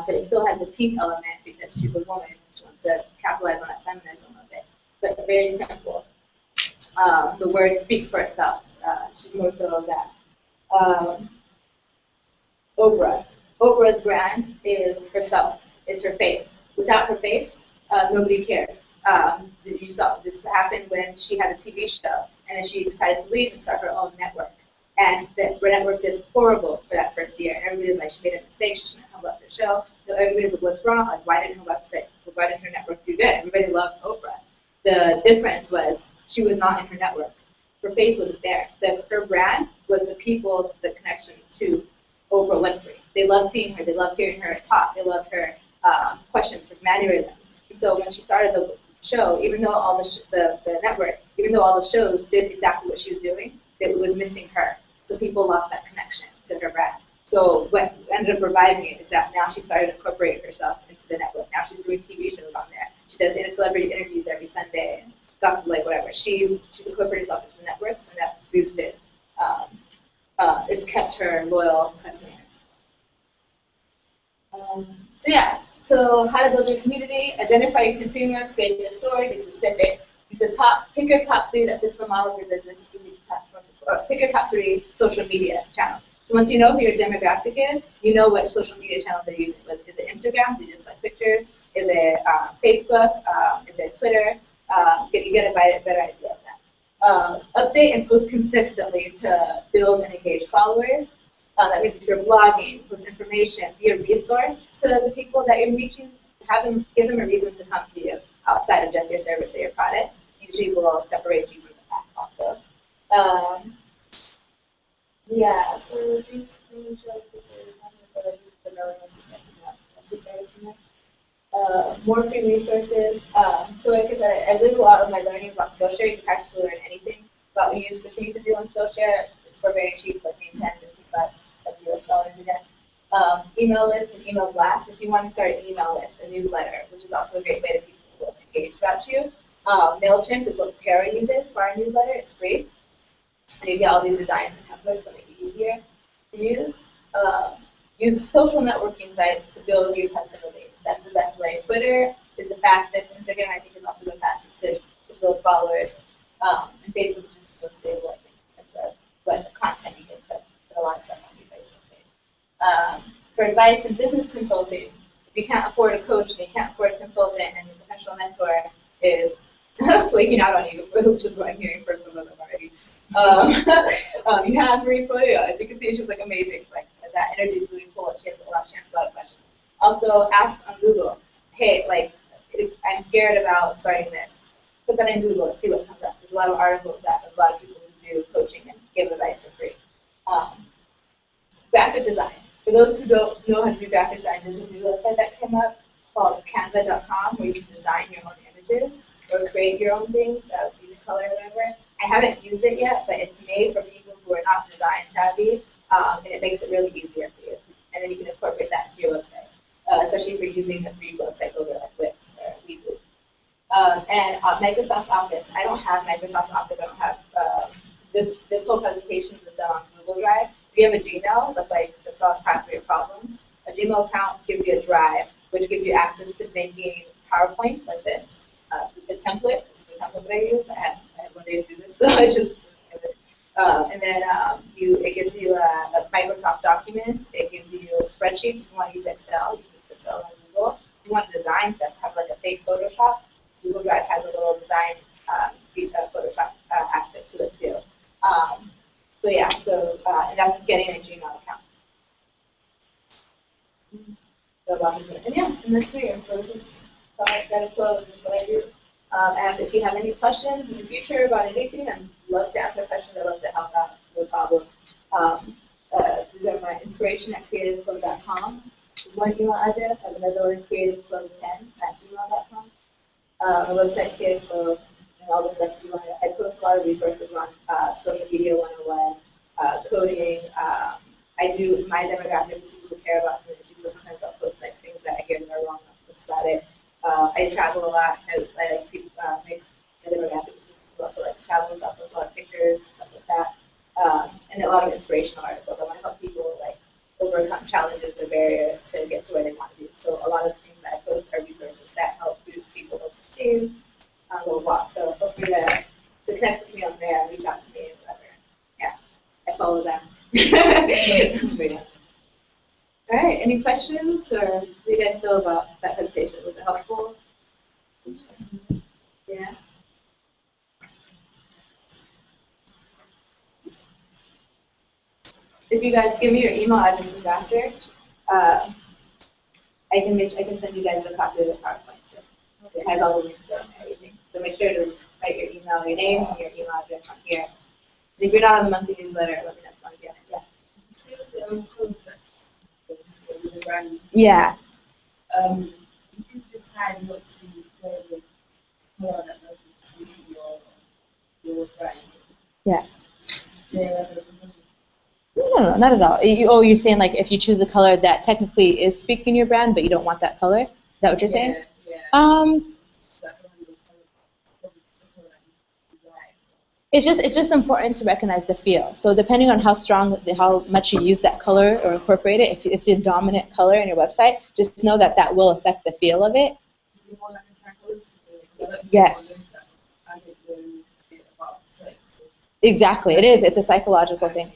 S1: but it still has the pink element because she's a woman. She wants to capitalize on that feminism a bit, but very simple. The words speak for itself. She's more so of that. Oprah's brand is herself. It's her face. Without her face, nobody cares. You saw this happened when she had a TV show, and then she decided to leave and start her own network. And the network did horrible for that first year. And everybody was like, she made a mistake. She shouldn't have left her show. Everybody was like, what's wrong? Like, why didn't her network do good? Everybody loves Oprah. The difference was she was not in her network. Her face wasn't there. Her brand was the people, the connection to Oprah Winfrey. They loved seeing her. They loved hearing her talk. They loved her questions, her mannerisms. So when she started the show, even though all the network, even though all the shows did exactly what she was doing, it was missing her. So people lost that connection to her brand. So what ended up reviving it is that now she started incorporating herself into the network. Now she's doing TV shows on there. She does celebrity interviews every Sunday and gossip, like whatever. She's incorporated herself into the networks, and that's boosted. It's kept her loyal customers. So yeah. So how to build your community, identify your consumer, create your story, be specific. Pick your top 3 that fits the model of your business. Pick your top 3 social media channels. So once you know who your demographic is, you know what social media channels they're using. Is it Instagram? Do you just like pictures? Is it Facebook? Is it Twitter? You get a better idea of that. Update and post consistently to build and engage followers. That means if you're blogging, post information, be a resource to the people that you're reaching. Give them a reason to come to you outside of just your service or your product. Usually will separate you from the pack also. Yeah, so I think I'm going to show this more free resources. So like I said, I leave a lot of my learning about Skillshare. You can practically learn anything about what you need to do on Skillshare. It's for very cheap, like maybe 10, 15 bucks. That's US dollars again. Email list and email blast. If you want to start an email list, a newsletter, which is also a great way that people will engage about you. MailChimp is what HERA uses for our newsletter. It's free. And you get all these designs and templates that make it easier to use. Use social networking sites to build your customer base. That's the best way. Twitter is the fastest. Instagram, I think, is also the fastest to build followers. And Facebook is just so stable, I think, in terms of what content you can put a lot of stuff on your Facebook page. For advice and business consulting, if you can't afford a coach and you can't afford a consultant and your professional mentor is flaking out on you, which is what I'm hearing from some of them already. You have Marie Folio. As you can see, she was like amazing. Like that energy is really cool. She has a lot of questions. Also, ask on Google. Hey, like I'm scared about starting this. Put that in Google and see what comes up. There's a lot of articles that a lot of people who do coaching and give advice for free. Graphic design. For those who don't know how to do graphic design, there's this new website that came up called canva.com where you can design your own images or create your own things using color or whatever. I haven't used it yet, but it's made for people who are not design savvy, and it makes it really easier for you. And then you can incorporate that into your website, especially if you're using the free website builder like Wix or Weebly. And Microsoft Office. I don't have Microsoft Office. I don't have this whole presentation was done on Google Drive. If you have a Gmail, that solves half of your problems. A Gmail account gives you a drive, which gives you access to making PowerPoints like this. The template, this is the template that I use. I had one day to do this, so I just and then it gives you Microsoft Documents. It gives you spreadsheets. If you want to use Excel, you can use Excel on Google. If you want to design stuff, have like a fake Photoshop. Google Drive has a little design Photoshop aspect to it too.
S3: So yeah, so and that's getting a Gmail account. So and yeah, and that's me. And so this is how I kind of close is what I do. And if you have any questions in the future about anything, I'd love to answer questions. I'd love to help out. No problem. These are my inspiration at creativeflow.com. This is one email address. I have another one, creativeflow10@gmail.com. My website's creativeflow and all the stuff you want. I post a lot of resources on social media 101, coding. I do my demographics, people who care about community, so sometimes I'll post like things that I hear that are wrong, I'll post about it. I travel a lot. I like people, my demographics who also like to travel, so I'll post a lot of pictures and stuff like that. And a lot of inspirational articles. I want to help people like overcome challenges or barriers to get to where they want to be. So a lot of things that I post are resources that help boost people's self-esteem, blah, blah, blah. So feel free to connect with me on there and reach out to me and whatever. Yeah, I follow them. All right, any questions, or what do you guys feel about that presentation? Was it helpful? Yeah. If you guys give me your email addresses after, I can send you guys a copy of the PowerPoint. So it has all the links and everything. So make sure to write your email, your name, and your email address on here. And if you're not on the monthly newsletter, let me know if you want to get it. Yeah. Yeah.
S4: If you decide not to go with color that doesn't suit your brand,
S9: Yeah.
S4: yeah.
S9: No, not at all. You're saying like if you choose a color that technically is speaking your brand, but you don't want that color? Is that what you're saying?
S4: Yeah.
S9: It's just important to recognize the feel. So depending on how how much you use that color or incorporate it, if it's your dominant color in your website, just know that that will affect the feel of it. Yes. Exactly, it is. It's a psychological thing.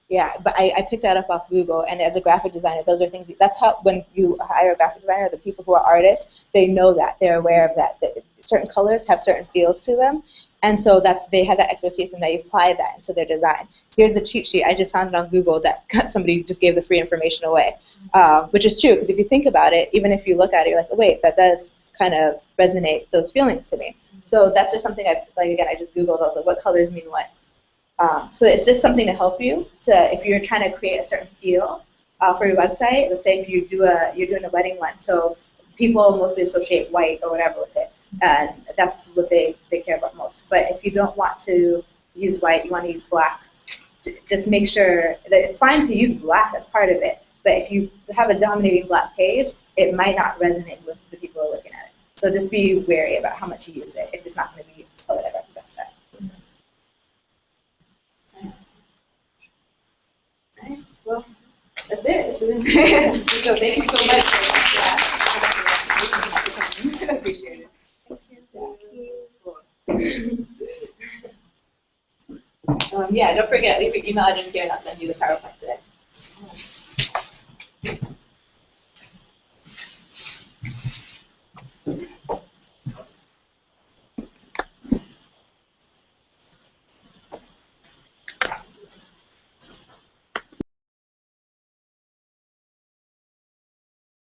S9: Yeah, but I picked that up off Google, and as a graphic designer, those are things, that's how, when you hire a graphic designer, the people who are artists, they know that, they're aware of that certain colors have certain feels to them, and so they have that expertise and they apply that into their design. Here's the cheat sheet, I just found it on Google that somebody just gave the free information away, which is true, because if you think about it, even if you look at it, you're like, oh wait, that does kind of resonate those feelings to me. So that's just something I just Googled, I was like, what colors mean what? So it's just something to help you if you're trying to create a certain feel for your website. Let's say if you're doing a wedding one, so people mostly associate white or whatever with it, and that's what they care about most. But if you don't want to use white, you want to use black. Just make sure that it's fine to use black as part of it, but if you have a dominating black page, it might not resonate with the people who are looking at it. So just be wary about how much you use it if it's not going to be a color that represents that. Alright, well, that's it. So thank you so much for that. I appreciate it. Yeah, don't forget, leave your email address here and I'll send you the PowerPoint today.